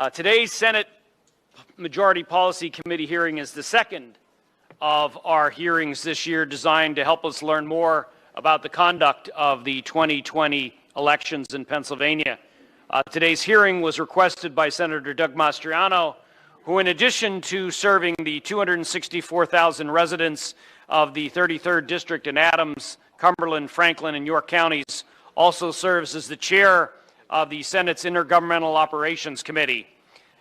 Today's Senate Majority Policy Committee hearing is the second of our hearings this year designed to help us learn more about the conduct of the 2020 elections in Pennsylvania. Today's hearing was requested by Senator Doug Mastriano, who, in addition to serving the 264,000 residents of the 33rd District in Adams, Cumberland, Franklin, and York counties, also serves as the chair of the Senate's Intergovernmental Operations Committee.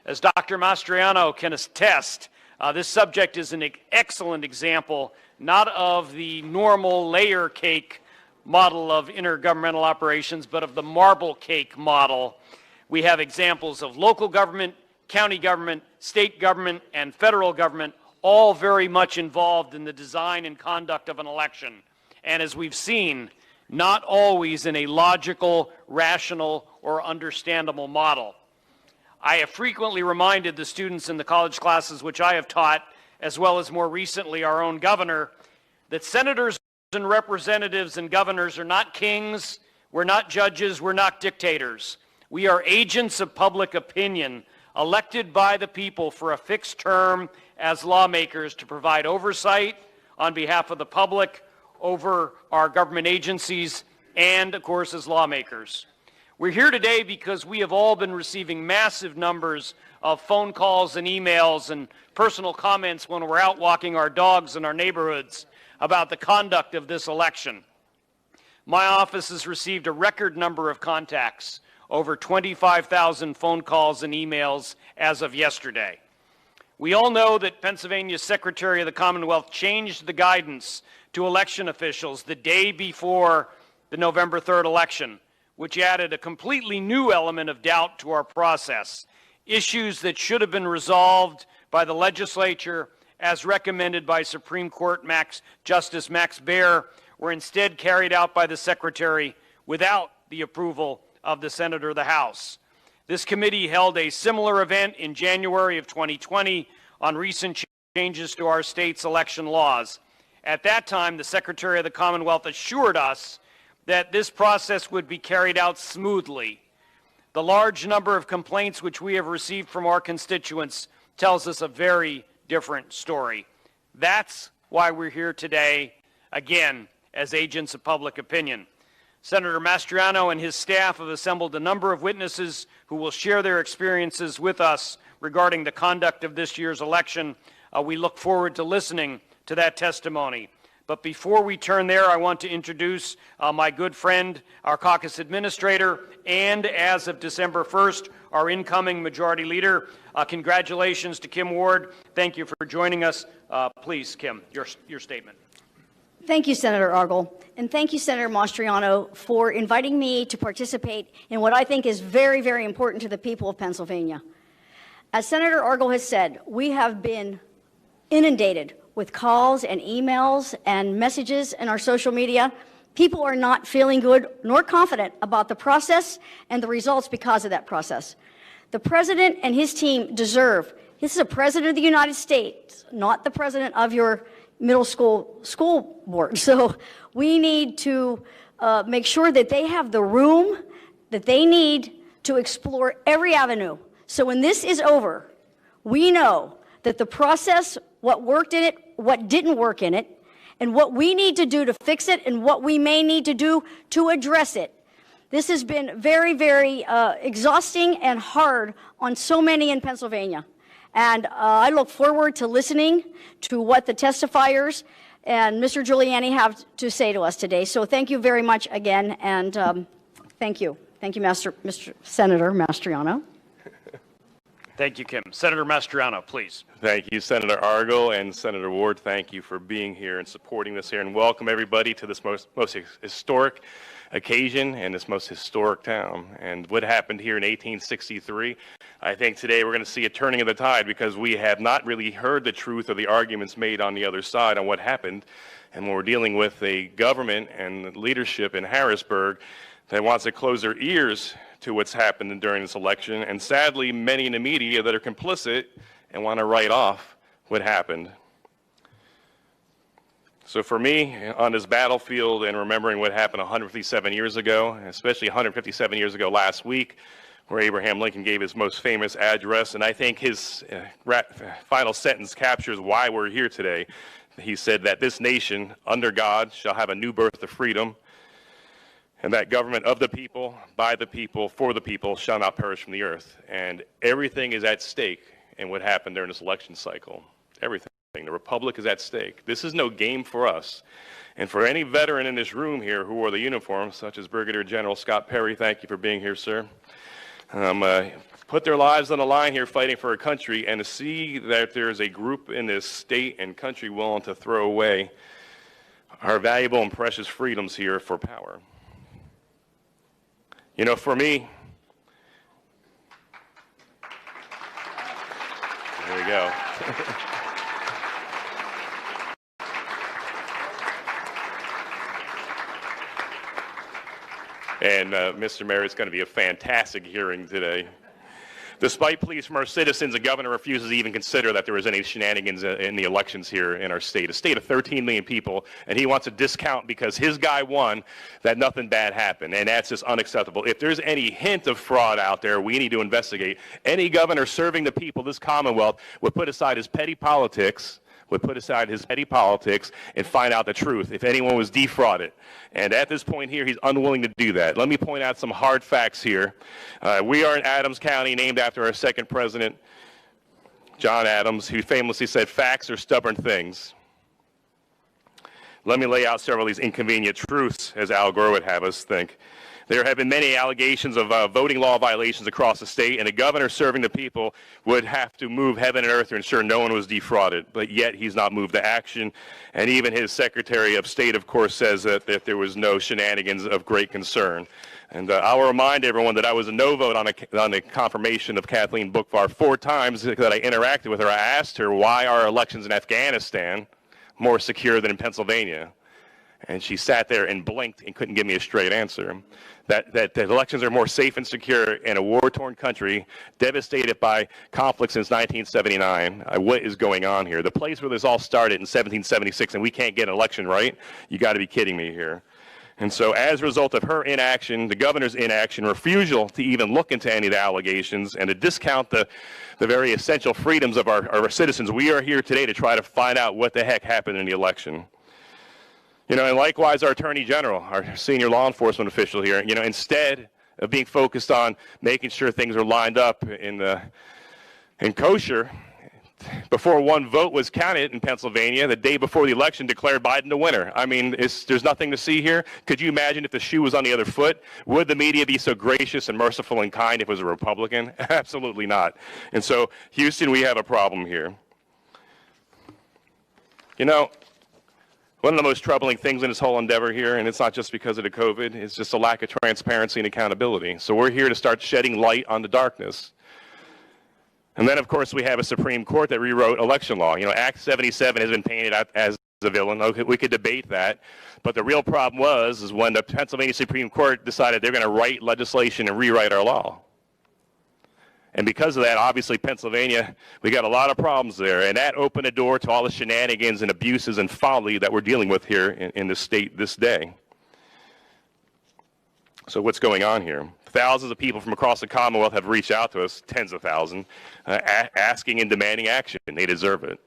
As Dr. Mastriano can attest, this subject is an excellent example not of the normal layer cake model of intergovernmental operations, but of the marble cake model. We have examples of local government, county government, state government, and federal government, all very much involved in the design and conduct of an election. And as we've seen, not always in a logical, rational, or understandable model. I have frequently reminded the students in the college classes which I have taught, as well as more recently our own governor, that senators and representatives and governors are not kings, we're not judges, we're not dictators. We are agents of public opinion, elected by the people for a fixed term as lawmakers to provide oversight on behalf of the public over our government agencies and, of course, as lawmakers. We're here today because we have all been receiving massive numbers of phone calls and emails and personal comments when we're out walking our dogs in our neighborhoods about the conduct of this election. My office has received a record number of contacts, over 25,000 phone calls and emails as of yesterday. We all know that Pennsylvania's Secretary of the Commonwealth changed the guidance to election officials the day before the November 3rd election, which added a completely new element of doubt to our process. Issues that should have been resolved by the legislature as recommended by Supreme Court Justice Max Baer were instead carried out by the Secretary without the approval of the Senate or the House. This committee held a similar event in January of 2020 on recent changes to our state's election laws. At that time, the Secretary of the Commonwealth assured us that this process would be carried out smoothly. The large number of complaints which we have received from our constituents tells us a very different story. That's why we're here today, again, as agents of public opinion. Senator Mastriano and his staff have assembled a number of witnesses who will share their experiences with us regarding the conduct of this year's election. We look forward to listening to that testimony. But before we turn there, I want to introduce my good friend, our caucus administrator, and as of December 1st, our incoming majority leader. Congratulations to Kim Ward. Thank you for joining us. Please, Kim, your statement. Thank you, Senator Argel, and thank you, Senator Mastriano, for inviting me to participate in what I think is very, very important to the people of Pennsylvania. As Senator Argel has said, we have been inundated with calls and emails and messages in our social media. People are not feeling good nor confident about the process and the results because of that process. The president and his team deserve, this is a president of the United States, not the president of your middle school board. So we need to make sure that they have the room that they need to explore every avenue. So when this is over, we know that the process, what worked in it, what didn't work in it, and what we need to do to fix it, and what we may need to do to address it. This has been very, very exhausting and hard on so many in Pennsylvania. And I look forward to listening to what the testifiers and Mr. Giuliani have to say to us today. So thank you very much again, and thank you. Thank you, Mr. Senator Mastriano. Thank you, Kim. Senator Mastriano, please. Thank you, Senator Argel, and Senator Ward, thank you for being here and supporting this here, and welcome everybody to this most historic occasion in this most historic town. And what happened here in 1863, I think today we're going to see a turning of the tide, because we have not really heard the truth or the arguments made on the other side on what happened. And when we're dealing with a government and leadership in Harrisburg that wants to close their ears to what's happened during this election, and sadly many in the media that are complicit and want to write off what happened. So for me, on this battlefield and remembering what happened 157 years ago, especially 157 years ago last week, where Abraham Lincoln gave his most famous address, and I think his final sentence captures why we're here today. He said that this nation, under God, shall have a new birth of freedom, and that government of the people, by the people, for the people, shall not perish from the earth. And everything is at stake in what happened during this election cycle. Everything. The republic is at stake. This is no game for us. And for any veteran in this room here who wore the uniform, such as Brigadier General Scott Perry, thank you for being here, sir. Put their lives on the line here fighting for a country, and to see that there's a group in this state and country willing to throw away our valuable and precious freedoms here for power. You know, for me, there we go. And Mr. Mayor, it's going to be a fantastic hearing today. Despite pleas from our citizens, the governor refuses to even consider that there was any shenanigans in the elections here in our state, a state of 13 million people, and he wants a discount because his guy won, that nothing bad happened, and that's just unacceptable. If there's any hint of fraud out there, we need to investigate. Any governor serving the people, this Commonwealth, would put aside his petty politics, and find out the truth, if anyone was defrauded. And at this point here, he's unwilling to do that. Let me point out some hard facts here. We are in Adams County, named after our second president, John Adams, who famously said, "Facts are stubborn things." Let me lay out several of these inconvenient truths, as Al Gore would have us think. There have been many allegations of voting law violations across the state, and the governor serving the people would have to move heaven and earth to ensure no one was defrauded, but yet he's not moved to action. And even his Secretary of State, of course, says that there was no shenanigans of great concern. And I'll remind everyone that I was a no vote on the confirmation of Kathleen Bookvar 4 times that I interacted with her. I asked her, why are elections in Afghanistan more secure than in Pennsylvania? And she sat there and blinked and couldn't give me a straight answer. That the elections are more safe and secure in a war-torn country devastated by conflict since 1979. What is going on here? The place where this all started in 1776, and we can't get an election right? You got to be kidding me here. And so as a result of her inaction, the governor's inaction, refusal to even look into any of the allegations, and to discount the very essential freedoms of our citizens, we are here today to try to find out what the heck happened in the election. You know, and likewise, our Attorney General, our senior law enforcement official here, you know, instead of being focused on making sure things are lined up in kosher, before one vote was counted in Pennsylvania, the day before the election declared Biden the winner. I mean, there's nothing to see here. Could you imagine if the shoe was on the other foot? Would the media be so gracious and merciful and kind if it was a Republican? Absolutely not. And so, Houston, we have a problem here. You know, one of the most troubling things in this whole endeavor here, and it's not just because of the COVID, it's just a lack of transparency and accountability. So we're here to start shedding light on the darkness. And then, of course, we have a Supreme Court that rewrote election law. You know, Act 77 has been painted out as a villain. Okay, we could debate that. But the real problem is when the Pennsylvania Supreme Court decided they're going to write legislation and rewrite our law. And because of that, obviously, Pennsylvania, we got a lot of problems there. And that opened the door to all the shenanigans and abuses and folly that we're dealing with here in this state this day. So what's going on here? Thousands of people from across the Commonwealth have reached out to us, tens of thousands, asking and demanding action. They deserve it.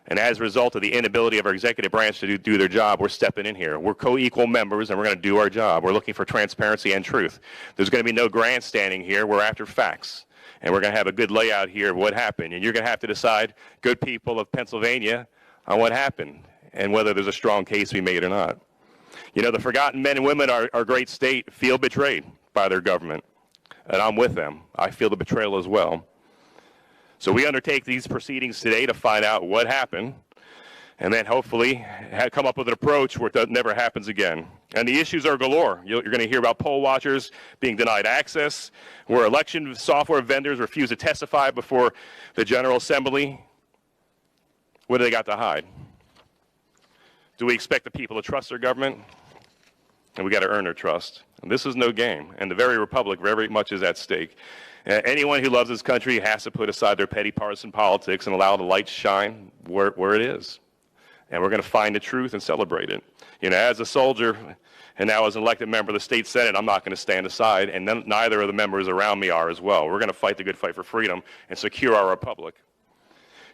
And as a result of the inability of our executive branch to do their job, we're stepping in here. We're co-equal members, and we're going to do our job. We're looking for transparency and truth. There's going to be no grandstanding here. We're after facts. And we're going to have a good layout here of what happened. And you're going to have to decide, good people of Pennsylvania, on what happened and whether there's a strong case to be made or not. You know, the forgotten men and women of our great state feel betrayed by their government. And I'm with them. I feel the betrayal as well. So we undertake these proceedings today to find out what happened and then hopefully come up with an approach where it never happens again. And the issues are galore. You're going to hear about poll watchers being denied access, where election software vendors refuse to testify before the General Assembly. What do they got to hide? Do we expect the people to trust their government? And we got to earn their trust. And this is no game. And the very republic very much is at stake. Anyone who loves this country has to put aside their petty partisan politics and allow the light to shine where it is. and we're going to find the truth and celebrate it. You know, as a soldier and now as an elected member of the state Senate, I'm not going to stand aside, and neither of the members around me are as well. We're going to fight the good fight for freedom and secure our republic.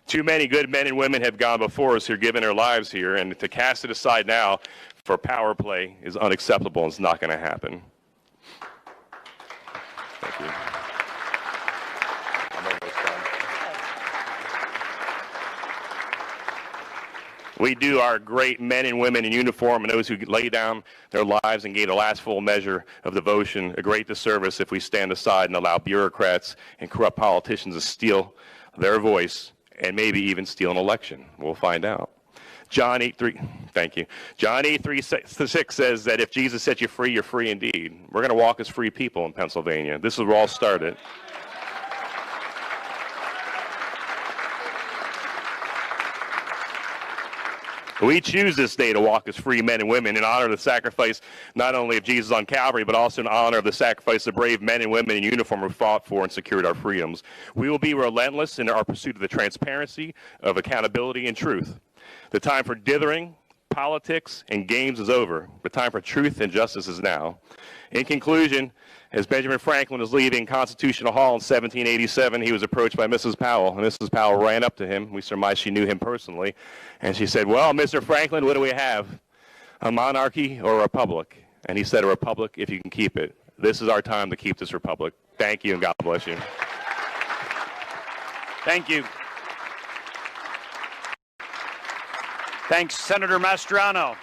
Too many good men and women have gone before us who are giving their lives here, and to cast it aside now for power play is unacceptable and it's not going to happen. Thank you. I'm almost done. We do our great men and women in uniform and those who lay down their lives and gave the last full measure of devotion a great disservice if we stand aside and allow bureaucrats and corrupt politicians to steal their voice and maybe even steal an election. We'll find out. John 8:3, thank you. John 8:3-6 says that if Jesus set you free, you're free indeed. We're going to walk as free people in Pennsylvania. This is where it all started. We choose this day to walk as free men and women in honor of the sacrifice not only of Jesus on Calvary, but also in honor of the sacrifice of brave men and women in uniform who fought for and secured our freedoms. We will be relentless in our pursuit of the transparency, of accountability, and truth. The time for dithering, politics, and games is over. The time for truth and justice is now. In conclusion, as Benjamin Franklin was leaving Constitutional Hall in 1787, he was approached by Mrs. Powell, and Mrs. Powell ran up to him. We surmise she knew him personally, and she said, "Well, Mr. Franklin, what do we have? A monarchy or a republic?" And he said, "A republic if you can keep it." This is our time to keep this republic. Thank you, and God bless you. Thank you. Thanks, Senator Mastriano.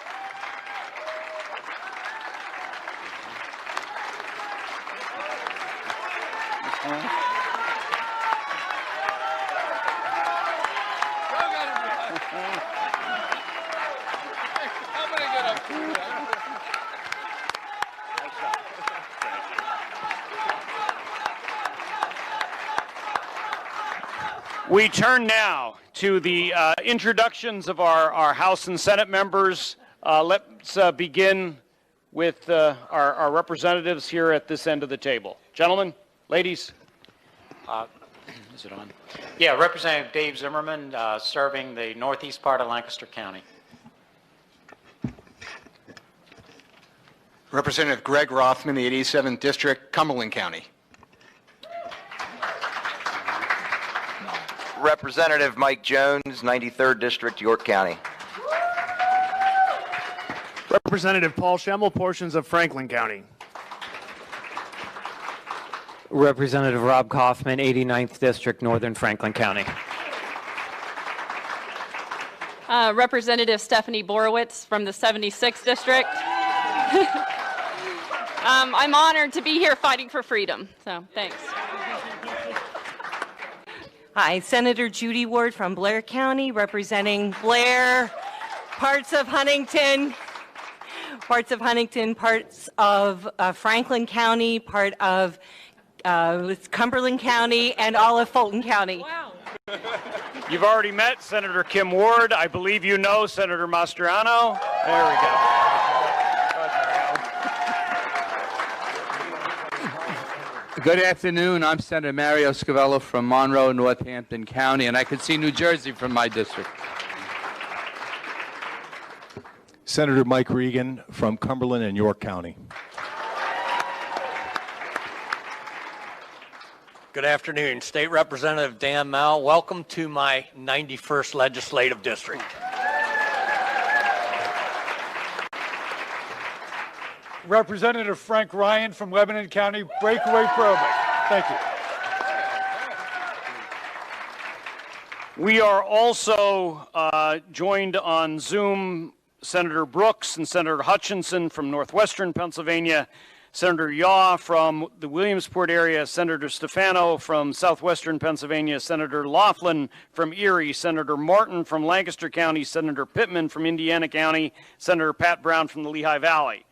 We turn now to the introductions of our House and Senate members. Let's begin with our representatives here at this end of the table. Gentlemen, ladies. Is it on? Yeah, Representative Dave Zimmerman, serving the northeast part of Lancaster County. Representative Greg Rothman, the 87th District, Cumberland County. Representative Mike Jones, 93rd District, York County. Representative Paul Schemmel, portions of Franklin County. Representative Rob Kaufman, 89th District, Northern Franklin County. Representative Stephanie Borowitz from the 76th District. I'm honored to be here fighting for freedom, so thanks. Hi, Senator Judy Ward from Blair County, representing Blair, parts of Huntington, parts of Franklin County, part of Cumberland County, and all of Fulton County. Wow. You've already met Senator Kim Ward. I believe you know Senator Mastriano. There we go. Good afternoon. I'm Senator Mario Scavello from Monroe, Northampton County, and I could see New Jersey from my district. Senator Mike Regan from Cumberland and York County. Good afternoon. State Representative Dan Mel. Welcome to my 91st Legislative District. Representative Frank Ryan from Lebanon County, Breakaway Probate. Thank you. We are also joined on Zoom Senator Brooks and Senator Hutchinson from northwestern Pennsylvania, Senator Yaw from the Williamsport area, Senator Stefano from southwestern Pennsylvania, Senator Laughlin from Erie, Senator Martin from Lancaster County, Senator Pittman from Indiana County, Senator Pat Brown from the Lehigh Valley.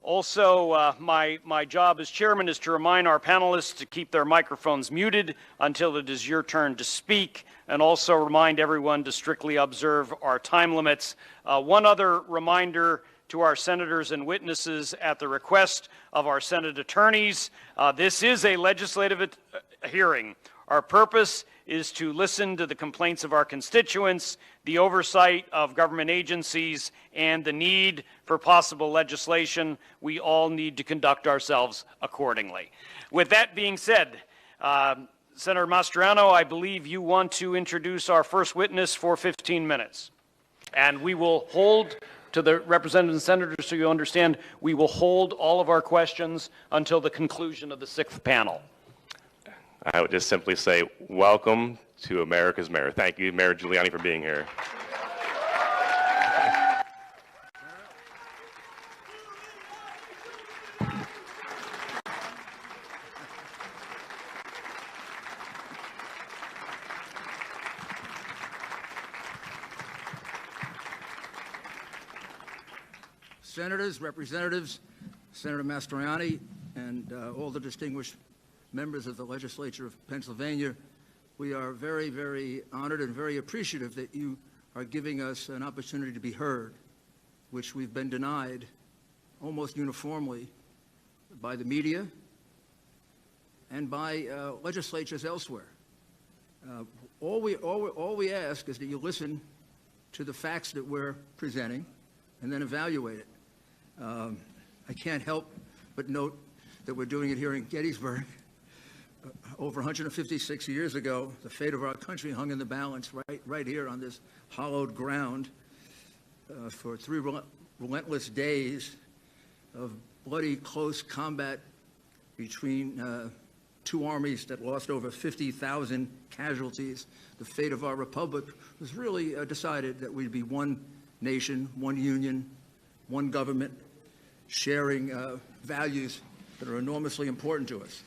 Also, my job as chairman is to remind our panelists to keep their microphones muted until it is your turn to speak, and also remind everyone to strictly observe our time limits. One other reminder to our senators and witnesses at the request of our Senate attorneys, this is a legislative hearing. Our purpose is to listen to the complaints of our constituents, the oversight of government agencies, and the need for possible legislation. We all need to conduct ourselves accordingly. With that being said, Senator Mastriano, I believe you want to introduce our first witness for 15 minutes. And we will hold, to the representatives and senators so you understand, we will hold all of our questions until the conclusion of the sixth panel. I would just simply say, welcome to America's Mayor. Thank you, Mayor Giuliani, for being here. Senators, representatives, Senator Mastriani, and all the distinguished members of the Legislature of Pennsylvania, we are very, very honored and very appreciative that you are giving us an opportunity to be heard, which we've been denied almost uniformly by the media and by legislatures elsewhere. All we ask is that you listen to the facts that we're presenting and then evaluate it. I can't help but note that we're doing it here in Gettysburg. Over 156 years ago, the fate of our country hung in the balance right here on this hallowed ground for 3 relentless days of bloody close combat between 2 armies that lost over 50,000 casualties. The fate of our republic was really decided that we'd be one nation, one union, one government, sharing values that are enormously important to us.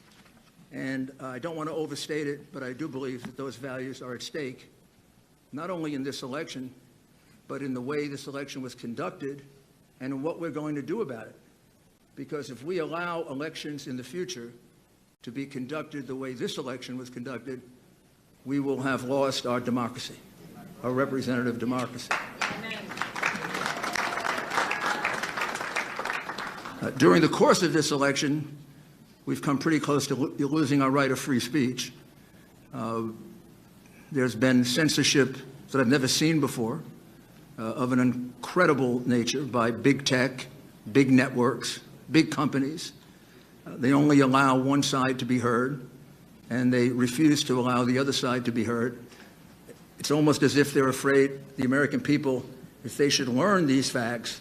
And I don't want to overstate it, but I do believe that those values are at stake, not only in this election, but in the way this election was conducted and in what we're going to do about it. Because if we allow elections in the future to be conducted the way this election was conducted, we will have lost our democracy, our representative democracy. During the course of this election, we've come pretty close to losing our right of free speech. There's been censorship that I've never seen before of an incredible nature by big tech, big networks, big companies. They only allow one side to be heard, and they refuse to allow the other side to be heard. It's almost as if they're afraid the American people, if they should learn these facts,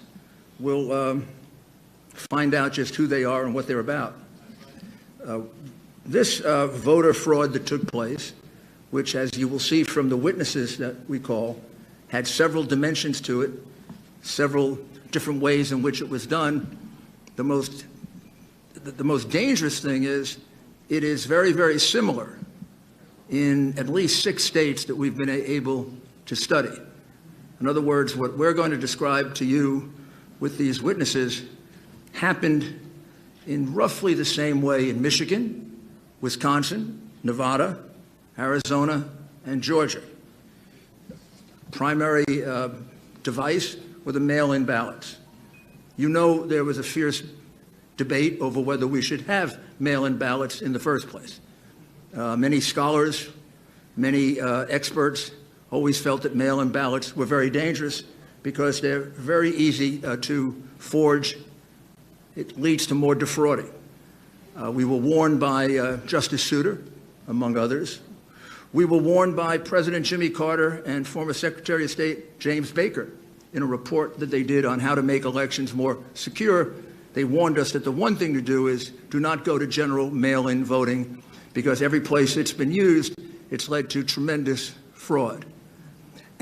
will find out just who they are and what they're about. This voter fraud that took place, which, as you will see from the witnesses that we call, had several dimensions to it, several different ways in which it was done. The most dangerous thing is it is very, very similar in at least 6 states that we've been able to study. In other words, what we're going to describe to you with these witnesses happened in roughly the same way in Michigan, Wisconsin, Nevada, Arizona, and Georgia. Primary device were the mail-in ballots. You know there was a fierce debate over whether we should have mail-in ballots in the first place. Many scholars, many experts always felt that mail-in ballots were very dangerous because they're very easy to forge. It leads to more defrauding. We were warned by Justice Souter, among others. We were warned by President Jimmy Carter and former Secretary of State James Baker in a report that they did on how to make elections more secure. They warned us that the one thing to do is do not go to general mail-in voting, because every place it's been used, it's led to tremendous fraud.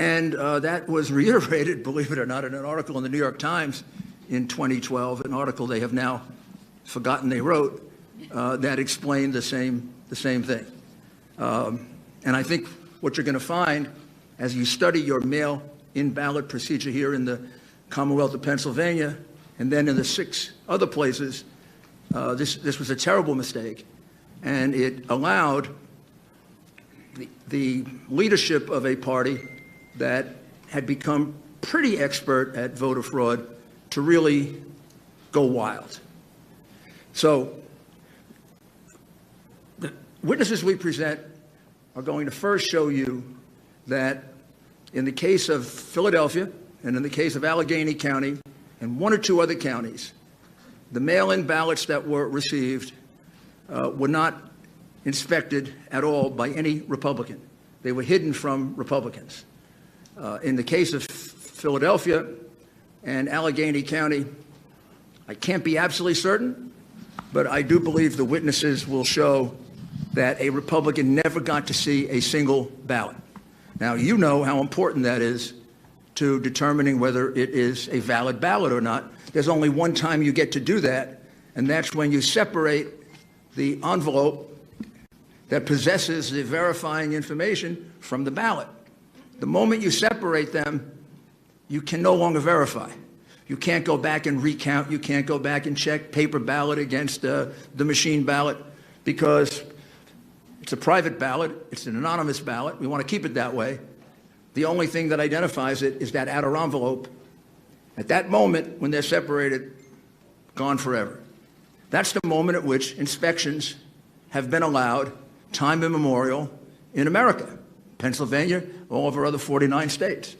And that was reiterated, believe it or not, in an article in the New York Times in 2012, an article they have now forgotten they wrote, that explained the same thing. And I think what you're going to find as you study your mail-in ballot procedure here in the Commonwealth of Pennsylvania and then in the 6 other places, this was a terrible mistake, and it allowed the leadership of a party that had become pretty expert at voter fraud to really go wild. So the witnesses we present are going to first show you that in the case of Philadelphia and in the case of Allegheny County and one or two other counties, the mail-in ballots that were received were not inspected at all by any Republican. They were hidden from Republicans. In the case of Philadelphia and Allegheny County, I can't be absolutely certain, but I do believe the witnesses will show that a Republican never got to see a single ballot. Now, you know how important that is to determining whether it is a valid ballot or not. There's only one time you get to do that, and that's when you separate the envelope that possesses the verifying information from the ballot. The moment you separate them, you can no longer verify. You can't go back and recount. You can't go back and check paper ballot against the machine ballot because it's a private ballot. It's an anonymous ballot. We want to keep it that way. The only thing that identifies it is that outer envelope. At that moment, when they're separated, gone forever. That's the moment at which inspections have been allowed, time immemorial, in America, Pennsylvania, all of our other 49 states.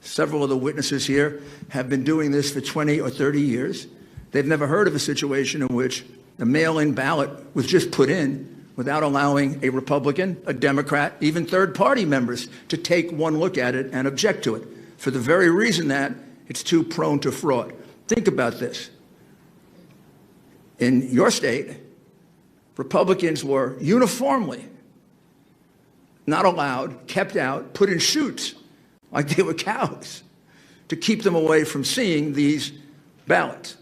Several of the witnesses here have been doing this for 20 or 30 years. They've never heard of a situation in which a mail-in ballot was just put in without allowing a Republican, a Democrat, even third-party members to take one look at it and object to it, for the very reason that it's too prone to fraud. Think about this. In your state, Republicans were uniformly not allowed, kept out, put in chutes like they were cows to keep them away from seeing these ballots.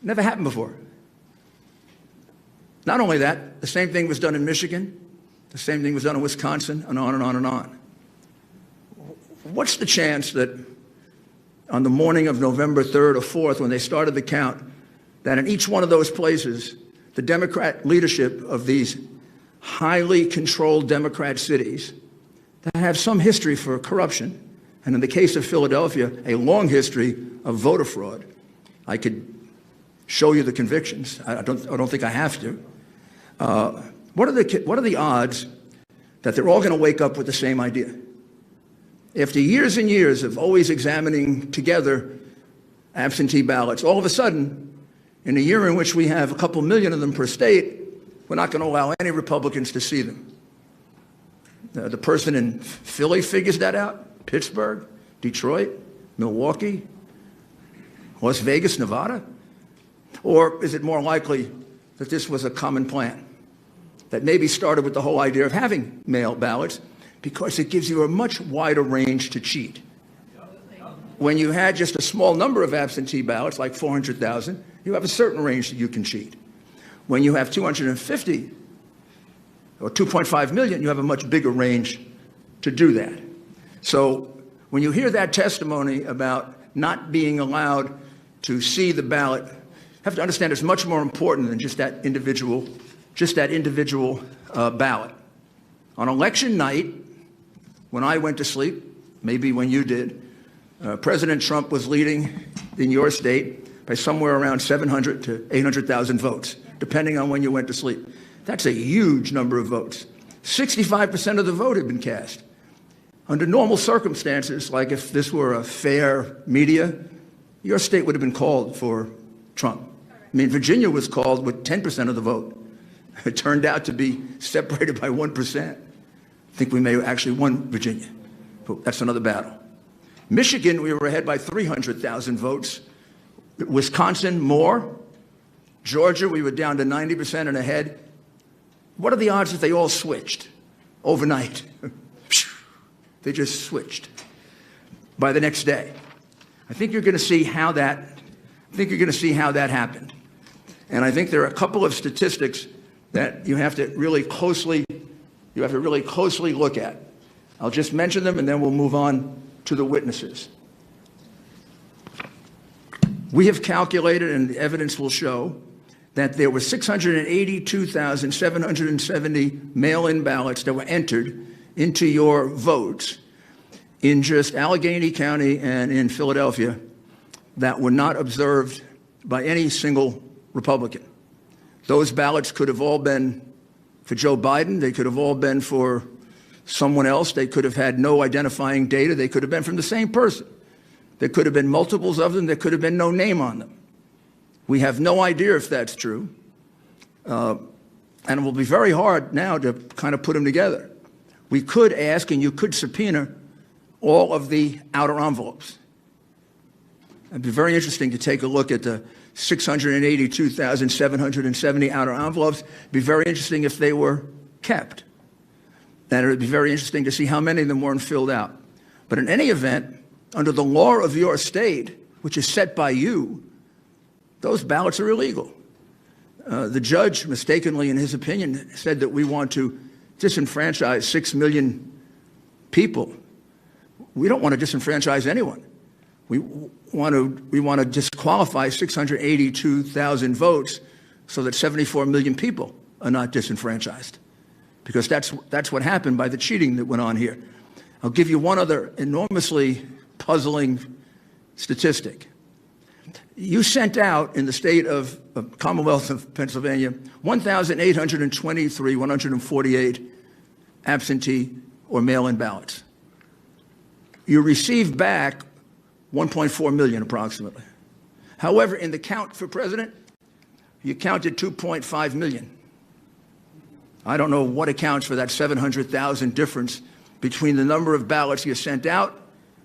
Never happened before. Not only that, the same thing was done in Michigan, the same thing was done in Wisconsin, and on and on and on. What's the chance that on the morning of November 3rd or 4th, when they started the count, that in each one of those places, the Democrat leadership of these highly controlled Democrat cities that have some history for corruption, and in the case of Philadelphia, a long history of voter fraud. I could show you the convictions. I don't think I have to. What are the odds that they're all going to wake up with the same idea? After years and years of always examining together absentee ballots, all of a sudden, in a year in which we have a couple million of them per state, we're not going to allow any Republicans to see them. The person in Philly figures that out, Pittsburgh, Detroit, Milwaukee, Las Vegas, Nevada? Or is it more likely that this was a common plan that maybe started with the whole idea of having mail ballots because it gives you a much wider range to cheat? When you had just a small number of absentee ballots, like 400,000, you have a certain range that you can cheat. When you have 250 or 2.5 million, you have a much bigger range to do that. So when you hear that testimony about not being allowed to see the ballot, you have to understand it's much more important than just that individual ballot. On election night, when I went to sleep, maybe when you did, President Trump was leading in your state by somewhere around 700 to 800,000 votes, depending on when you went to sleep. That's a huge number of votes. 65% of the vote had been cast. Under normal circumstances, like if this were a fair media, your state would have been called for Trump. I mean, Virginia was called with 10% of the vote. It turned out to be separated by 1%. I think we may have actually won Virginia, but that's another battle. Michigan, we were ahead by 300,000 votes. Wisconsin, more. Georgia, we were down to 90% and ahead. What are the odds that they all switched overnight? They just switched by the next day. I think you're going to see how that happened. And I think there are a couple of statistics that you have to really closely look at. I'll just mention them and then we'll move on to the witnesses. We have calculated, and the evidence will show, that there were 682,770 mail-in ballots that were entered into your votes in just Allegheny County and in Philadelphia that were not observed by any single Republican. Those ballots could have all been for Joe Biden. They could have all been for someone else. They could have had no identifying data. They could have been from the same person. There could have been multiples of them. There could have been no name on them. We have no idea if that's true. And it will be very hard now to kind of put them together. We could ask, and you could subpoena all of the outer envelopes. It'd be very interesting to take a look at the 682,770 outer envelopes. It'd be very interesting if they were kept. And it would be very interesting to see how many of them weren't filled out. But in any event, under the law of your state, which is set by you, those ballots are illegal. The judge, mistakenly in his opinion, said that we want to disenfranchise 6 million people. We don't want to disenfranchise anyone. We want to disqualify 682,000 votes so that 74 million people are not disenfranchised, because that's what happened by the cheating that went on here. I'll give you one other enormously puzzling statistic. You sent out in the state of Commonwealth of Pennsylvania 148 absentee or mail-in ballots. You received back 1.4 million approximately. However, in the count for president, you counted 2.5 million. I don't know what accounts for that 700,000 difference between the number of ballots you sent out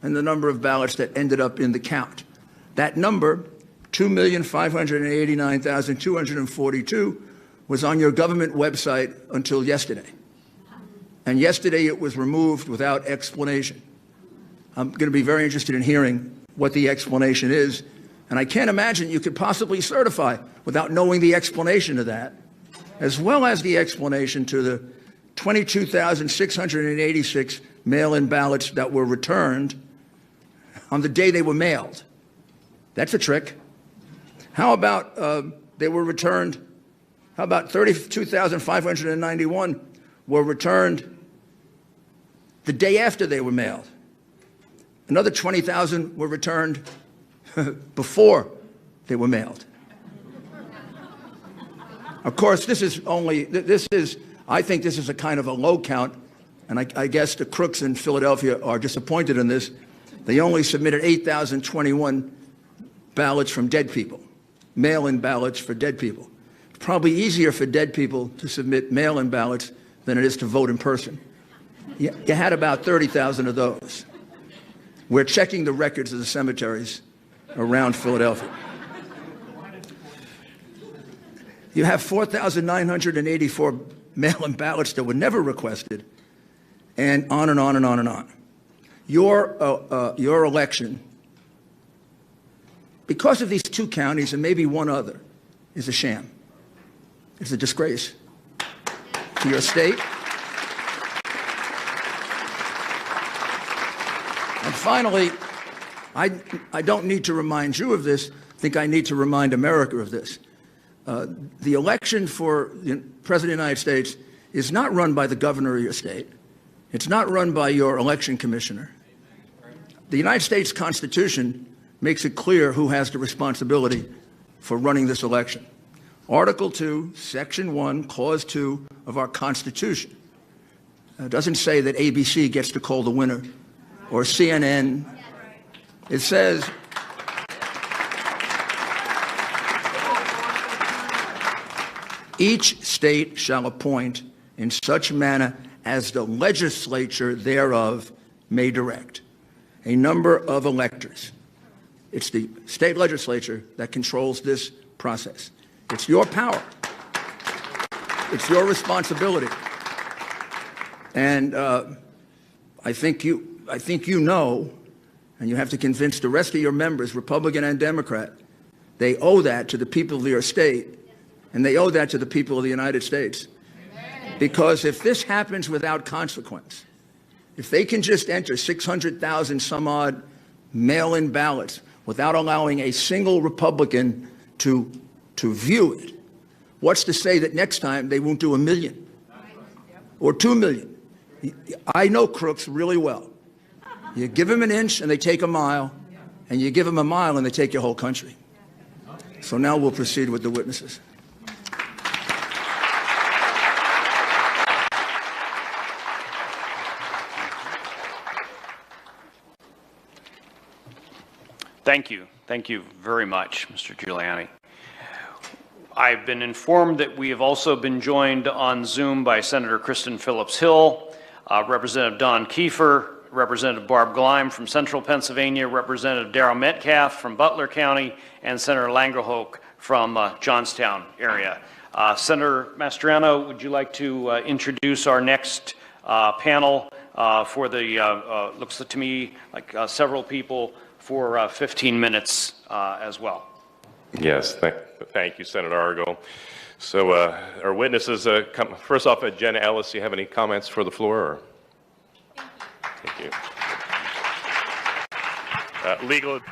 and the number of ballots that ended up in the count. That number, 2,589,242, was on your government website until yesterday. And yesterday it was removed without explanation. I'm going to be very interested in hearing what the explanation is. And I can't imagine you could possibly certify without knowing the explanation of that, as well as the explanation to the 22,686 mail-in ballots that were returned on the day they were mailed. That's a trick. How about they were returned? How about 32,591 were returned the day after they were mailed? Another 20,000 were returned before they were mailed. Of course, I think this is a kind of a low count, and I guess the crooks in Philadelphia are disappointed in this. They only submitted 8,021 ballots from dead people, mail-in ballots for dead people. It's probably easier for dead people to submit mail-in ballots than it is to vote in person. You had about 30,000 of those. We're checking the records of the cemeteries around Philadelphia. You have 4,984 mail-in ballots that were never requested, and on and on and on and on. Your election, because of these two counties and maybe one other, is a sham. It's a disgrace to your state. And finally, I don't need to remind you of this. I think I need to remind America of this. The election for the President of the United States is not run by the governor of your state. It's not run by your election commissioner. The United States Constitution makes it clear who has the responsibility for running this election. Article 2, Section 1, Clause 2 of our Constitution doesn't say that ABC gets to call the winner or CNN. It says each state shall appoint in such manner as the legislature thereof may direct a number of electors. It's the state legislature that controls this process. It's your power. It's your responsibility. And I think you know, and you have to convince the rest of your members, Republican and Democrat, they owe that to the people of your state, and they owe that to the people of the United States. Because if this happens without consequence, if they can just enter 600,000 some odd mail-in ballots without allowing a single Republican to view it, what's to say that next time they won't do 1 million or 2 million? I know crooks really well. You give them an inch and they take a mile, and you give them a mile and they take your whole country. So now we'll proceed with the witnesses. Thank you. Thank you very much, Mr. Giuliani. I've been informed that we have also been joined on Zoom by Senator Kristen Phillips Hill, Representative Don Kiefer, Representative Barb Gleim from Central Pennsylvania, Representative Darrell Metcalf from Butler County, and Senator Langerhoek from Johnstown area. Senator Mastriano, would you like to introduce our next panel for the, looks to me like several people for 15 minutes as well? Yes, thank you, Senator Argo. So our witnesses, first off, Jenna Ellis, do you have any comments for the floor? Or? Thank you.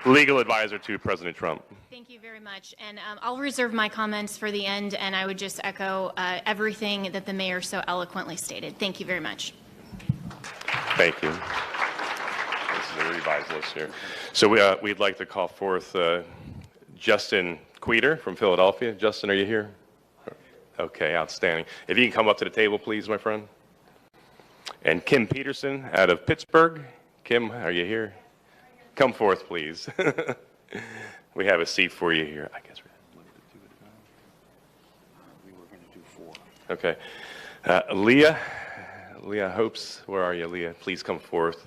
Legal advisor to President Trump. Thank you very much. And I'll reserve my comments for the end, and I would just echo everything that the mayor so eloquently stated. Thank you very much. Thank you. This is a revised list here. So we'd like to call forth Justin Queter from Philadelphia. Justin, are you here? Okay, outstanding. If you can come up to the table, please, my friend. And Kim Peterson out of Pittsburgh. Kim, are you here? Come forth, please. We have a seat for you here. I guess we were going to do 4. Okay. Leah Hopes, where are you, Leah? Please come forth.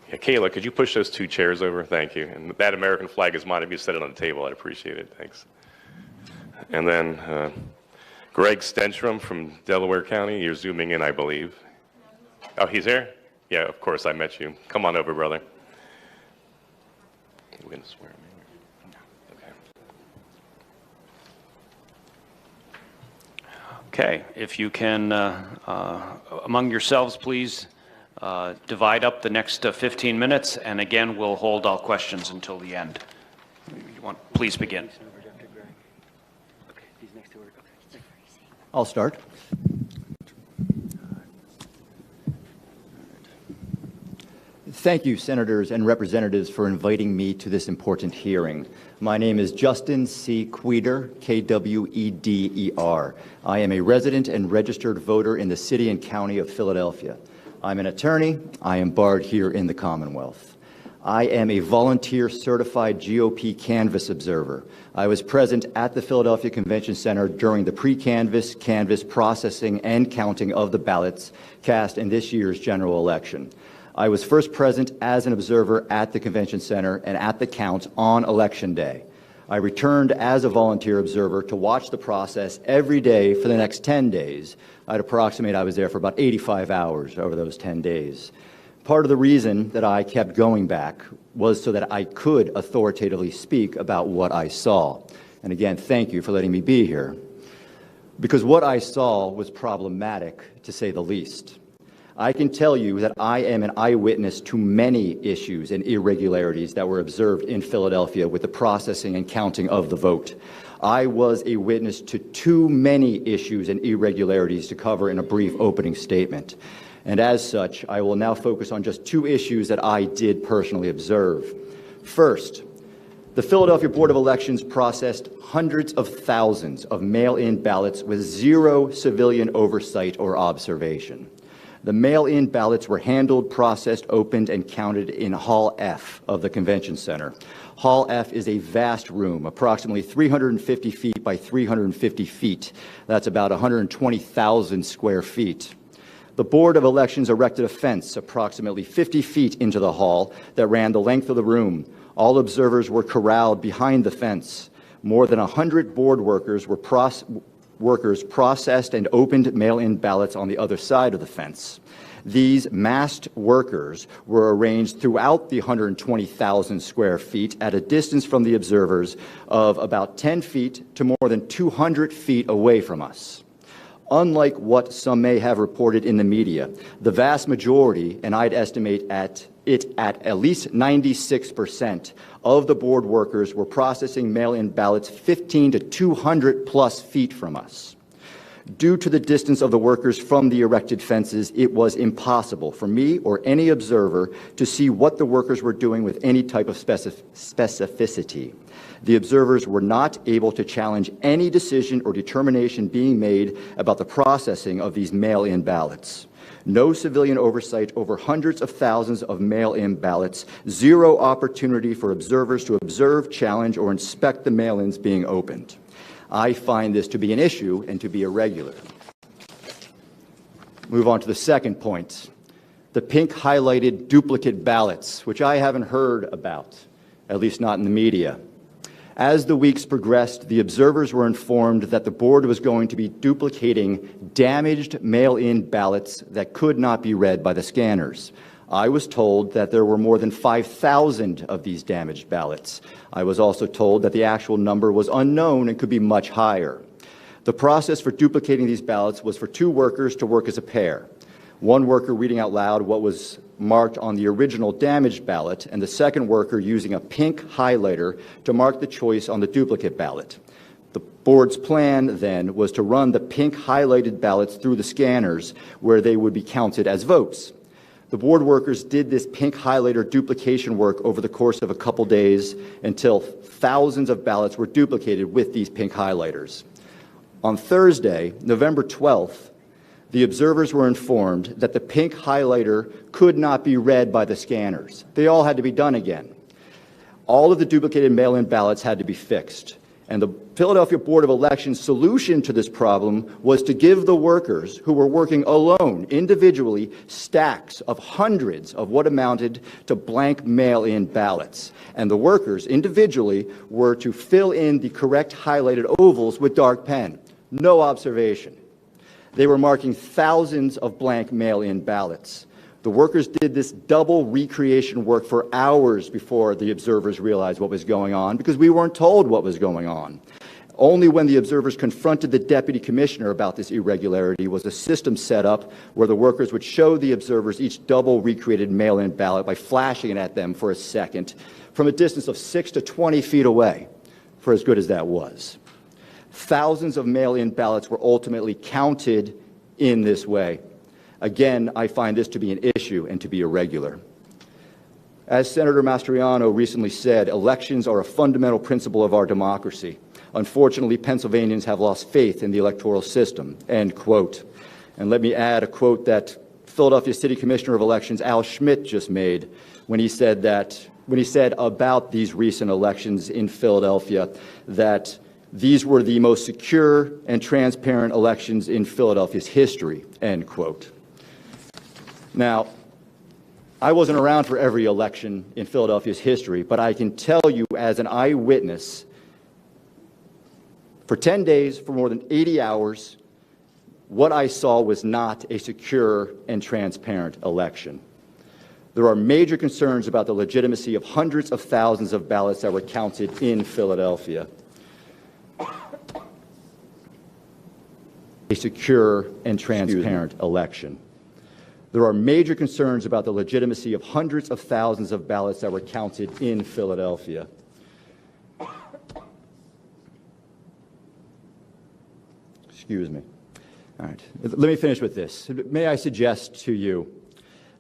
Yeah, Kayla, could you push those 2 chairs over? Thank you. And that American flag is mine. If you set it on the table, I'd appreciate it. Thanks. And then Greg Stenstrom from Delaware County. You're zooming in, I believe. Oh, he's here? Yeah, of course, I met you. Come on over, brother. We're going to swear him in. Okay, if you can, among yourselves, please divide up the next 15 minutes, and again, we'll hold all questions until the end. Please begin. I'll start. Thank you, Senators and Representatives, for inviting me to this important hearing. My name is Justin C. Queter, Kweder. I am a resident and registered voter in the City and County of Philadelphia. I'm an attorney. I am barred here in the Commonwealth. I am a volunteer certified GOP canvass observer. I was present at the Philadelphia Convention Center during the pre-canvass, canvass processing, and counting of the ballots cast in this year's general election. I was first present as an observer at the Convention Center and at the count on Election Day. I returned as a volunteer observer to watch the process every day for the next 10 days. I'd approximate I was there for about 85 hours over those 10 days. Part of the reason that I kept going back was so that I could authoritatively speak about what I saw. And again, thank you for letting me be here. Because what I saw was problematic, to say the least. I can tell you that I am an eyewitness to many issues and irregularities that were observed in Philadelphia with the processing and counting of the vote. I was a witness to too many issues and irregularities to cover in a brief opening statement. And as such, I will now focus on just 2 issues that I did personally observe. First, the Philadelphia Board of Elections processed hundreds of thousands of mail-in ballots with 0 civilian oversight or observation. The mail-in ballots were handled, processed, opened, and counted in Hall F of the Convention Center. Hall F is a vast room, approximately 350 feet by 350 feet. That's about 120,000 square feet. The Board of Elections erected a fence approximately 50 feet into the hall that ran the length of the room. All observers were corralled behind the fence. More than 100 board workers processed and opened mail-in ballots on the other side of the fence. These masked workers were arranged throughout the 120,000 square feet at a distance from the observers of about 10 feet to more than 200 feet away from us. Unlike what some may have reported in the media, the vast majority, and I'd estimate at least 96% of the board workers were processing mail-in ballots 15 to 200 plus feet from us. Due to the distance of the workers from the erected fences, it was impossible for me or any observer to see what the workers were doing with any type of specificity. The observers were not able to challenge any decision or determination being made about the processing of these mail-in ballots. No civilian oversight over hundreds of thousands of mail-in ballots. Zero opportunity for observers to observe, challenge, or inspect the mail-ins being opened. I find this to be an issue and to be irregular. Move on to the second point. The pink highlighted duplicate ballots, which I haven't heard about, at least not in the media. As the weeks progressed, the observers were informed that the board was going to be duplicating damaged mail-in ballots that could not be read by the scanners. I was told that there were more than 5,000 of these damaged ballots. I was also told that the actual number was unknown and could be much higher. The process for duplicating these ballots was for two workers to work as a pair. One worker reading out loud what was marked on the original damaged ballot, and the second worker using a pink highlighter to mark the choice on the duplicate ballot. The board's plan then was to run the pink highlighted ballots through the scanners where they would be counted as votes. The board workers did this pink highlighter duplication work over the course of a couple days until thousands of ballots were duplicated with these pink highlighters. On Thursday, November 12th, the observers were informed that the pink highlighter could not be read by the scanners. They all had to be done again. All of the duplicated mail-in ballots had to be fixed. And the Philadelphia Board of Elections' solution to this problem was to give the workers who were working alone, individually, stacks of hundreds of what amounted to blank mail-in ballots. And the workers, individually, were to fill in the correct highlighted ovals with dark pen. No observation. They were marking thousands of blank mail-in ballots. The workers did this double recreation work for hours before the observers realized what was going on, because we weren't told what was going on. Only when the observers confronted the deputy commissioner about this irregularity was a system set up where the workers would show the observers each double recreated mail-in ballot by flashing it at them for a second from a distance of 6 to 20 feet away, for as good as that was. Thousands of mail-in ballots were ultimately counted in this way. Again, I find this to be an issue and to be irregular. As Senator Mastriano recently said, elections are a fundamental principle of our democracy. Unfortunately, Pennsylvanians have lost faith in the electoral system, end quote. And let me add a quote that Philadelphia City Commissioner of Elections Al Schmidt just made when he said about these recent elections in Philadelphia that these were the most secure and transparent elections in Philadelphia's history, end quote. Now, I wasn't around for every election in Philadelphia's history, but I can tell you as an eyewitness, for 10 days, for more than 80 hours, what I saw was not a secure and transparent election. There are major concerns about the legitimacy of hundreds of thousands of ballots that were counted in Philadelphia. A secure and transparent election. There are major concerns about the legitimacy of hundreds of thousands of ballots that were counted in Philadelphia. Excuse me. All right. Let me finish with this. May I suggest to you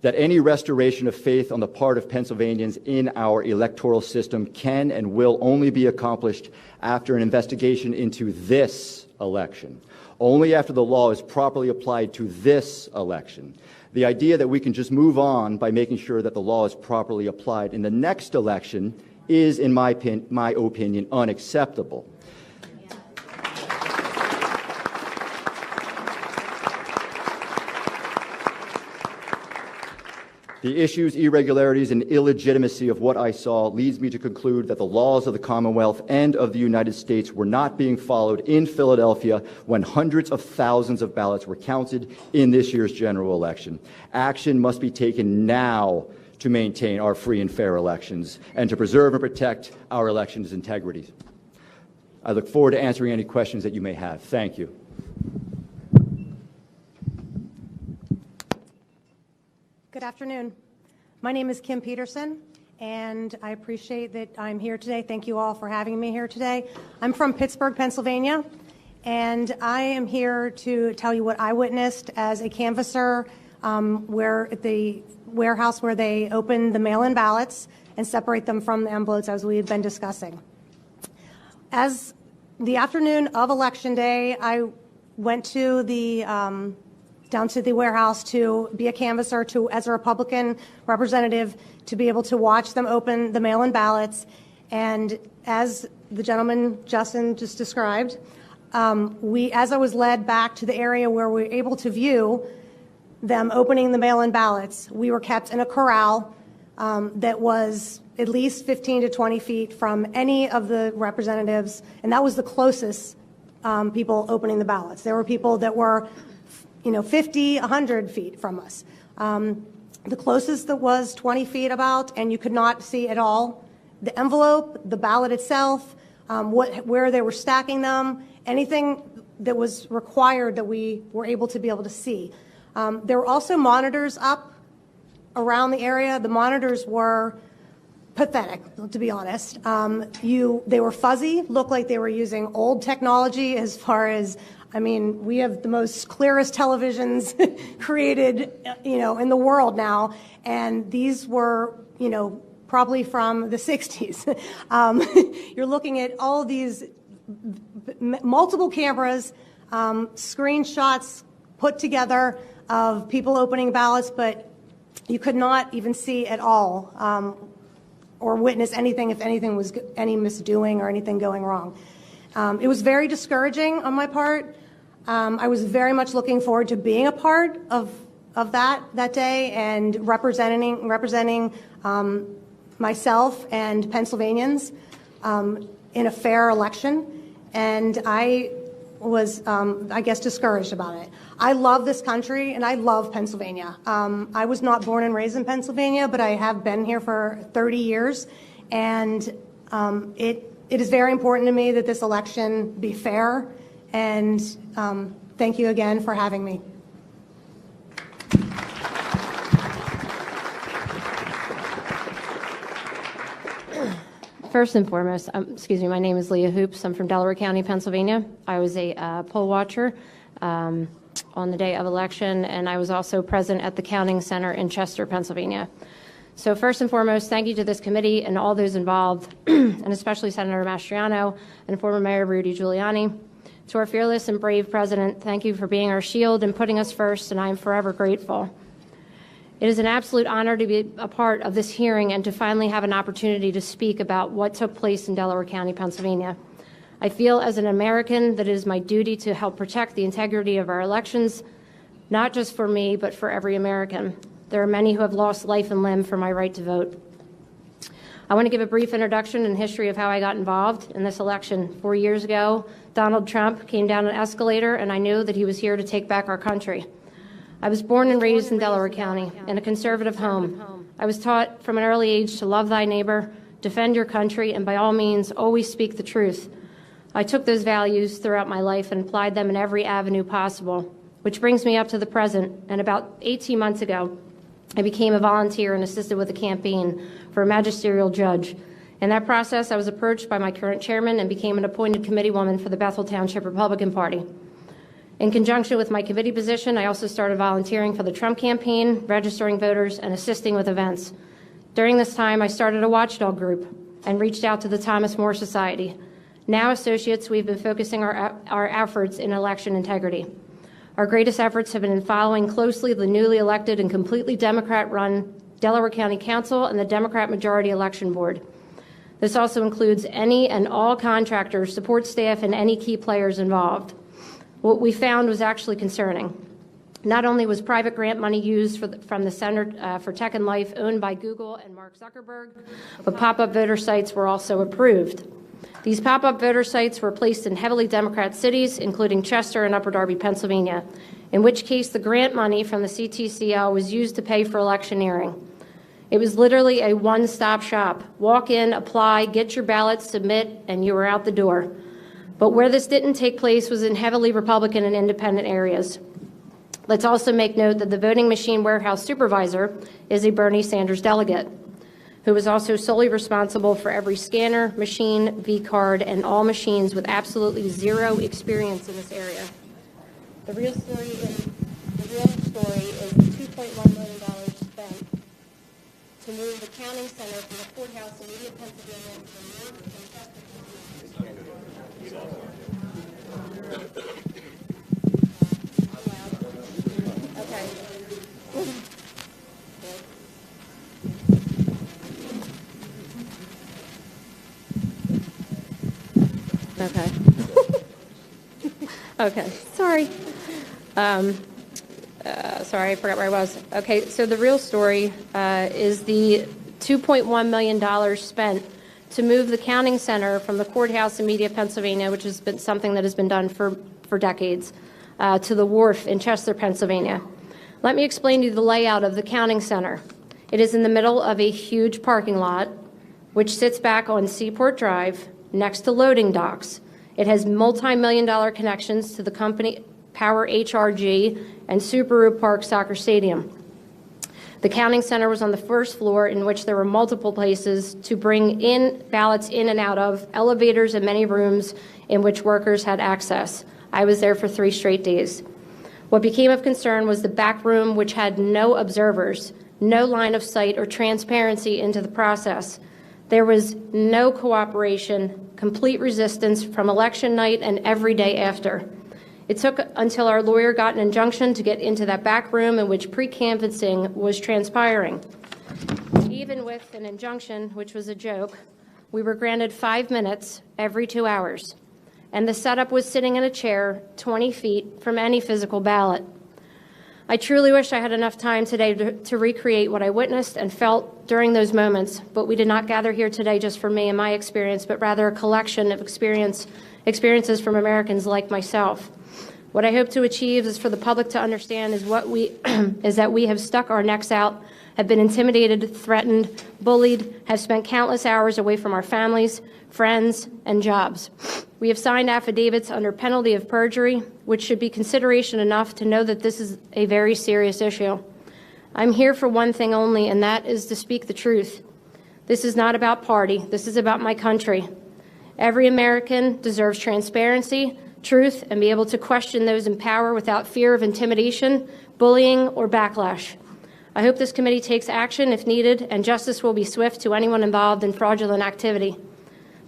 that any restoration of faith on the part of Pennsylvanians in our electoral system can and will only be accomplished after an investigation into this election, only after the law is properly applied to this election. The idea that we can just move on by making sure that the law is properly applied in the next election is, in my opinion, unacceptable. The issues, irregularities, and illegitimacy of what I saw leads me to conclude that the laws of the Commonwealth and of the United States were not being followed in Philadelphia when hundreds of thousands of ballots were counted in this year's general election. Action must be taken now to maintain our free and fair elections and to preserve and protect our elections' integrity. I look forward to answering any questions that you may have. Thank you. Good afternoon. My name is Kim Peterson, and I appreciate that I'm here today. Thank you all for having me here today. I'm from Pittsburgh, Pennsylvania, and I am here to tell you what I witnessed as a canvasser where at the warehouse where they open the mail-in ballots and separate them from the envelopes, as we had been discussing. As the afternoon of Election Day, I went to the down to the warehouse to be a canvasser, to, as a Republican representative, to be able to watch them open the mail-in ballots. And as the gentleman, Justin, just described, as I was led back to the area where we were able to view them opening the mail-in ballots, we were kept in a corral that was at least 15 to 20 feet from any of the representatives, and that was the closest people opening the ballots. There were people that were 50, 100 feet from us. The closest that was 20 feet about, and you could not see at all the envelope, the ballot itself, where they were stacking them, anything that was required that we were able to see. There were also monitors up around the area. The monitors were pathetic, to be honest. They were fuzzy, looked like they were using old technology as far as, we have the most clearest televisions created, in the world now, and these were, probably from the 60s. You're looking at all of these multiple cameras, screenshots put together of people opening ballots, but you could not even see at all or witness anything if anything was any misdoing or anything going wrong. It was very discouraging on my part. I was very much looking forward to being a part of that day and representing myself and Pennsylvanians in a fair election. And I was, discouraged about it. I love this country and I love Pennsylvania. I was not born and raised in Pennsylvania, but I have been here for 30 years. And it is very important to me that this election be fair. And thank you again for having me. First and foremost, my name is Leah Hoops. I'm from Delaware County, Pennsylvania. I was a poll watcher on the day of election, and I was also present at the counting center in Chester, Pennsylvania. So first and foremost, thank you to this committee and all those involved, and especially Senator Mastriano and former Mayor Rudy Giuliani. To our fearless and brave president, thank you for being our shield and putting us first, and I am forever grateful. It is an absolute honor to be a part of this hearing and to finally have an opportunity to speak about what took place in Delaware County, Pennsylvania. I feel as an American that it is my duty to help protect the integrity of our elections, not just for me, but for every American. There are many who have lost life and limb for my right to vote. I want to give a brief introduction and history of how I got involved in this election. 4 years ago, Donald Trump came down an escalator, and I knew that he was here to take back our country. I was born and raised in Delaware County in a conservative home. I was taught from an early age to love thy neighbor, defend your country, and by all means, always speak the truth. I took those values throughout my life and applied them in every avenue possible, which brings me up to the present. And about 18 months ago, I became a volunteer and assisted with a campaign for a magisterial judge. In that process, I was approached by my current chairman and became an appointed committeewoman for the Bethel Township Republican Party. In conjunction with my committee position, I also started volunteering for the Trump campaign, registering voters, and assisting with events. During this time, I started a watchdog group and reached out to the Thomas More Society. Now, associates, we've been focusing our efforts in election integrity. Our greatest efforts have been in following closely the newly elected and completely Democrat-run Delaware County Council and the Democrat Majority Election Board. This also includes any and all contractors, support staff, and any key players involved. What we found was actually concerning. Not only was private grant money used from the Center for Tech and Life owned by Google and Mark Zuckerberg, but pop-up voter sites were also approved. These pop-up voter sites were placed in heavily Democrat cities, including Chester and Upper Darby, Pennsylvania, in which case the grant money from the CTCL was used to pay for electioneering. It was literally a one-stop shop. Walk in, apply, get your ballot, submit, and you were out the door. But where this didn't take place was in heavily Republican and independent areas. Let's also make note that the voting machine warehouse supervisor is a Bernie Sanders delegate, who was also solely responsible for every scanner, machine, V-card, and all machines with absolutely zero experience in this area. The real story is the $2.1 million spent to move the counting center from the courthouse in Media, Pennsylvania from North and Chester. Okay. Okay, sorry. Sorry, I forgot where I was. Okay, so the real story is the $2.1 million spent to move the counting center from the courthouse in Media, Pennsylvania, which has been something that has been done for decades, to the wharf in Chester, Pennsylvania. Let me explain to you the layout of the counting center. It is in the middle of a huge parking lot, which sits back on Seaport Drive next to loading docks. It has multi-million-dollar connections to the company Power HRG and Subaru Park Soccer Stadium. The counting center was on the first floor, in which there were multiple places to bring in ballots in and out of, elevators and many rooms in which workers had access. I was there for 3 straight days. What became of concern was the back room, which had no observers, no line of sight or transparency into the process. There was no cooperation, complete resistance from election night and every day after. It took until our lawyer got an injunction to get into that back room in which pre-canvassing was transpiring. Even with an injunction, which was a joke, we were granted 5 minutes every 2 hours, and the setup was sitting in a chair 20 feet from any physical ballot. I truly wish I had enough time today to recreate what I witnessed and felt during those moments, but we did not gather here today just for me and my experience, but rather a collection of experiences from Americans like myself. What I hope to achieve is for the public to understand is that we have stuck our necks out, have been intimidated, threatened, bullied, have spent countless hours away from our families, friends, and jobs. We have signed affidavits under penalty of perjury, which should be consideration enough to know that this is a very serious issue. I'm here for one thing only, and that is to speak the truth. This is not about party. This is about my country. Every American deserves transparency, truth, and be able to question those in power without fear of intimidation, bullying, or backlash. I hope this committee takes action if needed, and justice will be swift to anyone involved in fraudulent activity.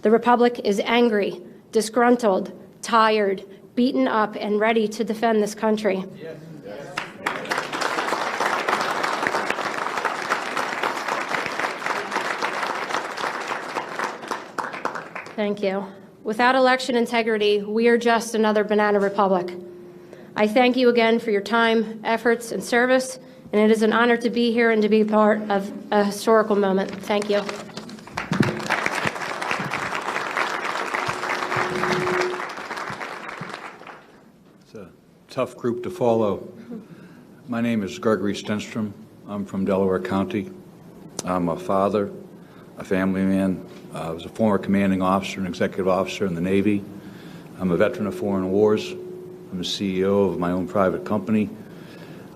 The Republic is angry, disgruntled, tired, beaten up, and ready to defend this country. Yes. Thank you. Without election integrity, we are just another banana republic. I thank you again for your time, efforts, and service, and it is an honor to be here and to be part of a historical moment. Thank you. It's a tough group to follow. My name is Gregory Stenstrom. I'm from Delaware County. I'm a father, a family man. I was a former commanding officer and executive officer in the Navy. I'm a veteran of foreign wars. I'm a CEO of my own private company.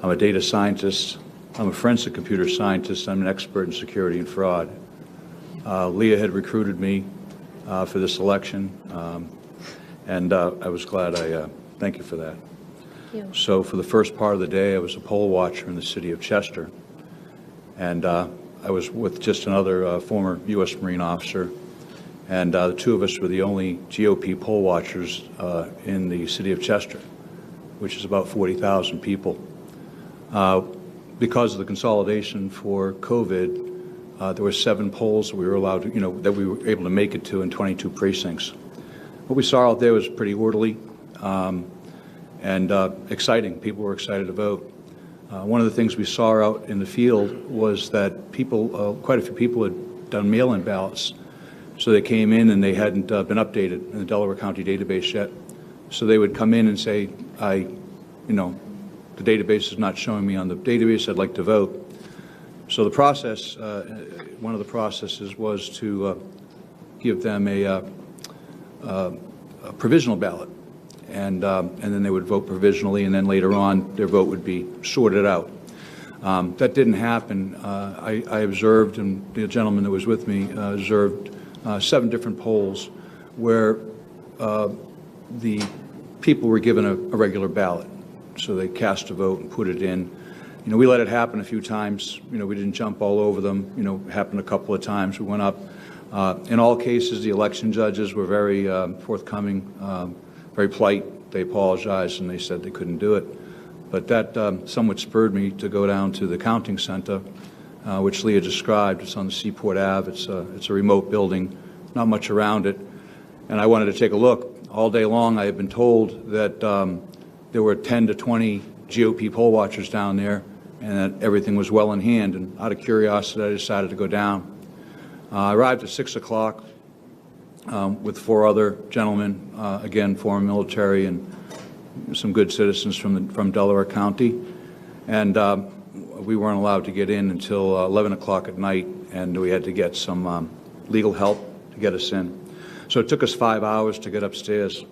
I'm a data scientist. I'm a forensic computer scientist. I'm an expert in security and fraud. Leah had recruited me for this election, and I was glad. Thank you for that. Thank you. So for the first part of the day, I was a poll watcher in the city of Chester, and I was with just another former U.S. Marine officer, and the two of us were the only GOP poll watchers in the city of Chester, which is about 40,000 people. Because of the consolidation for COVID, there were 7 polls that we were allowed to, that we were able to make it to in 22 precincts. What we saw out there was pretty orderly and exciting. People were excited to vote. One of the things we saw out in the field was that people, quite a few people had done mail-in ballots. So they came in and they hadn't been updated in the Delaware County database yet. So they would come in and say, the database is not showing me on the database, I'd like to vote. So the process, one of the processes was to give them a provisional ballot. And then they would vote provisionally, and then later on their vote would be sorted out. That didn't happen. I observed, and the gentleman that was with me observed 7 different polls where the people were given a regular ballot. So they cast a vote and put it in. We let it happen a few times. We didn't jump all over them. It happened a couple of times. We went up. In all cases, the election judges were very forthcoming, very polite. They apologized and they said they couldn't do it. But that somewhat spurred me to go down to the counting center, which Leah described. It's on the Seaport Ave. It's a remote building, not much around it. And I wanted to take a look. All day long, I have been told that there were 10 to 20 GOP poll watchers down there and that everything was well in hand. And out of curiosity, I decided to go down. I arrived at 6 o'clock with 4 other gentlemen, again, former military and some good citizens from Delaware County. And we weren't allowed to get in until 11 o'clock at night, and we had to get some legal help to get us in. So it took us 5 hours to get upstairs.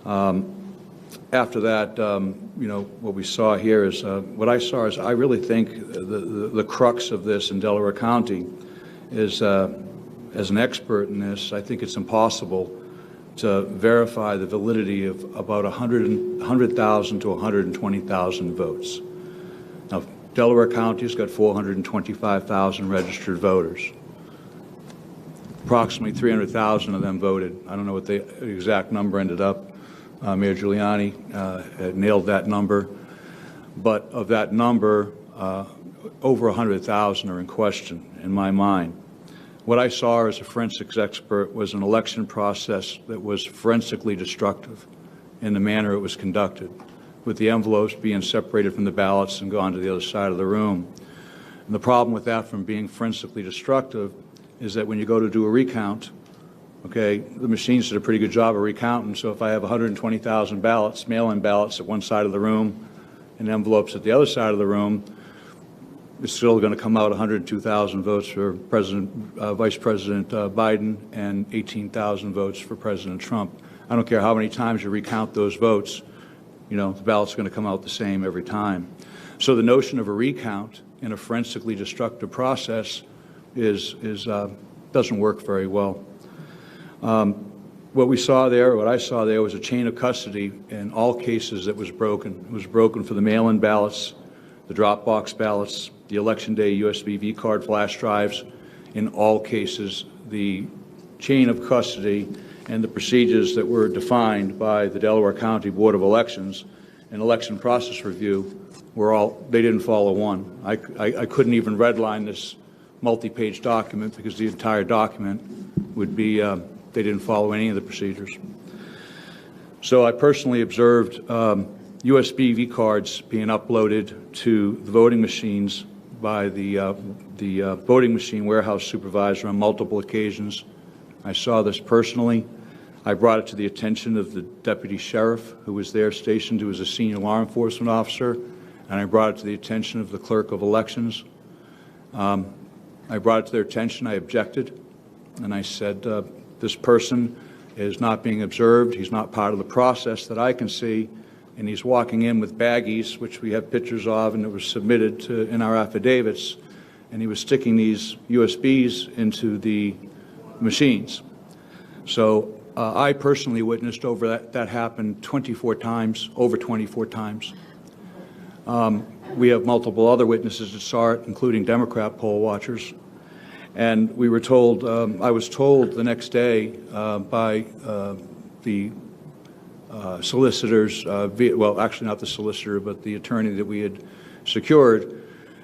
After that, you know, what we saw here is, what I saw is I really think the crux of this in Delaware County is, as an expert in this, I think it's impossible to verify the validity of about 100,000 to 120,000 votes. Now, Delaware County's got 425,000 registered voters. Approximately 300,000 of them voted. I don't know what the exact number ended up. Mayor Giuliani nailed that number. But of that number, over 100,000 are in question in my mind. What I saw as a forensics expert was an election process that was forensically destructive in the manner it was conducted, with the envelopes being separated from the ballots and gone to the other side of the room. And the problem with that from being forensically destructive is that when you go to do a recount, okay, the machines did a pretty good job of recounting. So if I have 120,000 ballots, mail-in ballots at one side of the room and envelopes at the other side of the room, it's still going to come out 102,000 votes for Vice President Biden and 18,000 votes for President Trump. I don't care how many times you recount those votes, you know, the ballot's going to come out the same every time. So the notion of a recount in a forensically destructive process doesn't work very well. What we saw there, what I saw there, was a chain of custody in all cases that was broken. It was broken for the mail-in ballots, the drop box ballots, the election day USB V-card flash drives. In all cases, the chain of custody and the procedures that were defined by the Delaware County Board of Elections and Election Process Review they didn't follow one. I couldn't even redline this multi-page document because the entire document would be, they didn't follow any of the procedures. So I personally observed USB V-cards being uploaded to the voting machines by the voting machine warehouse supervisor on multiple occasions. I saw this personally. I brought it to the attention of the deputy sheriff who was there stationed, who was a senior law enforcement officer, and I brought it to the attention of the clerk of elections. I brought it to their attention. I objected, and I said, this person is not being observed. He's not part of the process that I can see, and he's walking in with baggies, which we have pictures of, and it was submitted in our affidavits, and he was sticking these USBs into the machines. So I personally witnessed over that happened 24 times, over 24 times. We have multiple other witnesses that saw it, including Democrat poll watchers. And we were told, I was told the next day by the solicitors, well, actually not the solicitor, but the attorney that we had secured,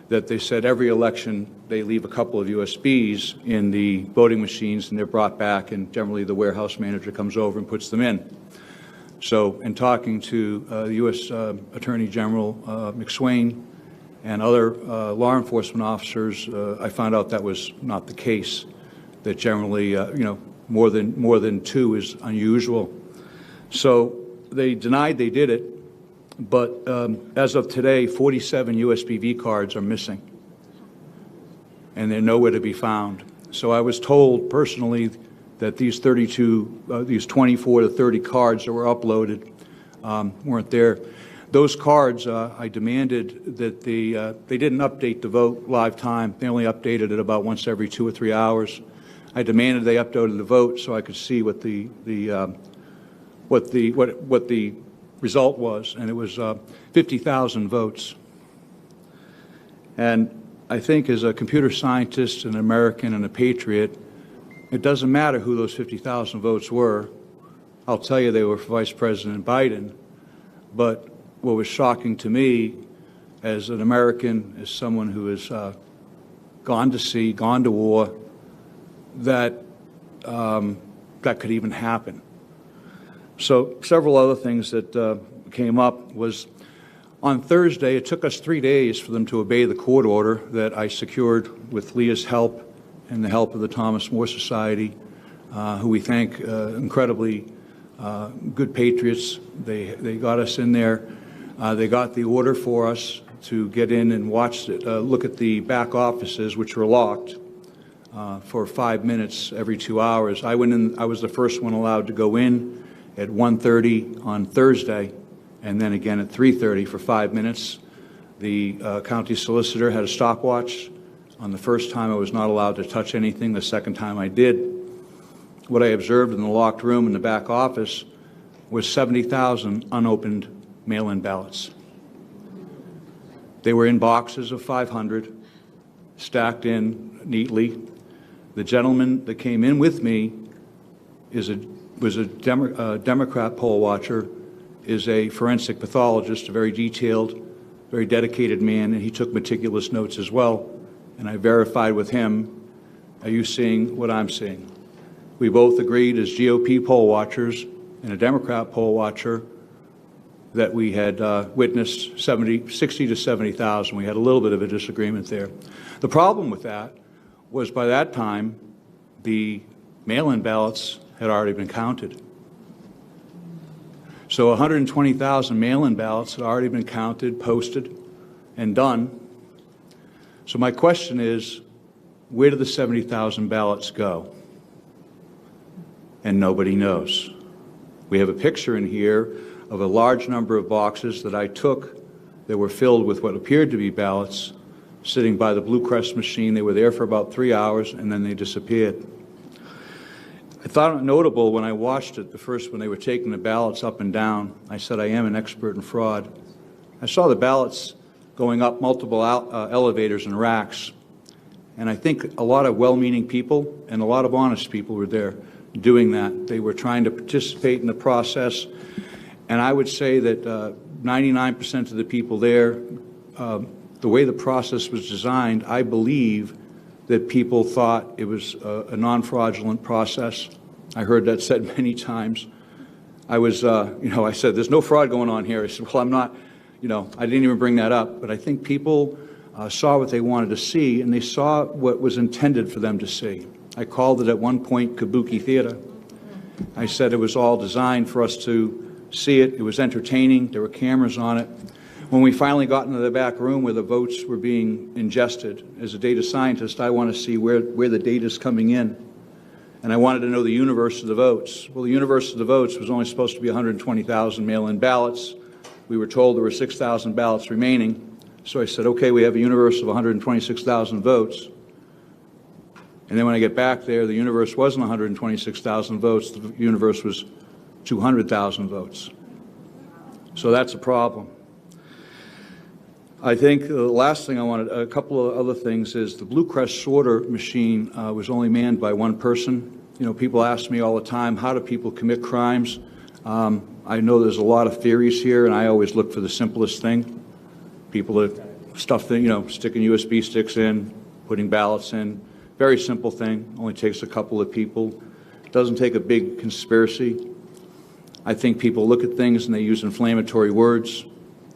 that they said every election they leave a couple of USBs in the voting machines and they're brought back, and generally the warehouse manager comes over and puts them in. So in talking to the U.S. Attorney General McSwain and other law enforcement officers, I found out that was not the case, that generally, you know, more than 2 is unusual. So they denied they did it, but as of today, 47 USB V-cards are missing, and they're nowhere to be found. So I was told personally that these 24 to 30 cards that were uploaded weren't there. Those cards, I demanded that they didn't update the vote live time. They only updated it about once every 2 or 3 hours. I demanded they updated the vote so I could see what the result was, and it was 50,000 votes. And I think as a computer scientist, an American, and a patriot, it doesn't matter who those 50,000 votes were. I'll tell you they were for Vice President Biden. But what was shocking to me as an American, as someone who has gone to sea, gone to war, that that could even happen. So several other things that came up was on Thursday, it took us 3 days for them to obey the court order that I secured with Leah's help and the help of the Thomas More Society, who we thank incredibly good patriots. They got us in there. They got the order for us to get in and watch it, look at the back offices, which were locked, for 5 minutes every 2 hours. I went in. I was the first one allowed to go in at 1:30 on Thursday, and then again at 3:30 for 5 minutes. The county solicitor had a stopwatch. On the first time, I was not allowed to touch anything. The second time, I did. What I observed in the locked room in the back office was 70,000 unopened mail-in ballots. They were in boxes of 500, stacked in neatly. The gentleman that came in with me was a Democrat poll watcher, is a forensic pathologist, a very detailed, very dedicated man, and he took meticulous notes as well. And I verified with him, are you seeing what I'm seeing? We both agreed as GOP poll watchers and a Democrat poll watcher that we had witnessed 60 to 70,000. We had a little bit of a disagreement there. The problem with that was by that time, the mail-in ballots had already been counted. So 120,000 mail-in ballots had already been counted, posted, and done. So my question is, where did the 70,000 ballots go? And nobody knows. We have a picture in here of a large number of boxes that I took that were filled with what appeared to be ballots sitting by the Blue Crest machine. They were there for about 3 hours, and then they disappeared. I thought it notable when I watched it, when they were taking the ballots up and down. I said, I am an expert in fraud. I saw the ballots going up multiple elevators and racks, and I think a lot of well-meaning people and a lot of honest people were there doing that. They were trying to participate in the process, and I would say that 99% of the people there, the way the process was designed, I believe that people thought it was a non-fraudulent process. I heard that said many times. I said, there's no fraud going on here. I said, well, I'm not, I didn't even bring that up. But I think people saw what they wanted to see, and they saw what was intended for them to see. I called it at one point kabuki theater. I said it was all designed for us to see it. It was entertaining. There were cameras on it. When we finally got into the back room where the votes were being ingested, as a data scientist, I want to see where the data is coming in. And I wanted to know the universe of the votes. Well, the universe of the votes was only supposed to be 120,000 mail-in ballots. We were told there were 6,000 ballots remaining. So I said, okay, we have a universe of 126,000 votes. And then when I get back there, the universe wasn't 126,000 votes. The universe was 200,000 votes. So that's a problem. I think the last thing I wanted, a couple of other things, is the Blue Crest sorter machine was only manned by one person. People ask me all the time, how do people commit crimes? I know there's a lot of theories here, and I always look for the simplest thing. People that sticking USB sticks in, putting ballots in. Very simple thing, only takes a couple of people. It doesn't take a big conspiracy. I think people look at things and they use inflammatory words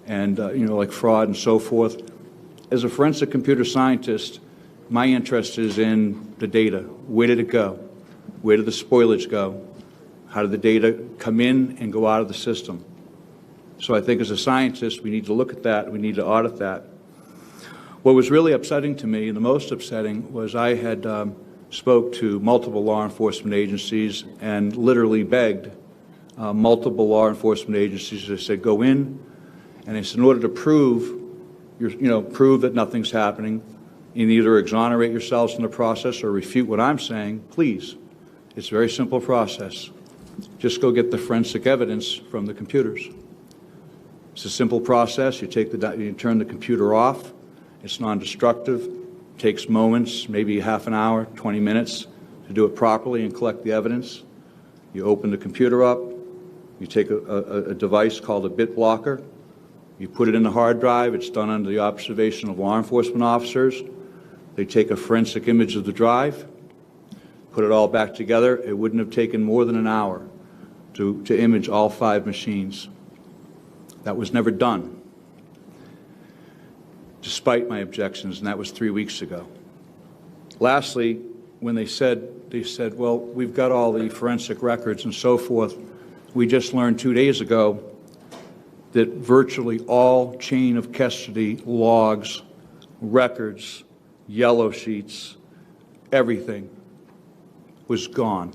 and, like fraud and so forth. As a forensic computer scientist, my interest is in the data. Where did it go? Where did the spoilage go? How did the data come in and go out of the system? So I think as a scientist, we need to look at that. We need to audit that. What was really upsetting to me, the most upsetting, was I had spoke to multiple law enforcement agencies and literally begged multiple law enforcement agencies. I said, go in, and I said, in order to prove that nothing's happening, you either exonerate yourselves from the process or refute what I'm saying, please. It's a very simple process. Just go get the forensic evidence from the computers. It's a simple process. You turn the computer off. It's non-destructive. Takes moments, maybe half an hour, 20 minutes to do it properly and collect the evidence. You open the computer up. You take a device called a bit blocker. You put it in the hard drive. It's done under the observation of law enforcement officers. They take a forensic image of the drive, put it all back together. It wouldn't have taken more than an hour to image all 5 machines. That was never done, despite my objections, and that was 3 weeks ago. Lastly, when they said, well, we've got all the forensic records and so forth, we just learned 2 days ago that virtually all chain of custody logs, records, yellow sheets, everything was gone.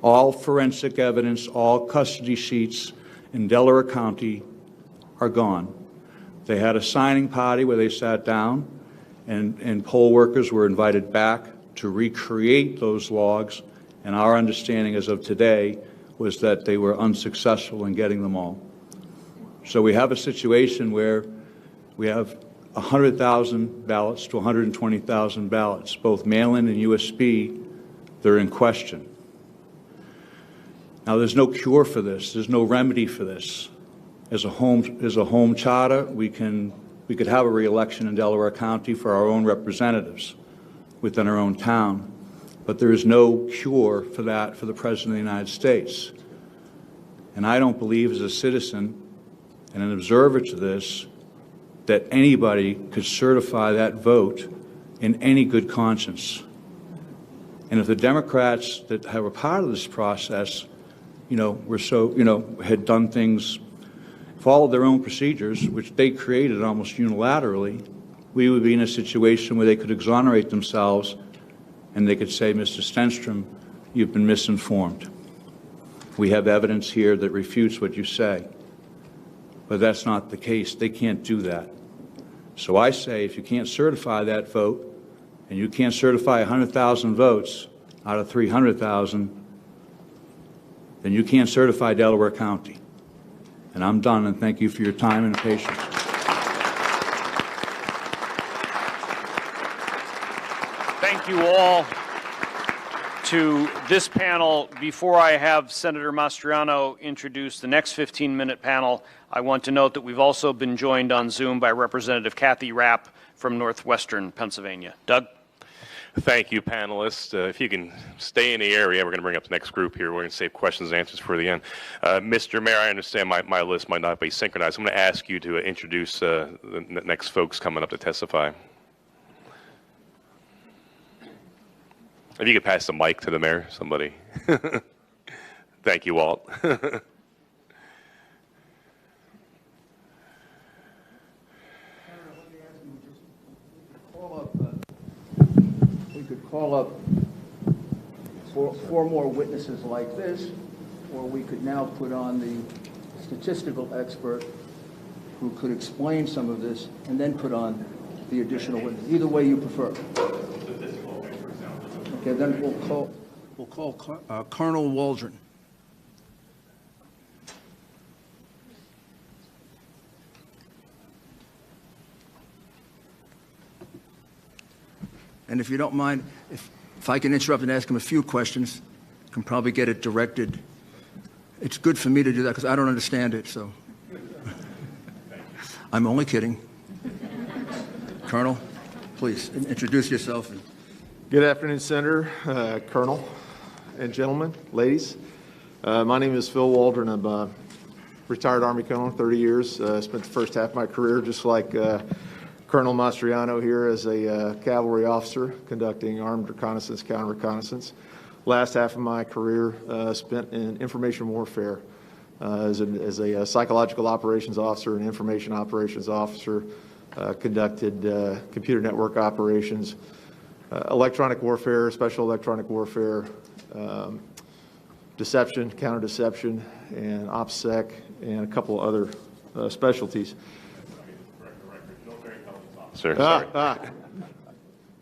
All forensic evidence, all custody sheets in Delaware County are gone. They had a signing party where they sat down, and poll workers were invited back to recreate those logs, and our understanding as of today was that they were unsuccessful in getting them all. So we have a situation where we have 100,000 ballots to 120,000 ballots, both mail-in and USB, that are in question. Now, there's no cure for this. There's no remedy for this. As a home charter, we could have a re-election in Delaware County for our own representatives within our own town, but there is no cure for that for the President of the United States. And I don't believe, as a citizen and an observer to this, that anybody could certify that vote in any good conscience. And if the Democrats that have a part of this process, had done things, followed their own procedures, which they created almost unilaterally, we would be in a situation where they could exonerate themselves and they could say, Mr. Stenstrom, you've been misinformed. We have evidence here that refutes what you say. But that's not the case. They can't do that. So I say, if you can't certify that vote, and you can't certify 100,000 votes out of 300,000, then you can't certify Delaware County. And I'm done, and thank you for your time and patience. Thank you all. To this panel, before I have Senator Mastriano introduce the next 15-minute panel, I want to note that we've also been joined on Zoom by Representative Kathy Rapp from Northwestern Pennsylvania. Doug? Thank you, panelists. If you can stay in the area, we're going to bring up the next group here. We're going to save questions and answers for the end. Mr. Mayor, I understand my list might not be synchronized. I'm going to ask you to introduce the next folks coming up to testify. If you could pass the mic to the mayor, somebody. Thank you, Walt. We could call up four more witnesses like this, or we could now put on the statistical expert who could explain some of this, and then put on the additional witness. Either way you prefer. Okay, then we'll call Colonel Waldron. And if you don't mind, if I can interrupt and ask him a few questions, I can probably get it directed. It's good for me to do that because I don't understand it, so. I'm only kidding. Colonel, please introduce yourself. Good afternoon, Senator, Colonel, and gentlemen, ladies. My name is Phil Waldron. I'm a retired Army Colonel, 30 years. Spent the first half of my career just like Colonel Mastriano here as a cavalry officer conducting armed reconnaissance, counter-reconnaissance. Last half of my career spent in information warfare as a psychological operations officer and information operations officer, conducted computer network operations, electronic warfare, special electronic warfare, deception, counter-deception, and OPSEC, and a couple other specialties. Sir,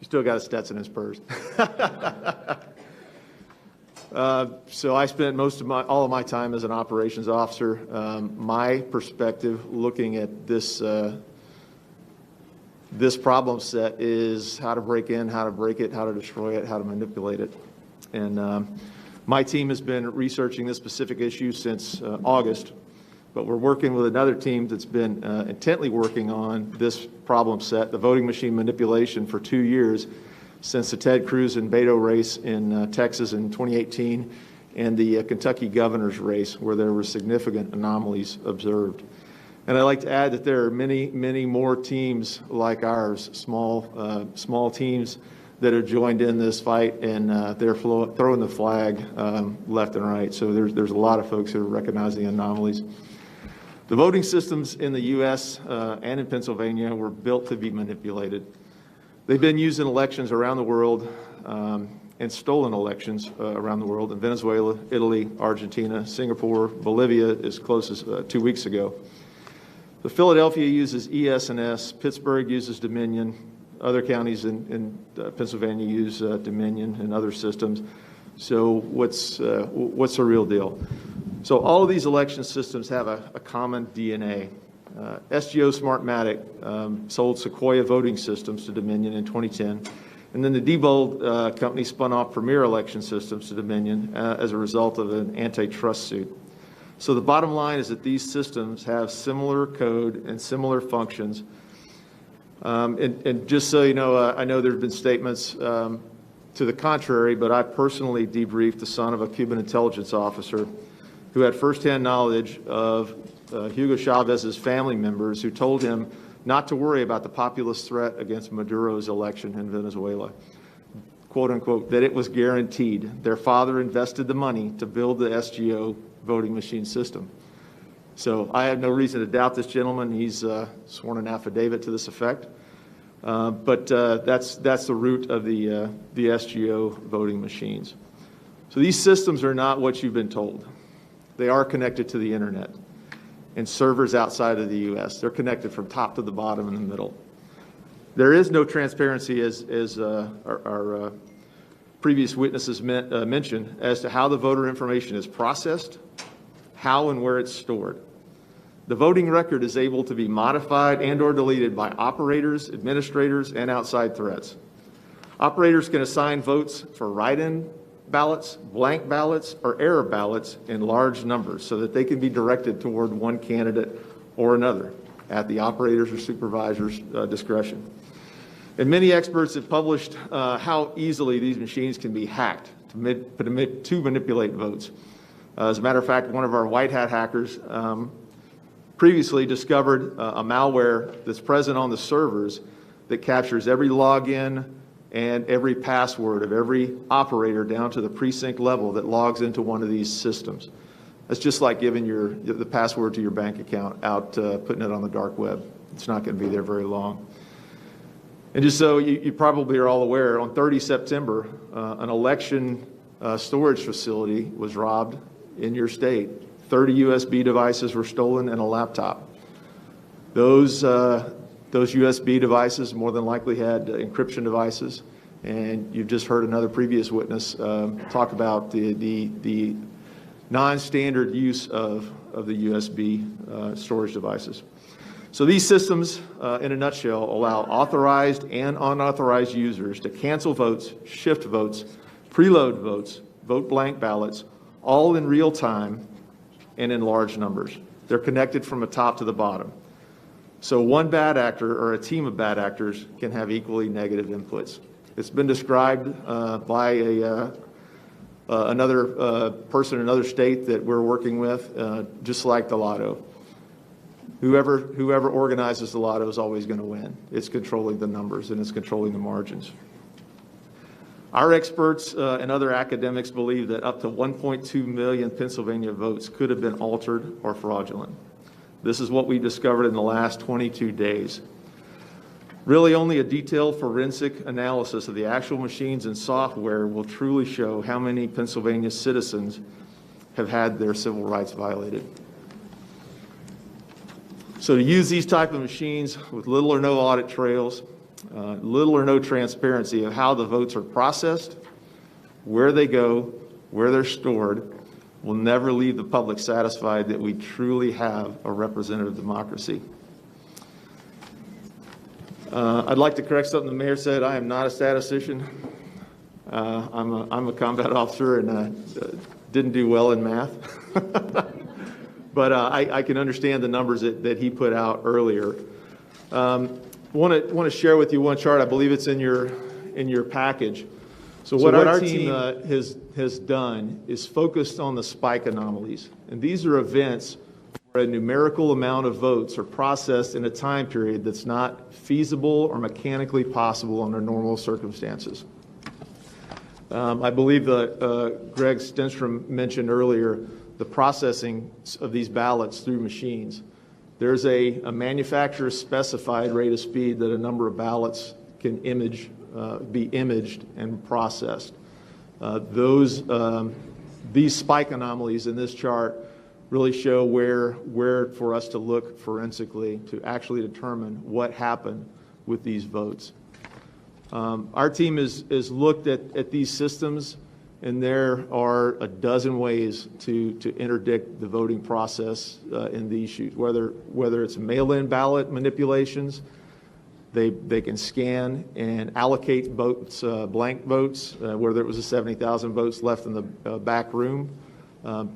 you still got a Stetson and Spurs. So I spent all of my time as an operations officer. My perspective looking at this this problem set is how to break in, how to break it, how to destroy it, how to manipulate it. And my team has been researching this specific issue since August, but we're working with another team that's been intently working on this problem set, the voting machine manipulation, for 2 years, since the Ted Cruz and Beto race in Texas in 2018 and the Kentucky governor's race, where there were significant anomalies observed. And I'd like to add that there are many, many more teams like ours, small teams that have joined in this fight, and they're throwing the flag left and right. So there's a lot of folks who are recognizing anomalies. The voting systems in the U.S. And in Pennsylvania were built to be manipulated. They've been used in elections around the world and stolen elections around the world in Venezuela, Italy, Argentina, Singapore, Bolivia as close as 2 weeks ago. The Philadelphia uses ES&S, Pittsburgh uses Dominion, other counties in Pennsylvania use Dominion and other systems. So what's the real deal? So all of these election systems have a common DNA. SGO Smartmatic sold Sequoia voting systems to Dominion in 2010. And then the Diebold company spun off Premier Election Systems to Dominion as a result of an antitrust suit. So the bottom line is that these systems have similar code and similar functions. And just so you know, I know there have been statements to the contrary, but I personally debriefed the son of a Cuban intelligence officer who had firsthand knowledge of Hugo Chavez's family members who told him not to worry about the populist threat against Maduro's election in Venezuela, quote unquote, that it was guaranteed. Their father invested the money to build the SGO voting machine system. So I have no reason to doubt this gentleman. He's sworn an affidavit to this effect. But that's the root of the SGO voting machines. So these systems are not what you've been told. They are connected to the internet and servers outside of the U.S. They're connected from top to the bottom in the middle. There is no transparency, as our previous witnesses mentioned, as to how the voter information is processed, how and where it's stored. The voting record is able to be modified and or deleted by operators, administrators, and outside threats. Operators can assign votes for write-in ballots, blank ballots, or error ballots in large numbers so that they can be directed toward one candidate or another at the operator's or supervisor's discretion. And many experts have published how easily these machines can be hacked to manipulate votes. As a matter of fact, one of our white hat hackers previously discovered a malware that's present on the servers that captures every login and every password of every operator down to the precinct level that logs into one of these systems. That's just like giving the password to your bank account out, putting it on the dark web. It's not going to be there very long. And just so you probably are all aware, on 30 September, an election storage facility was robbed in your state. 30 USB devices were stolen and a laptop. Those USB devices more than likely had encryption devices, and you've just heard another previous witness talk about the non-standard use of the USB storage devices. So these systems, in a nutshell, allow authorized and unauthorized users to cancel votes, shift votes, preload votes, vote blank ballots, all in real time and in large numbers. They're connected from the top to the bottom. So one bad actor or a team of bad actors can have equally negative inputs. It's been described by another person in another state that we're working with, just like the lotto. Whoever organizes the lotto is always going to win. It's controlling the numbers and it's controlling the margins. Our experts and other academics believe that up to 1.2 million Pennsylvania votes could have been altered or fraudulent. This is what we discovered in the last 22 days. Really, only a detailed forensic analysis of the actual machines and software will truly show how many Pennsylvania citizens have had their civil rights violated. So to use these type of machines with little or no audit trails, little or no transparency of how the votes are processed, where they go, where they're stored, will never leave the public satisfied that we truly have a representative democracy. I'd like to correct something the mayor said. I am not a statistician. I'm a combat officer and didn't do well in math. But I can understand the numbers that he put out earlier. Want to share with you one chart. I believe it's in your package. So what our team has done is focused on the spike anomalies. And these are events where a numerical amount of votes are processed in a time period that's not feasible or mechanically possible under normal circumstances. I believe that Greg Stenstrom mentioned earlier the processing of these ballots through machines. There's a manufacturer specified rate of speed that a number of ballots can be imaged and processed. These spike anomalies in this chart really show where for us to look forensically to actually determine what happened with these votes. Our team has looked at these systems, and there are a dozen ways to interdict the voting process in these issues, whether it's mail-in ballot manipulations. They can scan and allocate votes, blank votes, whether it was 70,000 votes left in the back room.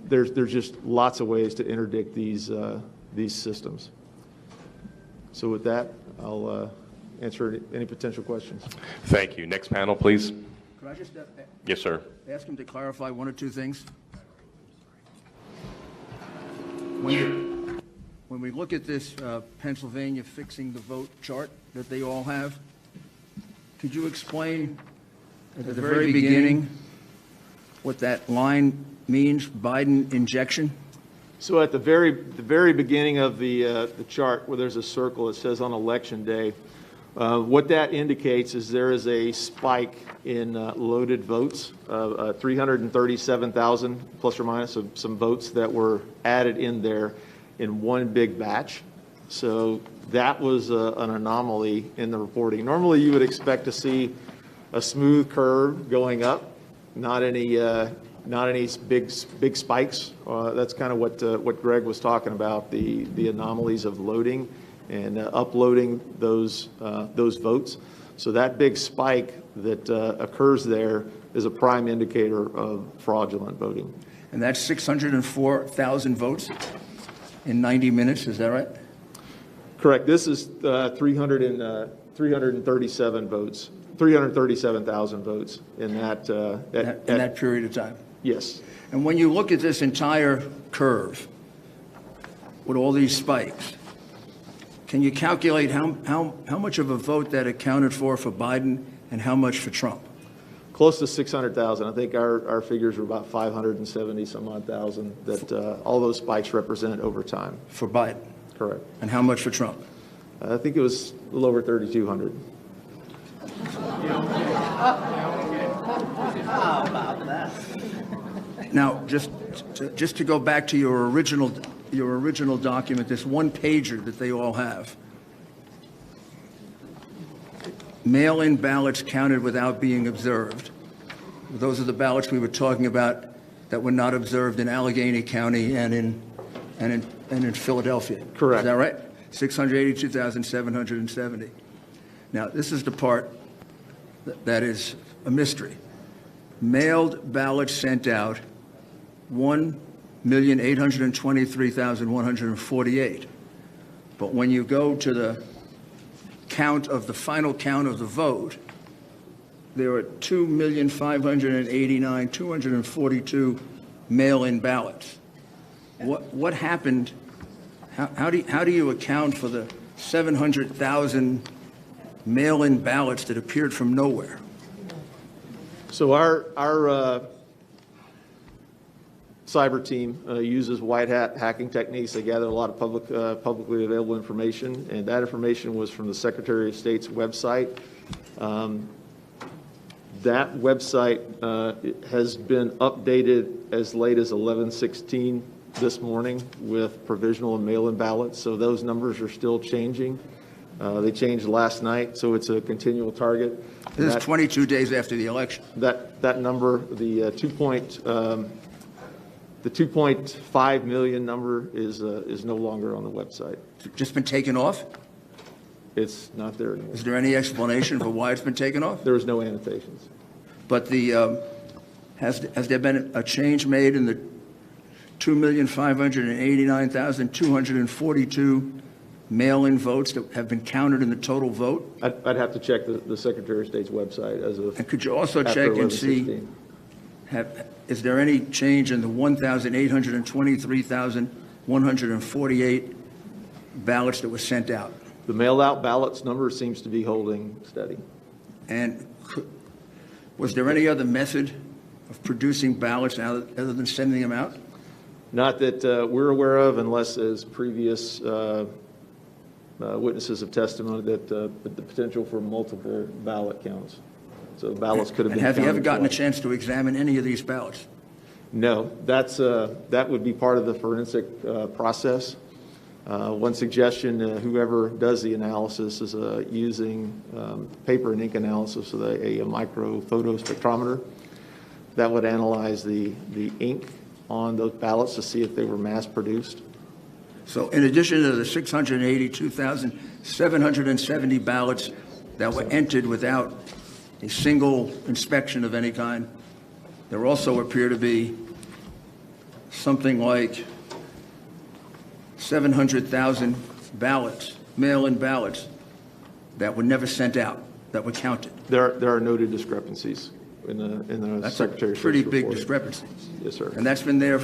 There's just lots of ways to interdict these systems. So with that, I'll answer any potential questions. Thank you. Next panel, please. Could I just Yes, sir. ask him to clarify one or two things? When we look at this Pennsylvania fixing the vote chart that they all have, could you explain at the very beginning what that line means, Biden injection? So at the very beginning of the chart, where there's a circle, it says on election day. What that indicates is there is a spike in loaded votes, 337,000 plus or minus some votes that were added in there in one big batch. So that was an anomaly in the reporting. Normally you would expect to see a smooth curve going up, not any big spikes. That's kind of what Greg was talking about, the anomalies of loading and uploading those votes. So that big spike that occurs there is a prime indicator of fraudulent voting. And that's 604,000 votes in 90 minutes, is that right? Correct. This is 337 votes, 337,000 votes in that period of time. Yes. And when you look at this entire curve with all these spikes, can you calculate how much of a vote that accounted for Biden and how much for Trump? Close to 600,000. I think our figures are about 570 some odd thousand that all those spikes represent over time. For Biden? Correct. And how much for Trump? I think it was a little over 3,200. How about that? Now, just to go back to your original document, this one pager that they all have. Mail-in ballots counted without being observed. Those are the ballots we were talking about that were not observed in Allegheny County and in Philadelphia. Correct. Is that right? 682,770. Now, this is the part that is a mystery. Mailed ballots sent out, 1,823,148. But when you go to the final count of the vote, there are 2,589,242 mail-in ballots. What happened? How do you account for the 700,000 mail-in ballots that appeared from nowhere? So our cyber team uses white hat hacking techniques. They gather a lot of publicly available information, and that information was from the Secretary of State's website. That website has been updated as late as 11/16 this morning with provisional and mail-in ballots, so those numbers are still changing. They changed last night, so it's a continual target. This is 22 days after the election. That number, the 2.5 million number is no longer on the website. Just been taken off? It's not there anymore. Is there any explanation for why it's been taken off? There was no annotations. But has there been a change made in the 2,589,242 mail-in votes that have been counted in the total vote? I'd have to check the Secretary of State's website as of. And could you also after check and see, 11/16. is there any change in the 1,823,148 ballots that were sent out? The mailed-out ballots number seems to be holding steady. And was there any other method of producing ballots other than sending them out? Not that we're aware of, unless as previous witnesses have testified that the potential for multiple ballot counts. So ballots could have been And have you ever counted gotten a twice. chance to examine any of these ballots? No, that would be part of the forensic process. One suggestion, whoever does the analysis is using paper and ink analysis with a micro photo spectrometer that would analyze the ink on those ballots to see if they were mass produced. So in addition to the 682,770 ballots that were entered without a single inspection of any kind, there also appear to be something like 700,000 ballots, mail-in ballots, that were never sent out, that were counted. There are noted discrepancies in the That's Secretary of a pretty State's big report. discrepancy. Yes, sir. And that's been there.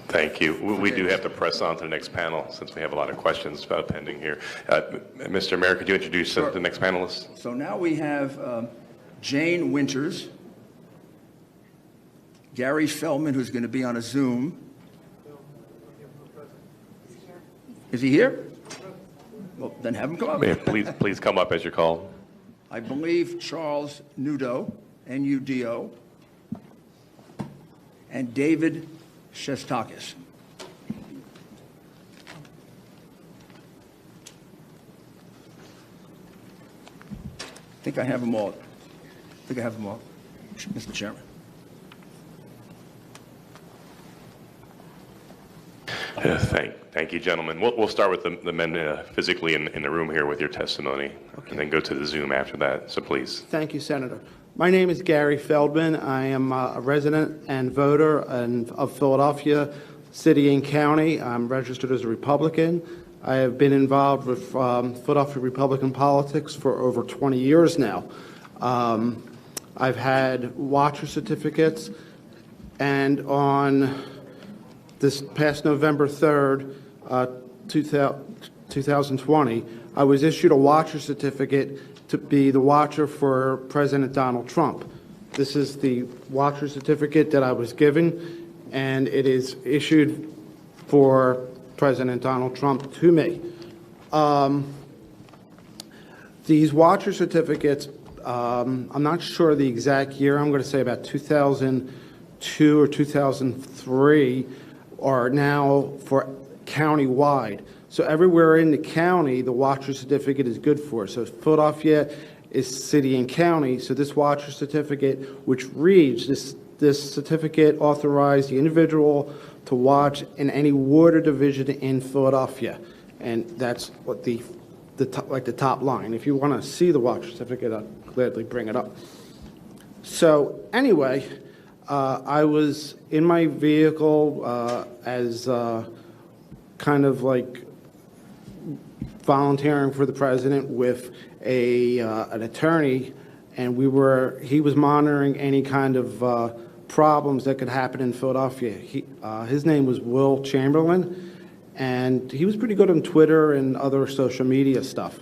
Thank you. We do have to press on to the next panel since we have a lot of questions about pending here. Mr. Mayor, could you introduce the next panelist? So now we have Jane Winters, Gary Feldman, who's going to be on a Zoom. Is he here? Well, then have him come up. Mayor, please come up as you're called. I believe Charles Nudo, N-U-D-O, and David Shestakis. I think I have them all. Mr. Chairman. Thank you, gentlemen. We'll start with the men physically in the room here with your testimony, and then go to the Zoom after that. So please. Thank you, Senator. My name is Gary Feldman. I am a resident and voter of Philadelphia City and County. I'm registered as a Republican. I have been involved with Philadelphia Republican politics for over 20 years now. I've had watcher certificates, and on this past November 3rd, 2020, I was issued a watcher certificate to be the watcher for President Donald Trump. This is the watcher certificate that I was given, and it is issued for President Donald Trump to me. These watcher certificates, I'm not sure the exact year, I'm going to say about 2002 or 2003, are now for county-wide. So everywhere in the county, the watcher certificate is good for. So Philadelphia is city and county, so this watcher certificate, which reads, this certificate authorized the individual to watch in any ward or division in Philadelphia. And that's what the top line. If you want to see the watcher certificate, I'll gladly bring it up. So anyway, I was in my vehicle as kind of like volunteering for the president with an attorney, and he was monitoring any kind of problems that could happen in Philadelphia. His name was Will Chamberlain, and he was pretty good on Twitter and other social media stuff.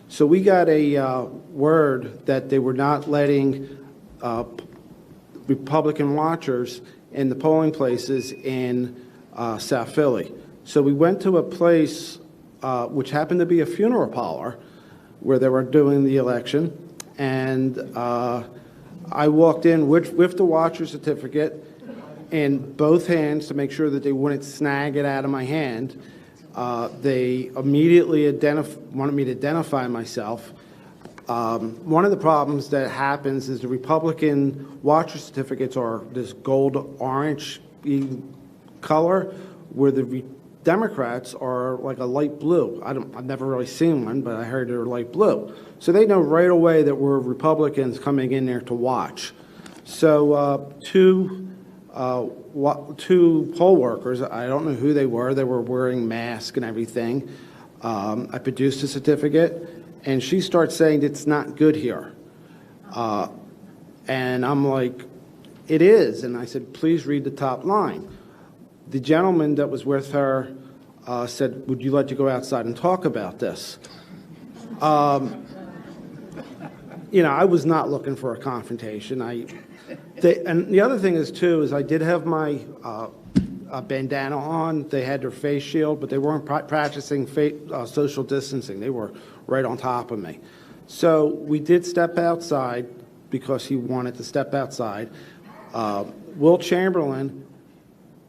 So we got a word that they were not letting Republican watchers in the polling places in South Philly. So we went to a place which happened to be a funeral parlor where they were doing the election, and I walked in with the watcher certificate in both hands to make sure that they wouldn't snag it out of my hand. They immediately wanted me to identify myself. One of the problems that happens is the Republican watcher certificates are this gold-orange color, where the Democrats are like a light blue. I've never really seen one, but I heard they're light blue. So they know right away that we're Republicans coming in there to watch. So two two poll workers. I don't know who they were. They were wearing masks and everything. I produced a certificate, and she starts saying it's not good here. And I'm like, it is. And I said, please read the top line. The gentleman that was with her said, would you like to go outside and talk about this? You know, I was not looking for a confrontation. And the other thing is, too, is I did have my bandana on. They had their face shield, but they weren't practicing social distancing. They were right on top of me. So we did step outside because he wanted to step outside. Will Chamberlain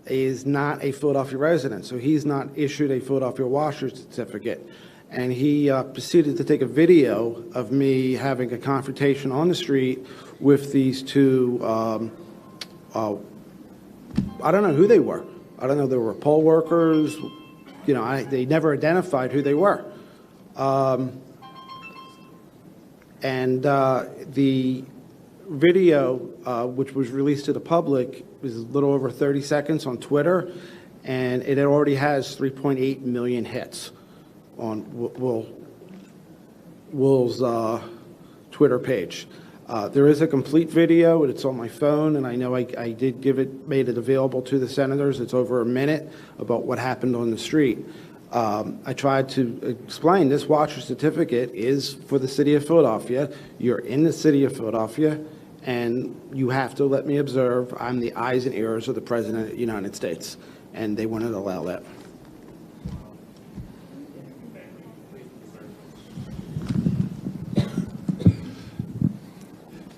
is not a Philadelphia resident, so he's not issued a Philadelphia washer certificate. And he proceeded to take a video of me having a confrontation on the street with these two, I don't know who they were. I don't know if they were poll workers. You know, they never identified who they were. And the video, which was released to the public, was a little over 30 seconds on Twitter, and it already has 3.8 million hits on Will's Twitter page. There is a complete video, and it's on my phone, and I know I did made it available to the senators. It's over a minute about what happened on the street. I tried to explain this washer certificate is for the city of Philadelphia. You're in the city of Philadelphia, and you have to let me observe. I'm the eyes and ears of the President of the United States, and they wouldn't allow that.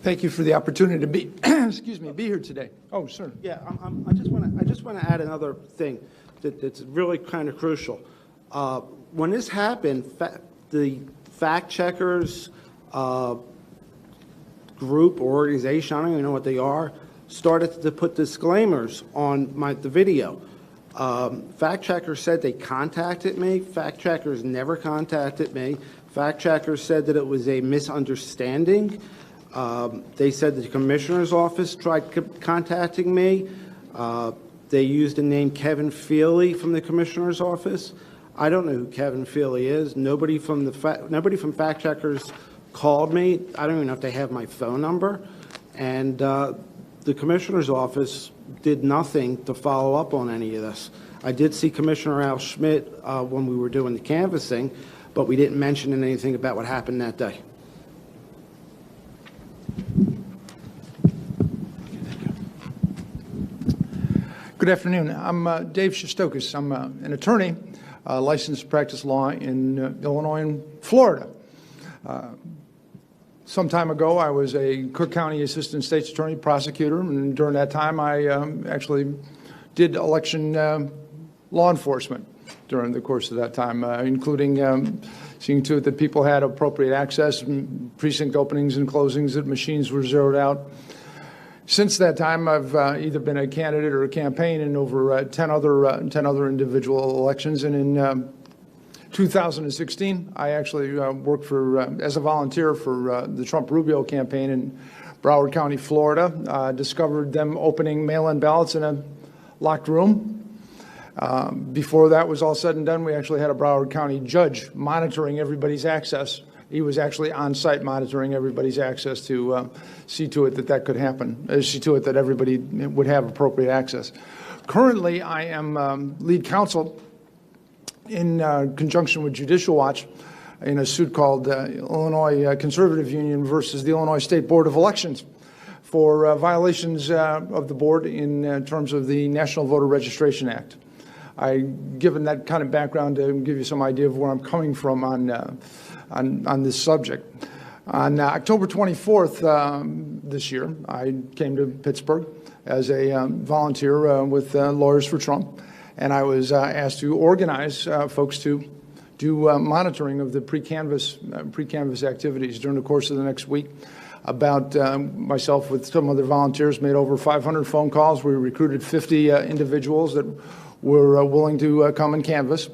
Thank you for the opportunity to be, excuse me, be here today. Oh, sir. Yeah, I just want to add another thing that's really kind of crucial. When this happened, the fact checkers group or organization, I don't even know what they are, started to put disclaimers on the video. Fact checkers said they contacted me. Fact checkers never contacted me. Fact checkers said that it was a misunderstanding. They said that the commissioner's office tried contacting me. They used the name Kevin Feely from the commissioner's office. I don't know who Kevin Feely is. Nobody from fact checkers called me. I don't even know if they have my phone number. And the commissioner's office did nothing to follow up on any of this. I did see Commissioner Al Schmidt when we were doing the canvassing, but we didn't mention anything about what happened that day. Good afternoon. I'm Dave Shostokis. I'm an attorney, licensed to practice law in Illinois and Florida. Some time ago, I was a Cook County Assistant State's Attorney prosecutor, and during that time, I actually did election law enforcement during the course of that time, including seeing to it that people had appropriate access, precinct openings and closings, that machines were zeroed out. Since that time, I've either been a candidate or a campaign in over 10 other individual elections. And in 2016, I actually worked as a volunteer for the Trump-Rubio campaign in Broward County, Florida. Discovered them opening mail-in ballots in a locked room. Before that was all said and done, we actually had a Broward County judge monitoring everybody's access. He was actually on site monitoring everybody's access to see to it that that could happen, see to it that everybody would have appropriate access. Currently, I am lead counsel in conjunction with Judicial Watch in a suit called Illinois Conservative Union versus the Illinois State Board of Elections for violations of the board in terms of the National Voter Registration Act. Given that kind of background to give you some idea of where I'm coming from on this subject. On October 24th this year, I came to Pittsburgh as a volunteer with Lawyers for Trump, and I was asked to organize folks to do monitoring of the pre-canvass activities during the course of the next week. About myself with some other volunteers made over 500 phone calls. We recruited 50 individuals that were willing to come and canvass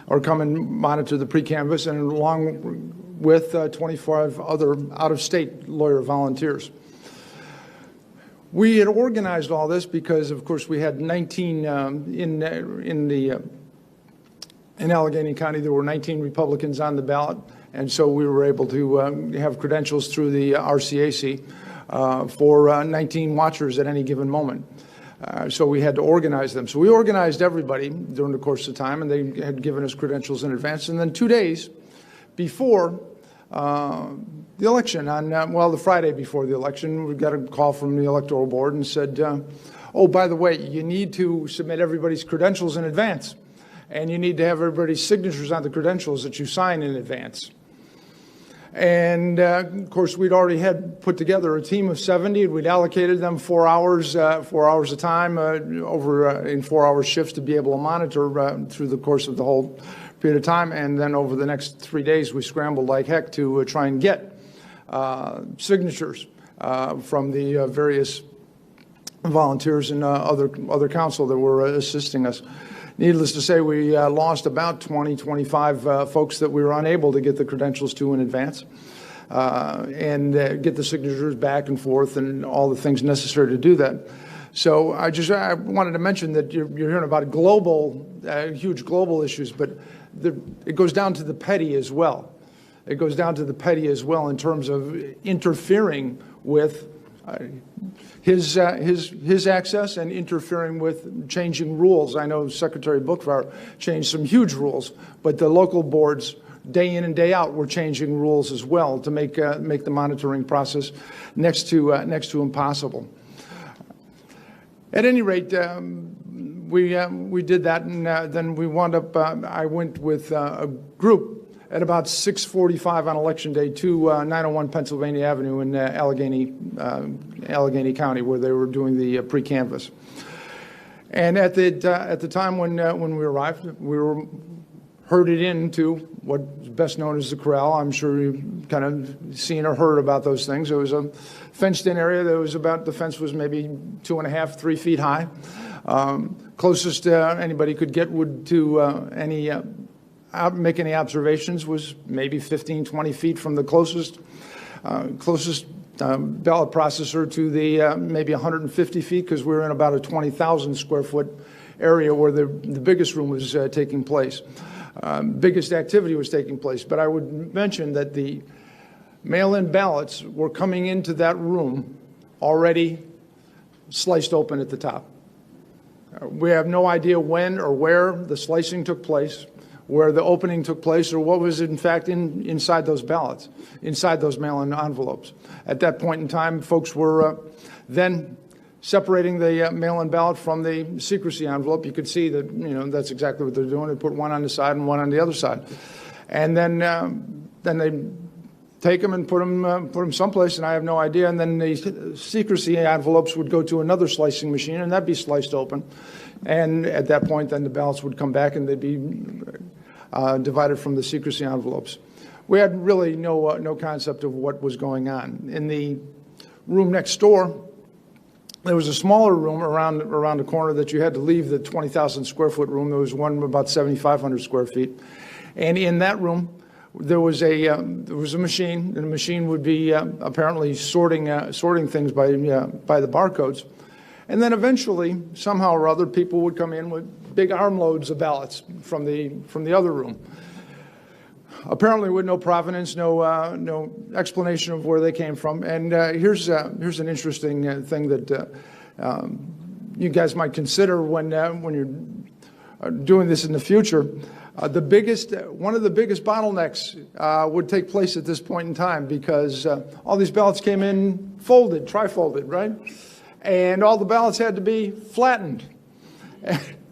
or come and monitor the pre-canvass, and along with 25 other out-of-state lawyer volunteers. We had organized all this because, of course, we had 19 in Allegheny County. There were 19 Republicans on the ballot, and so we were able to have credentials through the RCAC for 19 watchers at any given moment. So we had to organize them. So we organized everybody during the course of time, and they had given us credentials in advance. And then 2 days before the election, the Friday before the election, we got a call from the electoral board and said, oh, by the way, you need to submit everybody's credentials in advance, and you need to have everybody's signatures on the credentials that you sign in advance. And, of course, we'd already had put together a team of 70, and we'd allocated them 4 hours a time in 4-hour shifts to be able to monitor through the course of the whole period of time. And then over the next 3 days, we scrambled like heck to try and get signatures from the various volunteers and other council that were assisting us. Needless to say, we lost about 20, 25 folks that we were unable to get the credentials to in advance and get the signatures back and forth and all the things necessary to do that. So I wanted to mention that you're hearing about global, huge global issues, but it goes down to the petty as well. It goes down to the petty as well in terms of interfering with his access and interfering with changing rules. I know Secretary Bookvar changed some huge rules, but the local boards, day in and day out, were changing rules as well to make the monitoring process next to impossible. At any rate, we did that, and then we wound up. I went with a group at about 6:45 on Election Day to 901 Pennsylvania Avenue in Allegheny County, where they were doing the pre-canvass. And at the time when we arrived, we were herded into what's best known as the corral. I'm sure you've kind of seen or heard about those things. It was a fenced-in area that was the fence was maybe 2.5, 3 feet high. Closest anybody could get to make any observations was maybe 15, 20 feet from the closest ballot processor to the maybe 150 feet, because we were in about a 20,000 square foot area where the biggest room was taking place. Biggest activity was taking place. But I would mention that the mail-in ballots were coming into that room already sliced open at the top. We have no idea when or where the slicing took place, where the opening took place, or what was in fact inside those ballots, inside those mail-in envelopes. At that point in time, folks were then separating the mail-in ballot from the secrecy envelope. You could see that, that's exactly what they're doing. They put one on the side and one on the other side. And then they take them and put them someplace, and I have no idea. And then the secrecy envelopes would go to another slicing machine, and that'd be sliced open. And at that point, then the ballots would come back, and they'd be divided from the secrecy envelopes. We had really no concept of what was going on. In the room next door, there was a smaller room around the corner that you had to leave the 20,000 square foot room. There was one about 7,500 square feet. And in that room, there was a machine, and the machine would be apparently sorting things by the barcodes. And then eventually, somehow or other, people would come in with big armloads of ballots from the other room. Apparently with no provenance, no explanation of where they came from. And here's an interesting thing that you guys might consider when you're doing this in the future. One of the biggest bottlenecks would take place at this point in time, because all these ballots came in folded, tri-folded, right? And all the ballots had to be flattened.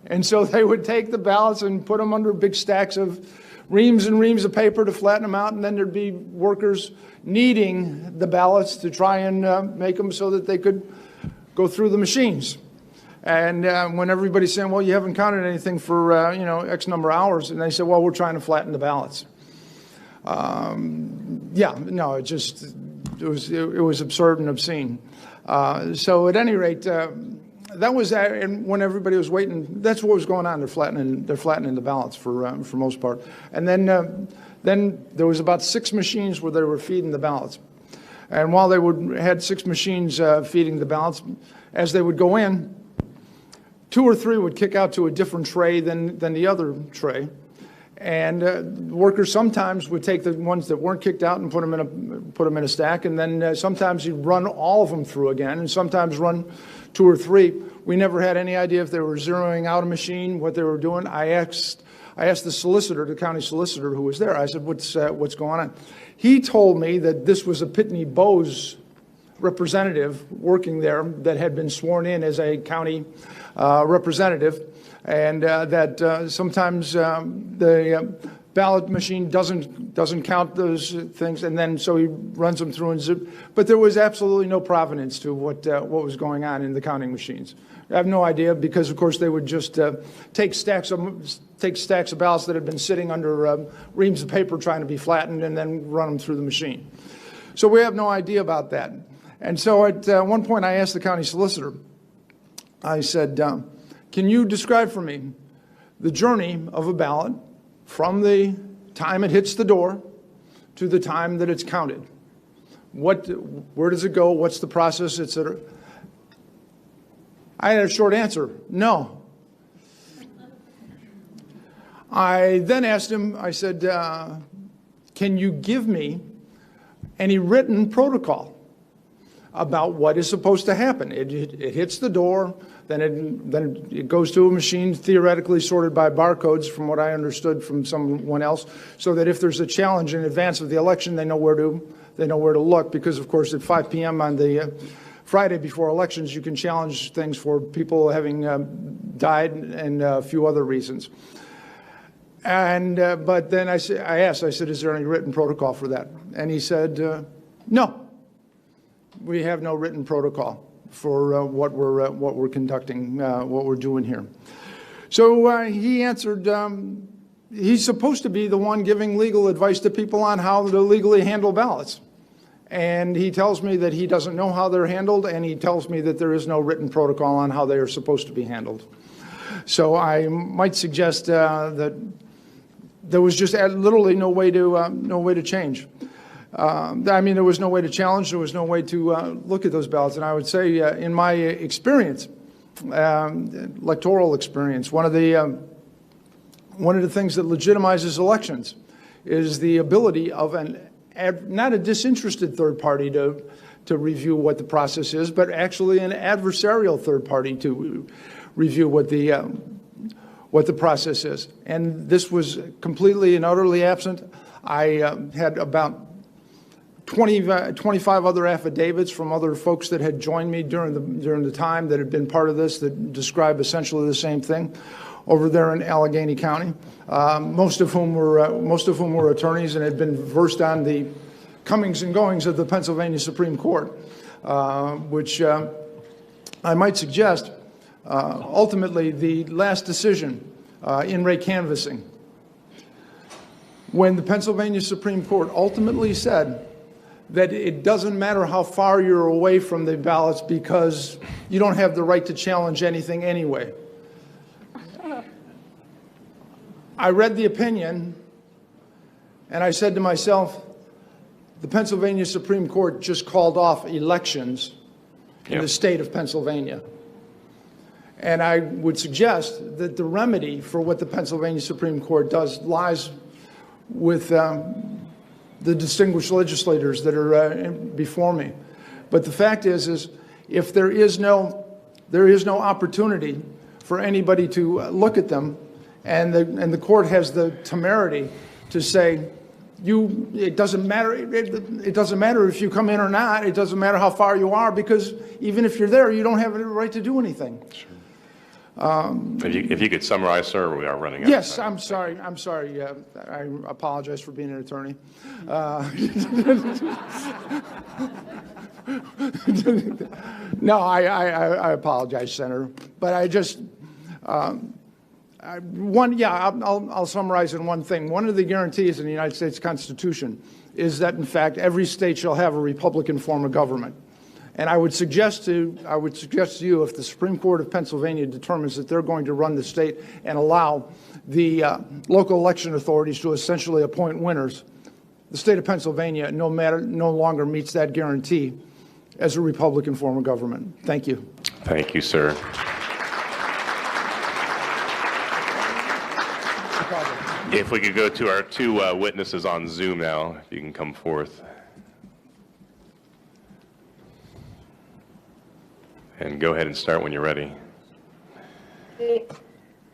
And so they would take the ballots and put them under big stacks of reams and reams of paper to flatten them out, and then there'd be workers kneading the ballots to try and make them so that they could go through the machines. And when everybody's saying, well, you haven't counted anything for, X number of hours, and they said, well, we're trying to flatten the ballots. It was absurd and obscene. So at any rate, that was that, and when everybody was waiting, that's what was going on. They're flattening the ballots for most part. And then there was about 6 machines where they were feeding the ballots. And while they had 6 machines feeding the ballots, as they would go in, 2 or 3 would kick out to a different tray than the other tray. And workers sometimes would take the ones that weren't kicked out and put them in a stack, and then sometimes you'd run all of them through again, and sometimes run 2 or 3. We never had any idea if they were zeroing out a machine, what they were doing. I asked the solicitor, the county solicitor who was there. I said, "What's going on?" He told me that this was a Pitney Bowes representative working there that had been sworn in as a county representative, and that sometimes the ballot machine doesn't count those things, and then so he runs them through and zip. But there was absolutely no provenance to what was going on in the counting machines. I have no idea, because of course they would just take stacks of ballots that had been sitting under reams of paper trying to be flattened, and then run them through the machine. So we have no idea about that. And so at one point I asked the county solicitor, I said, "Can you describe for me the journey of a ballot from the time it hits the door to the time that it's counted? Where does it go? What's the process, et cetera?" I had a short answer: no. I then asked him, I said, "Can you give me any written protocol about what is supposed to happen? It hits the door, then it goes to a machine theoretically sorted by barcodes, from what I understood from someone else, so that if there's a challenge in advance of the election, they know where to look, because of course at 5 p.m. on the Friday before elections, you can challenge things for people having died and a few other reasons." And but then I asked, I said, "Is there any written protocol for that?" And he said, "No. We have no written protocol for what we're conducting, what we're doing here." So he answered, he's supposed to be the one giving legal advice to people on how to legally handle ballots. And he tells me that he doesn't know how they're handled, and he tells me that there is no written protocol on how they are supposed to be handled. So I might suggest that there was just literally no way to change. I mean, there was no way to challenge. There was no way to look at those ballots. And I would say, in my experience, electoral experience, one of the things that legitimizes elections is the ability of not a disinterested third party to review what the process is, but actually an adversarial third party to review what the process is. And this was completely and utterly absent. I had about 25 other affidavits from other folks that had joined me during the time that had been part of this that describe essentially the same thing over there in Allegheny County. Most of whom were attorneys and had been versed on the comings and goings of the Pennsylvania Supreme Court, which I might suggest ultimately the last decision in Ray canvassing, when the Pennsylvania Supreme Court ultimately said that it doesn't matter how far you're away from the ballots because you don't have the right to challenge anything anyway. I read the opinion and I said to myself, the Pennsylvania Supreme Court just called off elections in the state of Pennsylvania. And I would suggest that the remedy for what the Pennsylvania Supreme Court does lies with the distinguished legislators that are before me. But the fact is if there is no opportunity for anybody to look at them, and the court has the temerity to say, it doesn't matter. It doesn't matter if you come in or not. It doesn't matter how far you are, because even if you're there, you don't have the right to do anything. Sure. If you could summarize, sir, we are running out of time. Yes, I'm sorry. I apologize for being an attorney. No, I apologize, Senator. But I just, I'll summarize in one thing. One of the guarantees in the United States Constitution is that, in fact, every state shall have a Republican form of government. And I would suggest to you, if the Supreme Court of Pennsylvania determines that they're going to run the state and allow the local election authorities to essentially appoint winners, the state of Pennsylvania no longer meets that guarantee as a Republican form of government. Thank you. Thank you, sir. If we could go to our two witnesses on Zoom now, if you can come forth. And go ahead and start when you're ready.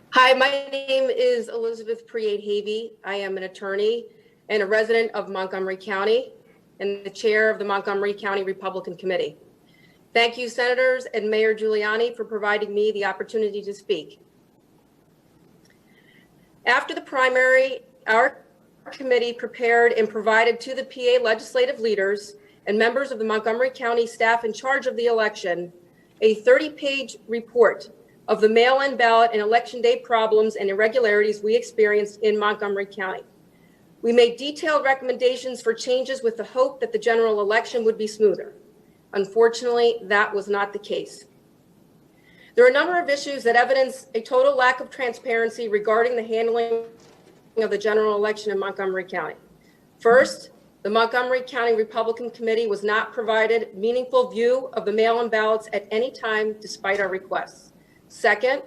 Hi, my name is Elizabeth Priade-Havey. I am an attorney and a resident of Montgomery County and the chair of the Montgomery County Republican Committee. Thank you, Senators and Mayor Giuliani, for providing me the opportunity to speak. After the primary, our committee prepared and provided to the PA legislative leaders and members of the Montgomery County staff in charge of the election a 30-page report of the mail-in ballot and election day problems and irregularities we experienced in Montgomery County. We made detailed recommendations for changes with the hope that the general election would be smoother. Unfortunately, that was not the case. There are a number of issues that evidence a total lack of transparency regarding the handling of the general election in Montgomery County. First, the Montgomery County Republican Committee was not provided meaningful view of the mail-in ballots at any time despite our requests. Second,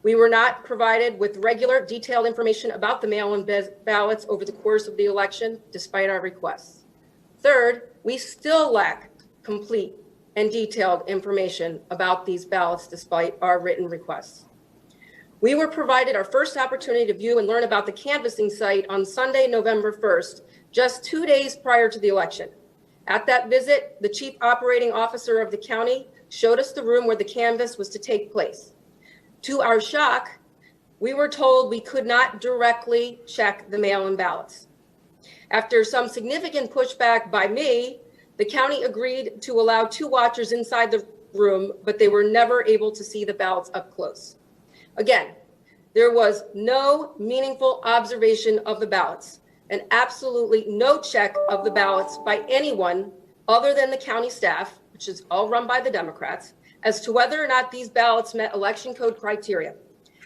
we were not provided with regular detailed information about the mail-in ballots over the course of the election despite our requests. Third, we still lack complete and detailed information about these ballots despite our written requests. We were provided our first opportunity to view and learn about the canvassing site on Sunday, November 1st, just 2 days prior to the election. At that visit, the chief operating officer of the county showed us the room where the canvass was to take place. To our shock, we were told we could not directly check the mail-in ballots. After some significant pushback by me, the county agreed to allow 2 watchers inside the room, but they were never able to see the ballots up close. Again, there was no meaningful observation of the ballots and absolutely no check of the ballots by anyone other than the county staff, which is all run by the Democrats, as to whether or not these ballots met election code criteria.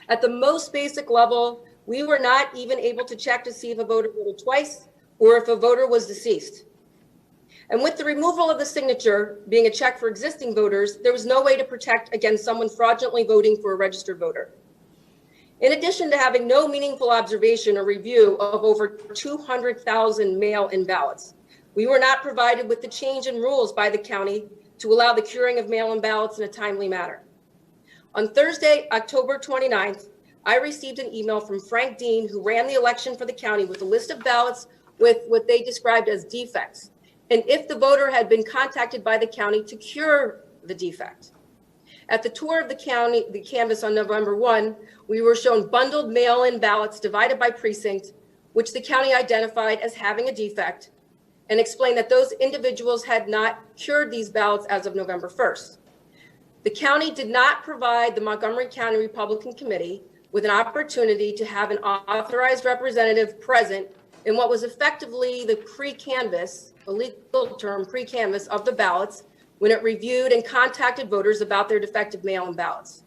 At the most basic level, we were not even able to check to see if a voter voted twice or if a voter was deceased. And with the removal of the signature being a check for existing voters, there was no way to protect against someone fraudulently voting for a registered voter. In addition to having no meaningful observation or review of over 200,000 mail-in ballots, we were not provided with the change in rules by the county to allow the curing of mail-in ballots in a timely manner. On Thursday, October 29th, I received an email from Frank Dean, who ran the election for the county, with a list of ballots with what they described as defects, and if the voter had been contacted by the county to cure the defect. At the tour of the canvass on November 1, we were shown bundled mail-in ballots divided by precinct, which the county identified as having a defect, and explained that those individuals had not cured these ballots as of November 1st. The county did not provide the Montgomery County Republican Committee with an opportunity to have an authorized representative present in what was effectively the pre-canvass, a legal term, pre-canvass of the ballots, when it reviewed and contacted voters about their defective mail-in ballots.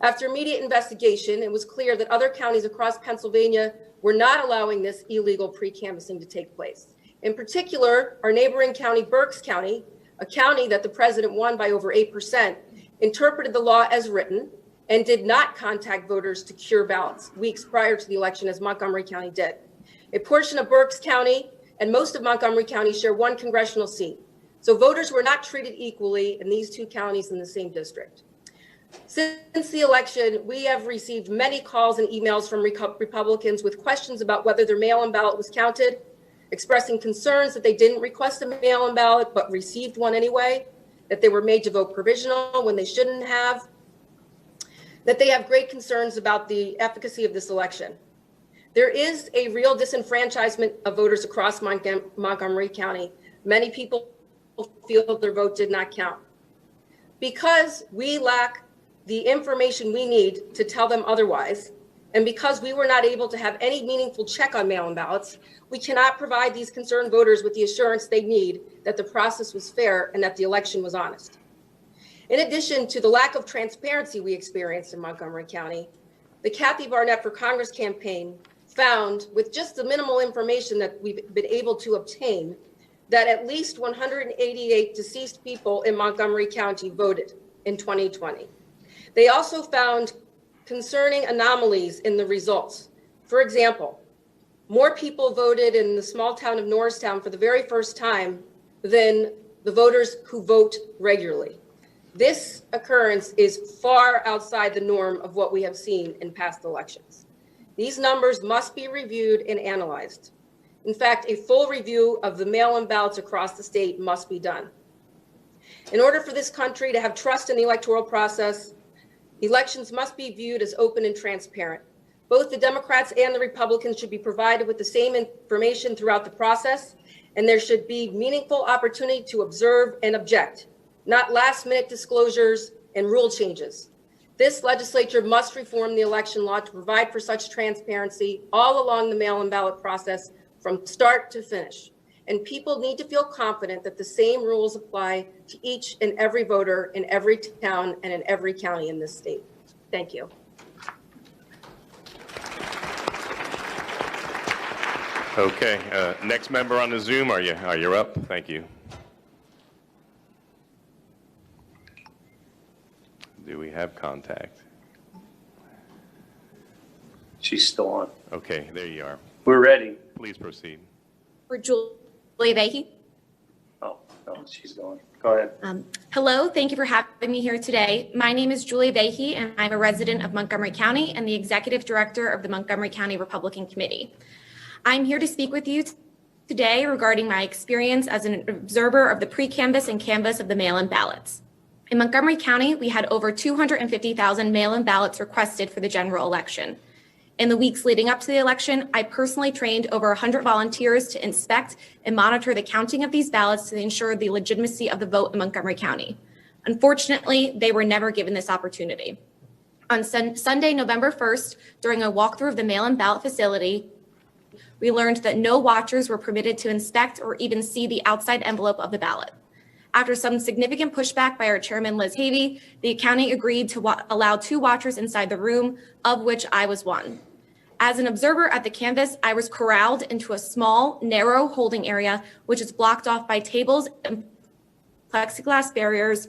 After immediate investigation, it was clear that other counties across Pennsylvania were not allowing this illegal pre-canvassing to take place. In particular, our neighboring county, Berks County, a county that the president won by over 8%, interpreted the law as written and did not contact voters to cure ballots weeks prior to the election, as Montgomery County did. A portion of Berks County and most of Montgomery County share one congressional seat. So voters were not treated equally in these 2 counties in the same district. Since the election, we have received many calls and emails from Republicans with questions about whether their mail-in ballot was counted, expressing concerns that they didn't request a mail-in ballot but received one anyway, that they were made to vote provisional when they shouldn't have, that they have great concerns about the efficacy of this election. There is a real disenfranchisement of voters across Montgomery County. Many people feel their vote did not count. Because we lack the information we need to tell them otherwise, and because we were not able to have any meaningful check on mail-in ballots, we cannot provide these concerned voters with the assurance they need that the process was fair and that the election was honest. In addition to the lack of transparency we experienced in Montgomery County, the Kathy Barnett for Congress campaign found, with just the minimal information that we've been able to obtain, that at least 188 deceased people in Montgomery County voted in 2020. They also found concerning anomalies in the results. For example, more people voted in the small town of Norristown for the very first time than the voters who vote regularly. This occurrence is far outside the norm of what we have seen in past elections. These numbers must be reviewed and analyzed. In fact, a full review of the mail-in ballots across the state must be done. In order for this country to have trust in the electoral process, elections must be viewed as open and transparent. Both the Democrats and the Republicans should be provided with the same information throughout the process, and there should be meaningful opportunity to observe and object, not last-minute disclosures and rule changes. This legislature must reform the election law to provide for such transparency all along the mail-in ballot process from start to finish. And people need to feel confident that the same rules apply to each and every voter in every town and in every county in this state. Thank you. Okay, next member on the Zoom, are you up? Thank you. Do we have contact? She's still on. Okay, there you are. We're ready. Please proceed. For Julie Vahey. Oh, no, she's going. Go ahead. Hello, thank you for having me here today. My name is Julie Vahey, and I'm a resident of Montgomery County and the Executive Director of the Montgomery County Republican Committee. I'm here to speak with you today regarding my experience as an observer of the pre-canvass and canvass of the mail-in ballots. In Montgomery County, we had over 250,000 mail-in ballots requested for the general election. In the weeks leading up to the election, I personally trained over 100 volunteers to inspect and monitor the counting of these ballots to ensure the legitimacy of the vote in Montgomery County. Unfortunately, they were never given this opportunity. On Sunday, November 1st, during a walkthrough of the mail-in ballot facility, we learned that no watchers were permitted to inspect or even see the outside envelope of the ballot. After some significant pushback by our chairman, Liz Havey, the county agreed to allow 2 watchers inside the room, of which I was one. As an observer at the canvass, I was corralled into a small, narrow holding area, which is blocked off by tables and plexiglass barriers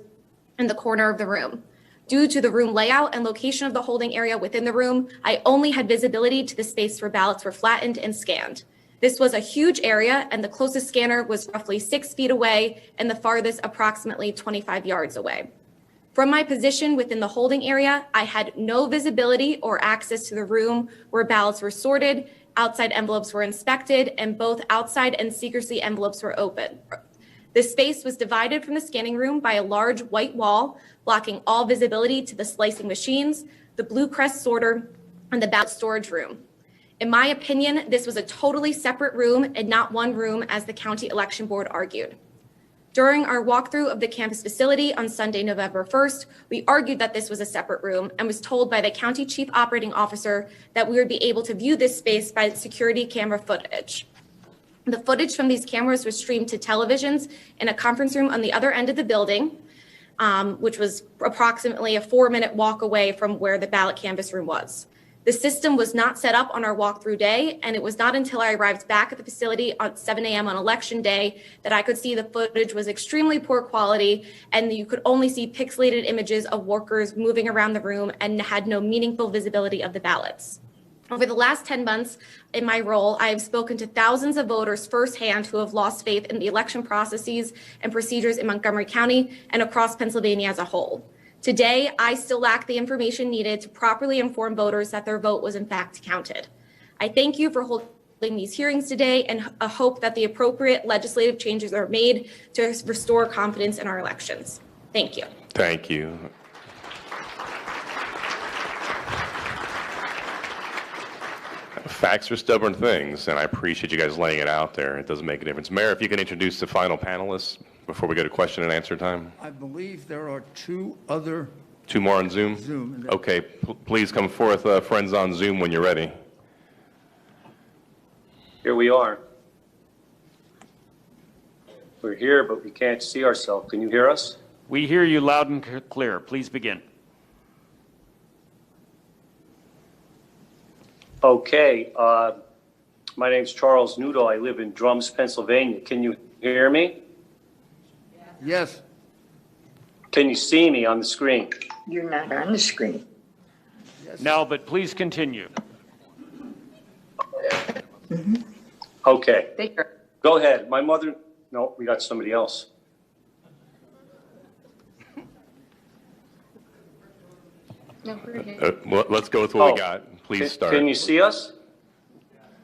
in the corner of the room. Due to the room layout and location of the holding area within the room, I only had visibility to the space where ballots were flattened and scanned. This was a huge area, and the closest scanner was roughly 6 feet away and the farthest approximately 25 yards away. From my position within the holding area, I had no visibility or access to the room where ballots were sorted, outside envelopes were inspected, and both outside and secrecy envelopes were open. This space was divided from the scanning room by a large white wall, blocking all visibility to the slicing machines, the blue crest sorter, and the ballot storage room. In my opinion, this was a totally separate room and not one room, as the county election board argued. During our walkthrough of the campus facility on Sunday, November 1st, we argued that this was a separate room and was told by the county chief operating officer that we would be able to view this space by security camera footage. The footage from these cameras was streamed to televisions in a conference room on the other end of the building, which was approximately a 4-minute walk away from where the ballot canvass room was. The system was not set up on our walkthrough day, and it was not until I arrived back at the facility at 7 a.m. on election day that I could see the footage was extremely poor quality, and you could only see pixelated images of workers moving around the room and had no meaningful visibility of the ballots. Over the last 10 months in my role, I have spoken to thousands of voters firsthand who have lost faith in the election processes and procedures in Montgomery County and across Pennsylvania as a whole. Today, I still lack the information needed to properly inform voters that their vote was in fact counted. I thank you for holding these hearings today and hope that the appropriate legislative changes are made to restore confidence in our elections. Thank you. Thank you. Facts are stubborn things, and I appreciate you guys laying it out there. It doesn't make a difference. Mayor, if you can introduce the final panelists before we go to question and answer time. I believe there are 2 more on Zoom? Zoom. Okay, please come forth, friends on Zoom, when you're ready. Here we are. We're here, but we can't see ourselves. Can you hear us? We hear you loud and clear. Please begin. Okay, my name's Charles Nudo. I live in Drums, Pennsylvania. Can you hear me? Yes. Can you see me on the screen? You're not on the screen. No, but please continue. Okay. Go ahead. My mother, no, we got somebody else. Well, let's go with what we got. Please start. Can you see us?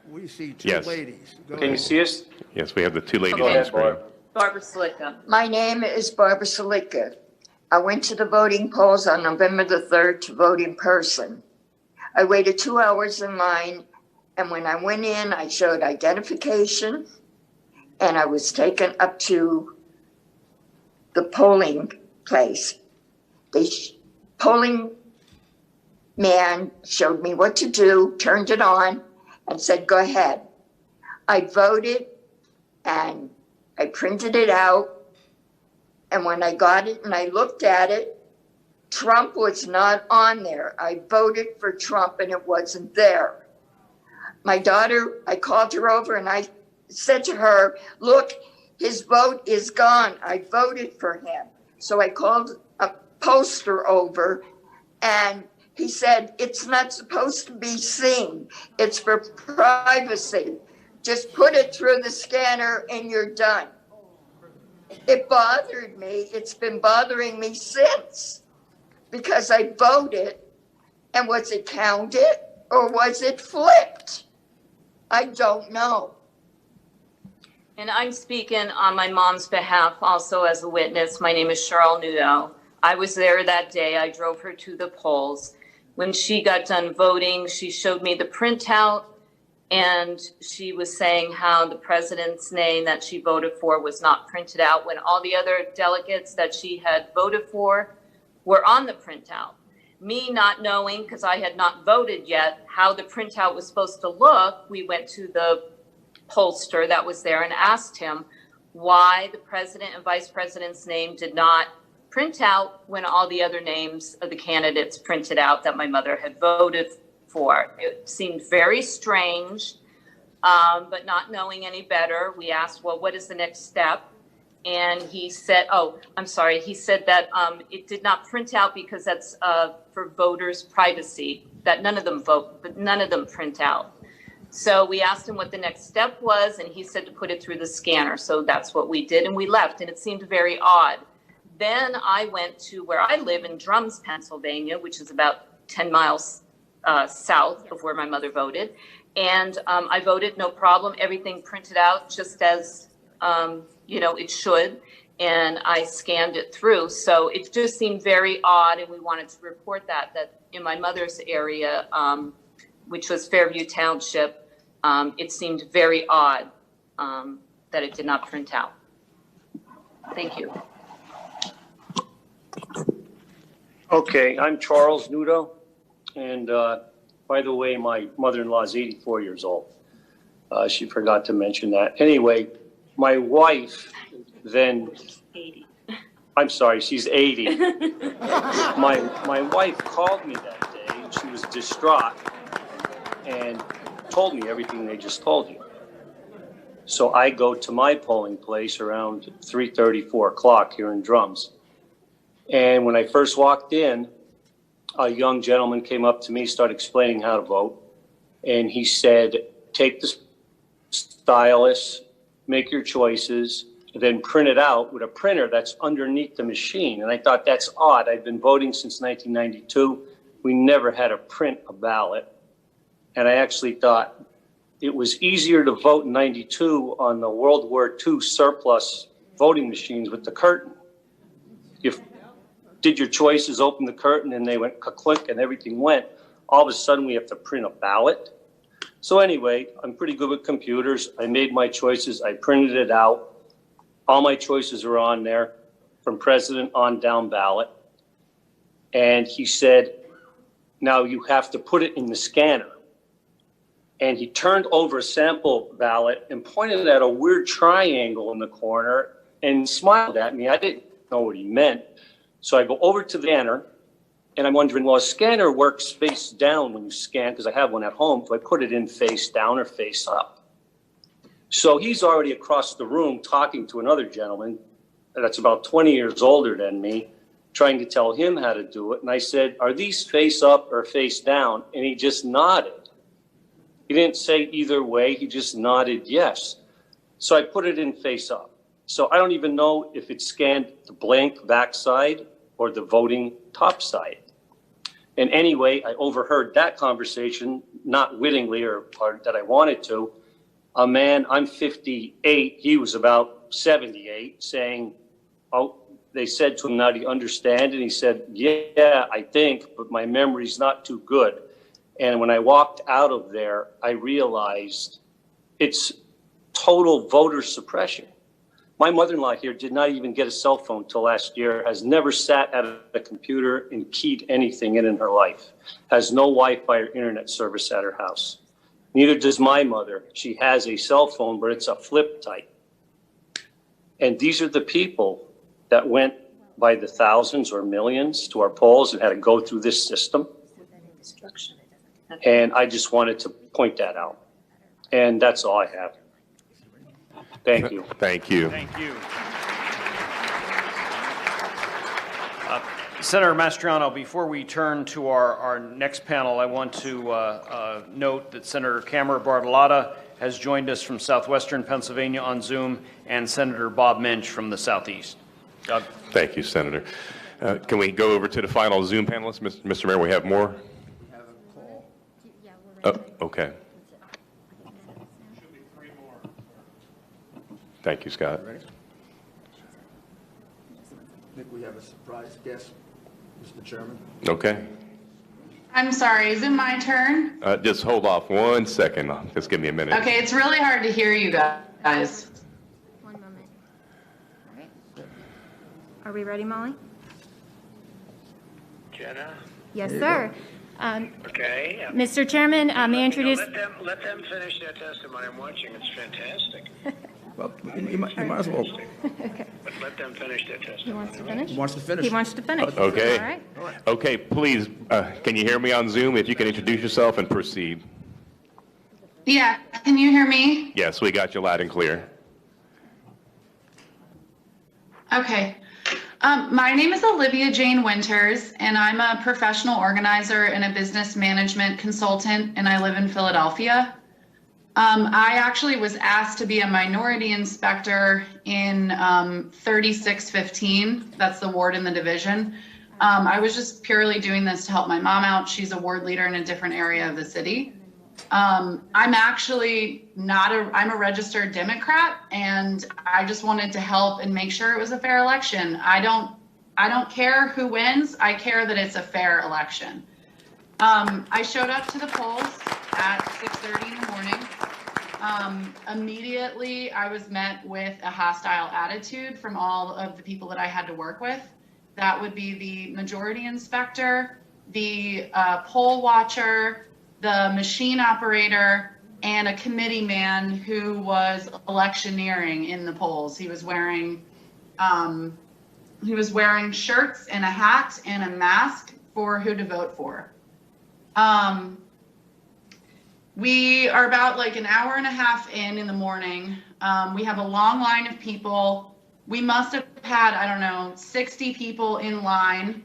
We see two Yes. ladies. Go Can you ahead. see us? Yes, we have the two ladies Go on the ahead, screen. Barb. Barbara Slicka. My name is Barbara Slicka. I went to the voting polls on November the 3rd to vote in person. I waited 2 hours in line, and when I went in, I showed identification, and I was taken up to the polling place. The polling man showed me what to do, turned it on, and said, go ahead. I voted, and I printed it out, and when I got it and I looked at it, Trump was not on there. I voted for Trump, and it wasn't there. My daughter, I called her over, and I said to her, look, his vote is gone. I voted for him. So I called a poster over, and he said, it's not supposed to be seen. It's for privacy. Just put it through the scanner and you're done. It bothered me. It's been bothering me since, because I voted, and was it counted or was it flipped? I don't know. And I'm speaking on my mom's behalf also as a witness. My name is Cheryl Nudo. I was there that day. I drove her to the polls. When she got done voting, she showed me the printout, and she was saying how the president's name that she voted for was not printed out when all the other delegates that she had voted for were on the printout. Me not knowing, because I had not voted yet, how the printout was supposed to look, we went to the pollster that was there and asked him why the president and vice president's name did not print out when all the other names of the candidates printed out that my mother had voted for. It seemed very strange, but not knowing any better, we asked, well, what is the next step? And he said, he said that it did not print out because that's for voters' privacy, that none of them vote, but none of them print out. So we asked him what the next step was, and he said to put it through the scanner. So that's what we did, and we left, and it seemed very odd. Then I went to where I live in Drums, Pennsylvania, which is about 10 miles south of where my mother voted. And I voted, no problem. Everything printed out just as, it should. And I scanned it through. So it just seemed very odd. And we wanted to report that in my mother's area, which was Fairview Township, it seemed very odd that it did not print out. Thank you. Okay, I'm Charles Nudo. And by the way, my mother-in-law is 84 years old. She forgot to mention that. Anyway, my wife then, 80. I'm sorry, she's 80. My wife called me that day, and she was distraught and told me everything they just told you. So I go to my polling place around 3:30, 4 o'clock here in Drums. And when I first walked in, a young gentleman came up to me, started explaining how to vote. And he said, take the stylus, make your choices, then print it out with a printer that's underneath the machine. And I thought, that's odd. I've been voting since 1992. We never had to print a ballot. And I actually thought it was easier to vote in 92 on the World War II surplus voting machines with the curtain. You did your choices, opened the curtain, and they went click, and everything went. All of a sudden, we have to print a ballot. So anyway, I'm pretty good with computers. I made my choices. I printed it out. All my choices are on there, from president on down ballot. And he said, now you have to put it in the scanner. And he turned over a sample ballot and pointed at a weird triangle in the corner and smiled at me. I didn't know what he meant. So I go over to the scanner, And I'm wondering, well, a scanner works face down when you scan, because I have one at home. Do I put it in face down or face up? So he's already across the room talking to another gentleman that's about 20 years older than me, trying to tell him how to do it. And I said, are these face up or face down? And he just nodded. He didn't say either way. He just nodded yes. So I put it in face up. So I don't even know if it scanned the blank backside or the voting top side. And anyway, I overheard that conversation, not wittingly or that I wanted to. A man, I'm 58, he was about 78, saying, oh, they said to him, now do you understand? And he said, yeah, I think, but my memory's not too good. And when I walked out of there, I realized it's total voter suppression. My mother-in-law here did not even get a cell phone till last year, has never sat at a computer and keyed anything in her life, has no Wi-Fi or internet service at her house. Neither does my mother. She has a cell phone, but it's a flip type. And these are the people that went by the thousands or millions to our polls and had to go through this system. And I just wanted to point that out. And that's all I have. Thank you. Thank you. Thank you. Senator Mastriano, before we turn to our next panel, I want to note that Senator Camera Bartolotta has joined us from southwestern Pennsylvania on Zoom, and Senator Bob Mensch from the southeast. Doug. Thank you, Senator. Can we go over to the final Zoom panelists? Mr. Mayor, we have more? Oh, okay. Thank you, Scott. I think we have a surprise guest, Mr. Chairman. Okay. I'm sorry, is it my turn? Just hold off 1 second. Just give me a minute. Okay, it's really hard to hear you guys. One moment. All right. Are we ready, Molly? Jenna? Yes, sir. Okay. Mr. Chairman, may I introduce... Let them finish their testimony. I'm watching. It's fantastic. Well, you might as well. Okay. But let them finish their testimony. He wants to finish? He wants to finish. He wants to finish. Okay. All right. Okay, please, can you hear me on Zoom? If you can introduce yourself and proceed. Yeah, can you hear me? Yes, we got you loud and clear. Okay. My name is Olivia Jane Winters, and I'm a professional organizer and a business management consultant, and I live in Philadelphia. I actually was asked to be a minority inspector in 3615. That's the ward in the division. I was just purely doing this to help my mom out. She's a ward leader in a different area of the city. I'm actually I'm a registered Democrat, and I just wanted to help and make sure it was a fair election. I don't care who wins. I care that it's a fair election. I showed up to the polls at 6:30 in the morning. Immediately, I was met with a hostile attitude from all of the people that I had to work with. That would be the majority inspector, the poll watcher, the machine operator, and a committee man who was electioneering in the polls. He was wearing shirts and a hat and a mask for who to vote for. We are about like an hour and a half in the morning. We have a long line of people. We must have had, I don't know, 60 people in line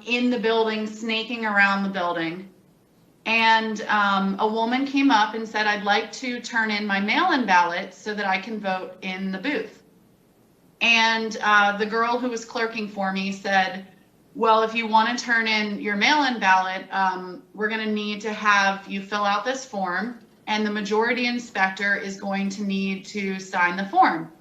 in the building, snaking around the building. And a woman came up and said, I'd like to turn in my mail-in ballot so that I can vote in the booth. And the girl who was clerking for me said, well, if you want to turn in your mail-in ballot, we're going to need to have you fill out this form, and the majority inspector is going to need to sign the form.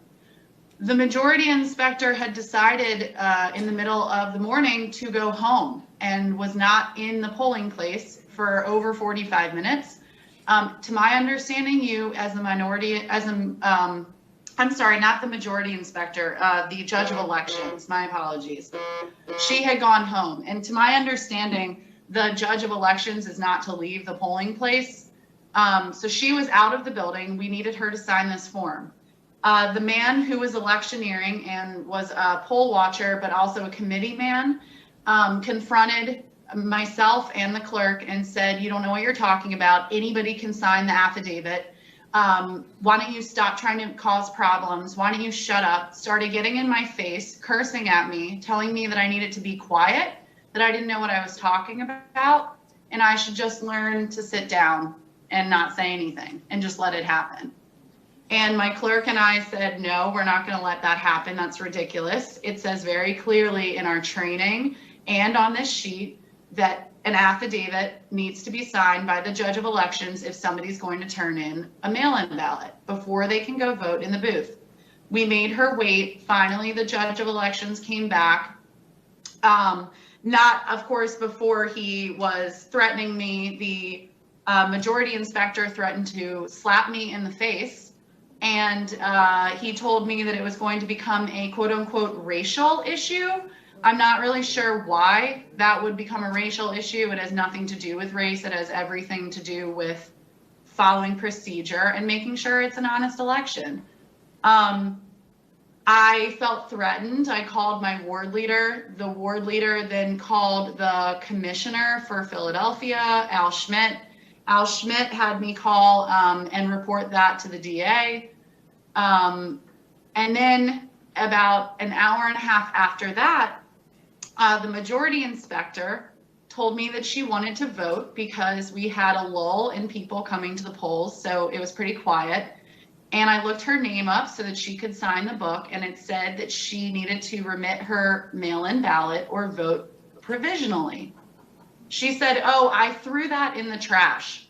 The majority inspector had decided in the middle of the morning to go home and was not in the polling place for over 45 minutes. To my understanding, you as the minority, I'm sorry, not the majority inspector, the judge of elections, my apologies. She had gone home. And to my understanding, the judge of elections is not to leave the polling place. So she was out of the building. We needed her to sign this form. The man who was electioneering and was a poll watcher, but also a committee man, confronted myself and the clerk and said, "You don't know what you're talking about. Anybody can sign the affidavit. Why don't you stop trying to cause problems? Why don't you shut up?" Started getting in my face, cursing at me, telling me that I needed to be quiet, that I didn't know what I was talking about, and I should just learn to sit down and not say anything and just let it happen. And my clerk and I said, "No, we're not going to let that happen. That's ridiculous. It says very clearly in our training and on this sheet that an affidavit needs to be signed by the judge of elections if somebody's going to turn in a mail-in ballot before they can go vote in the booth." We made her wait. Finally, the judge of elections came back. Not, of course, before he was threatening me. The majority inspector threatened to slap me in the face. And he told me that it was going to become a quote unquote racial issue. I'm not really sure why that would become a racial issue. It has nothing to do with race. It has everything to do with following procedure and making sure it's an honest election. I felt threatened. I called my ward leader. The ward leader then called the commissioner for Philadelphia, Al Schmidt. Al Schmidt had me call and report that to the DA. And then about an hour and a half after that, the majority inspector told me that she wanted to vote because we had a lull in people coming to the polls, so it was pretty quiet. And I looked her name up so that she could sign the book, and it said that she needed to remit her mail-in ballot or vote provisionally. She said, "Oh, I threw that in the trash."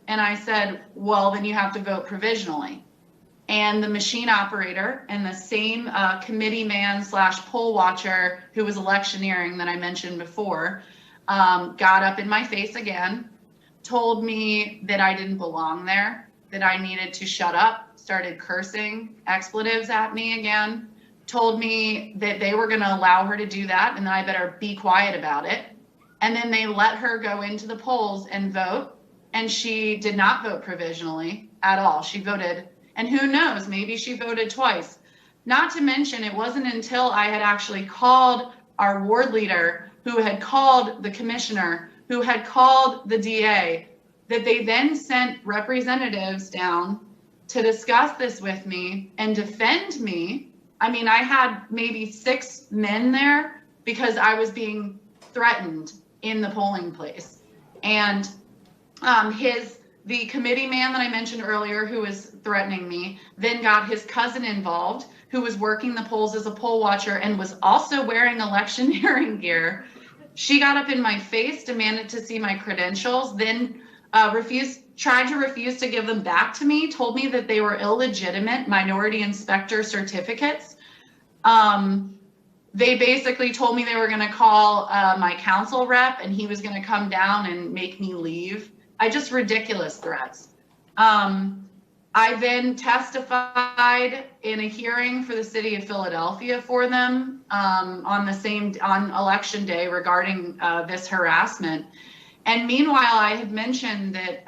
And I said, "Well, then you have to vote provisionally." And the machine operator and the same committee man / poll watcher who was electioneering that I mentioned before got up in my face again, told me that I didn't belong there, that I needed to shut up, started cursing expletives at me again, told me that they were going to allow her to do that and that I better be quiet about it. And then they let her go into the polls and vote. And she did not vote provisionally at all. She voted, and who knows, maybe she voted twice. Not to mention, it wasn't until I had actually called our ward leader, who had called the commissioner, who had called the DA, that they then sent representatives down to discuss this with me and defend me. I mean, I had maybe 6 men there because I was being threatened in the polling place. And the committee man that I mentioned earlier, who was threatening me, then got his cousin involved, who was working the polls as a poll watcher and was also wearing electioneering gear. She got up in my face, demanded to see my credentials, then tried to refuse to give them back to me, told me that they were illegitimate minority inspector certificates. They basically told me they were going to call my council rep and he was going to come down and make me leave. Just ridiculous threats. I then testified in a hearing for the city of Philadelphia for them on election day regarding this harassment. And meanwhile, I had mentioned that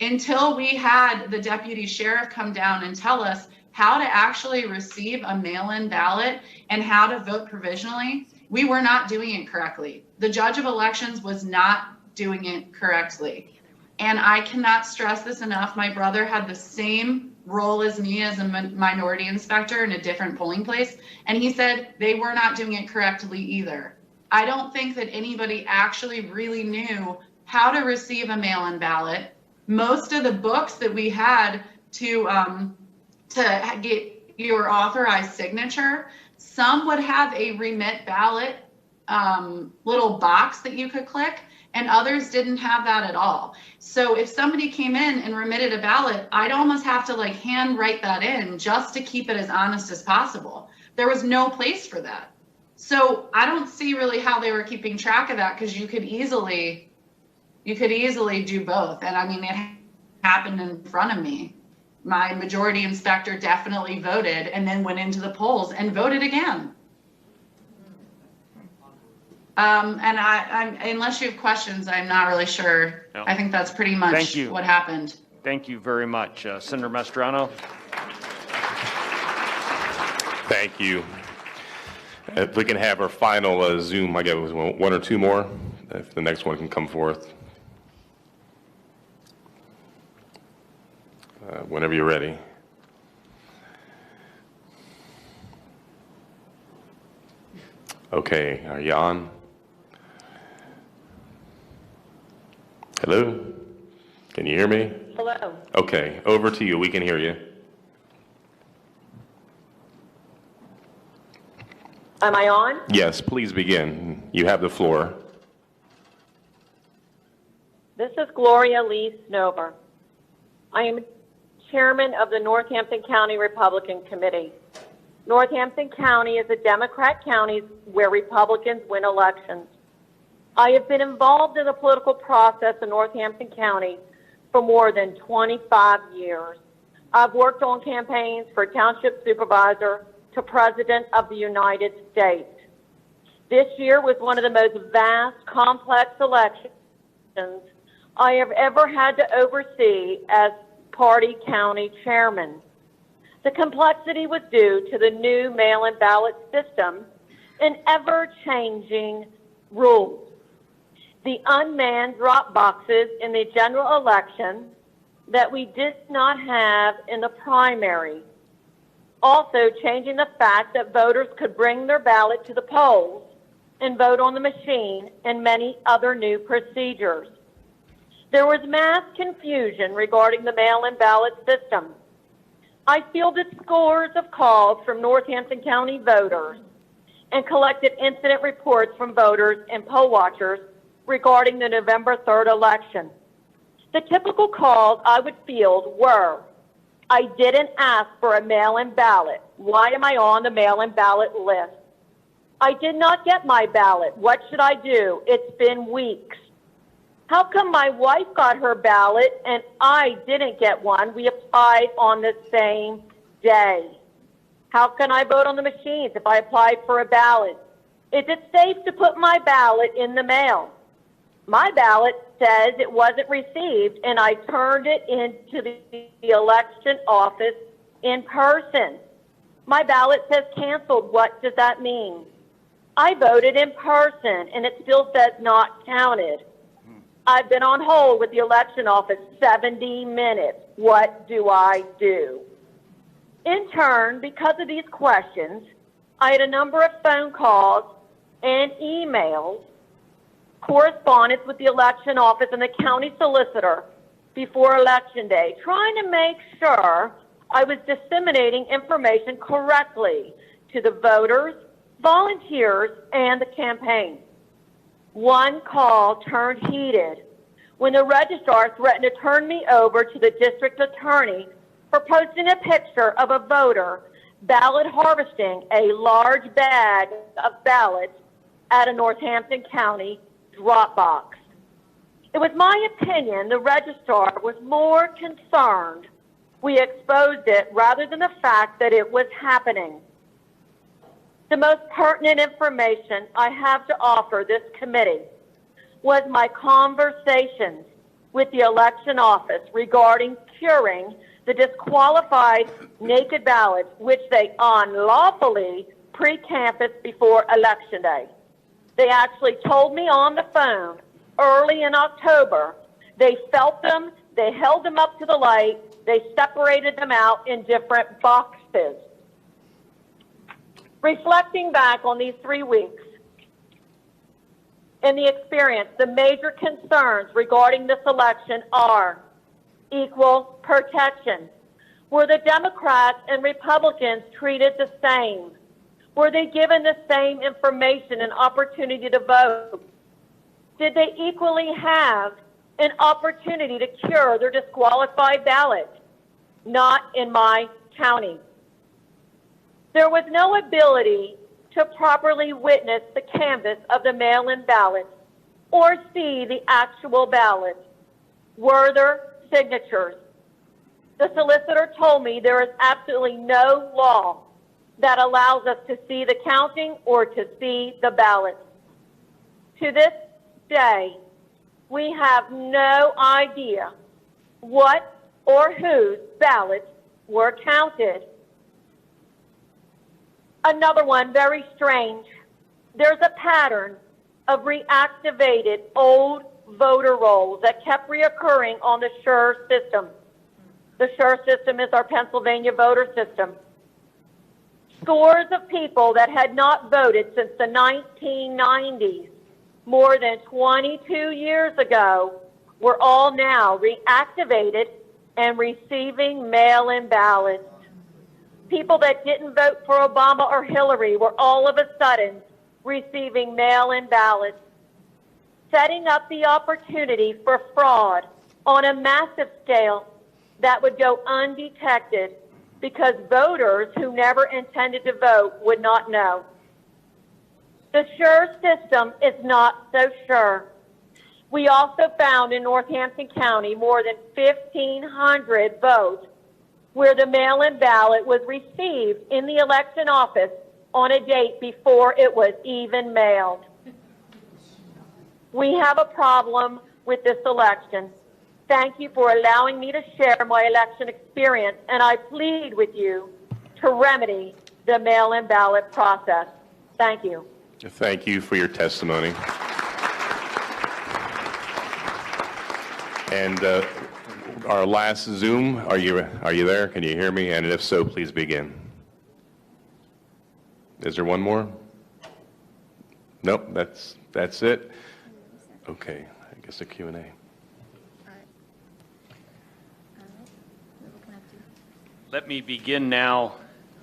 until we had the deputy sheriff come down and tell us how to actually receive a mail-in ballot and how to vote provisionally, we were not doing it correctly. The judge of elections was not doing it correctly. And I cannot stress this enough. My brother had the same role as me as a minority inspector in a different polling place. And he said they were not doing it correctly either. I don't think that anybody actually really knew how to receive a mail-in ballot. Most of the books that we had to get your authorized signature, some would have a remit ballot little box that you could click, and others didn't have that at all. So if somebody came in and remitted a ballot, I'd almost have to hand write that in just to keep it as honest as possible. There was no place for that. So I don't see really how they were keeping track of that, because you could easily do both. And I mean, it happened in front of me. My majority inspector definitely voted and then went into the polls and voted again. And unless you have questions, I'm not really sure. No. I think that's pretty much what happened. Thank you very much. Senator Mastriano. Thank you. If we can have our final Zoom, I guess it was one or two more, if the next one can come forth. Whenever you're ready. Okay, are you on? Hello? Can you hear me? Hello. Okay, over to you. We can hear you. Am I on? Yes, please begin. You have the floor. This is Gloria Lee Snover. I am chairman of the Northampton County Republican Committee. Northampton County is a Democrat county where Republicans win elections. I have been involved in the political process in Northampton County for more than 25 years. I've worked on campaigns for township supervisor to President of the United States. This year was one of the most vast, complex elections I have ever had to oversee as party county chairman. The complexity was due to the new mail-in ballot system and ever-changing rules. The unmanned drop boxes in the general election that we did not have in the primary. Also changing the fact that voters could bring their ballot to the polls and vote on the machine, and many other new procedures. There was mass confusion regarding the mail-in ballot system. I fielded scores of calls from Northampton County voters and collected incident reports from voters and poll watchers regarding the November 3rd election. The typical calls I would field were, I didn't ask for a mail-in ballot. Why am I on the mail-in ballot list? I did not get my ballot. What should I do? It's been weeks. How come my wife got her ballot and I didn't get one? We applied on the same day. How can I vote on the machines if I applied for a ballot? Is it safe to put my ballot in the mail? My ballot says it wasn't received, and I turned it into the election office in person. My ballot says canceled. What does that mean? I voted in person, and it still says not counted. I've been on hold with the election office 70 minutes. What do I do? In turn, because of these questions, I had a number of phone calls and emails, correspondence with the election office and the county solicitor before Election Day, trying to make sure I was disseminating information correctly to the voters, volunteers, and the campaign. One call turned heated when the registrar threatened to turn me over to the district attorney for posting a picture of a voter ballot harvesting a large bag of ballots at a Northampton County drop box. It was my opinion the registrar was more concerned we exposed it rather than the fact that it was happening. The most pertinent information I have to offer this committee was my conversations with the election office regarding curing the disqualified naked ballots, which they unlawfully pre-canvassed before Election Day. They actually told me on the phone early in October, they felt them, they held them up to the light, they separated them out in different boxes. Reflecting back on these 3 weeks, in the experience, the major concerns regarding this election are equal protection. Were the Democrats and Republicans treated the same? Were they given the same information and opportunity to vote? Did they equally have an opportunity to cure their disqualified ballots? Not in my county. There was no ability to properly witness the canvass of the mail-in ballots or see the actual ballots. Were there signatures? The solicitor told me there is absolutely no law that allows us to see the counting or to see the ballots. To this day, we have no idea what or whose ballots were counted. Another one, very strange. There's a pattern of reactivated old voter rolls that kept reoccurring on the SURE system. The SURE system is our Pennsylvania voter system. Scores of people that had not voted since the 1990s, more than 22 years ago, were all now reactivated and receiving mail-in ballots. People that didn't vote for Obama or Hillary were all of a sudden receiving mail-in ballots, setting up the opportunity for fraud on a massive scale that would go undetected because voters who never intended to vote would not know. The SURE system is not so sure. We also found in Northampton County more than 1,500 votes where the mail-in ballot was received in the election office on a date before it was even mailed. We have a problem with this election. Thank you for allowing me to share my election experience, and I plead with you to remedy the mail-in ballot process. Thank you. Thank you for your testimony. And our last Zoom, are you there? Can you hear me? And if so, please begin. Is there one more? Nope, that's it. Okay, I guess a Q&A. Let me begin now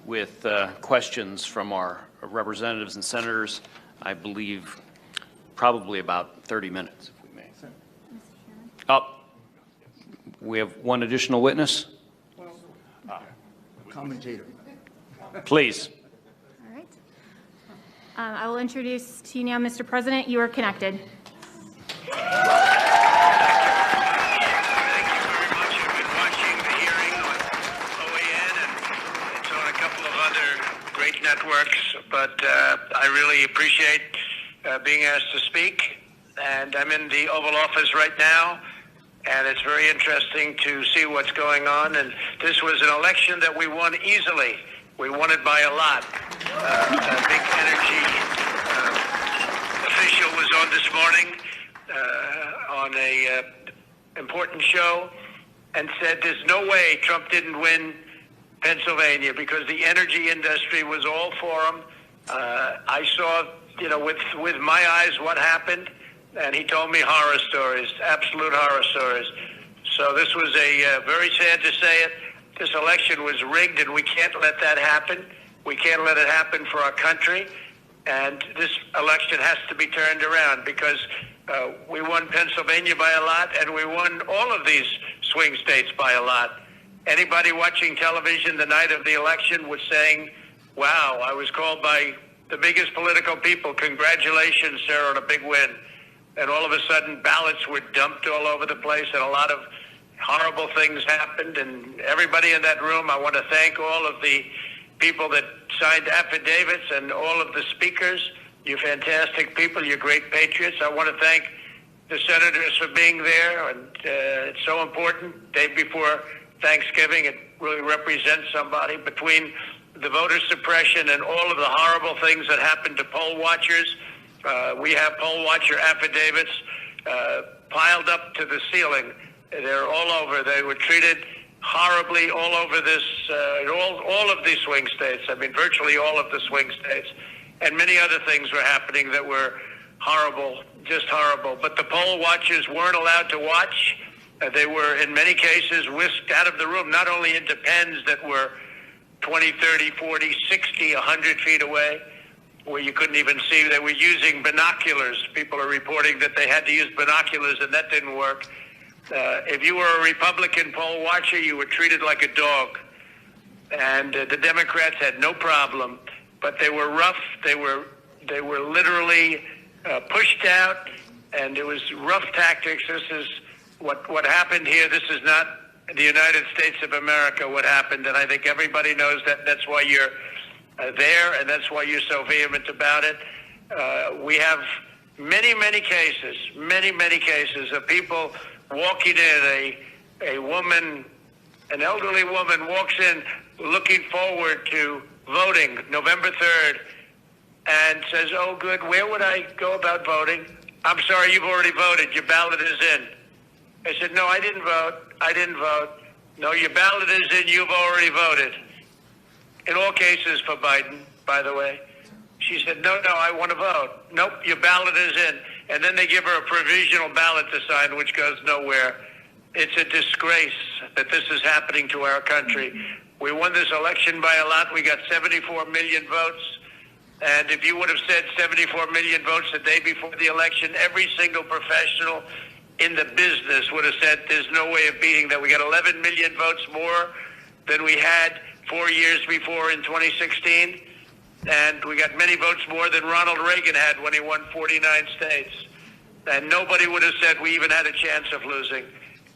with questions from our representatives and senators. I believe probably about 30 minutes, if we may. We have one additional witness. Commentator. Please. All right. I will introduce to you now, Mr. President. You are connected. Great networks, but I really appreciate being asked to speak. And I'm in the Oval Office right now, and it's very interesting to see what's going on. And this was an election that we won easily. We won it by a lot. A big energy official was on this morning on a important show and said there's no way Trump didn't win Pennsylvania because the energy industry was all for him. I saw, with my eyes what happened, and he told me horror stories, absolute horror stories. So this was very sad to say it. This election was rigged, and we can't let that happen. We can't let it happen for our country. And this election has to be turned around because we won Pennsylvania by a lot, and we won all of these swing states by a lot. Anybody watching television the night of the election was saying, wow, I was called by the biggest political people, congratulations, sir, on a big win. And all of a sudden, ballots were dumped all over the place, and a lot of horrible things happened. And everybody in that room, I want to thank all of the people that signed affidavits and all of the speakers. You're fantastic people. You're great patriots. I want to thank the senators for being there. And it's so important. Day before Thanksgiving, it really represents somebody. Between the voter suppression and all of the horrible things that happened to poll watchers, we have poll watcher affidavits piled up to the ceiling. They're all over. They were treated horribly all over this, all of these swing states. I mean, virtually all of the swing states. And many other things were happening that were horrible, just horrible. But the poll watchers weren't allowed to watch. They were, in many cases, whisked out of the room, not only into pens that were 20, 30, 40, 60, 100 feet away, where you couldn't even see. They were using binoculars. People are reporting that they had to use binoculars, and that didn't work. If you were a Republican poll watcher, you were treated like a dog. And the Democrats had no problem, but they were rough. They were literally pushed out, and it was rough tactics. This is what happened here. This is not the United States of America, what happened, and I think everybody knows that. That's why you're there, and that's why you're so vehement about it. We have many cases of people walking in. A woman, an elderly woman walks in looking forward to voting November 3rd and says, oh, good, where would I go about voting? I'm sorry, you've already voted. Your ballot is in. I said, no, I didn't vote. I didn't vote. No, your ballot is in. You've already voted. In all cases for Biden, by the way. She said, no, I want to vote. Nope, your ballot is in. And then they give her a provisional ballot to sign, which goes nowhere. It's a disgrace that this is happening to our country. We won this election by a lot. We got 74 million votes. And if you would have said 74 million votes the day before the election, every single professional in the business would have said there's no way of beating that. We got 11 million votes more than we had 4 years before in 2016. And we got many votes more than Ronald Reagan had when he won 49 states. And nobody would have said we even had a chance of losing.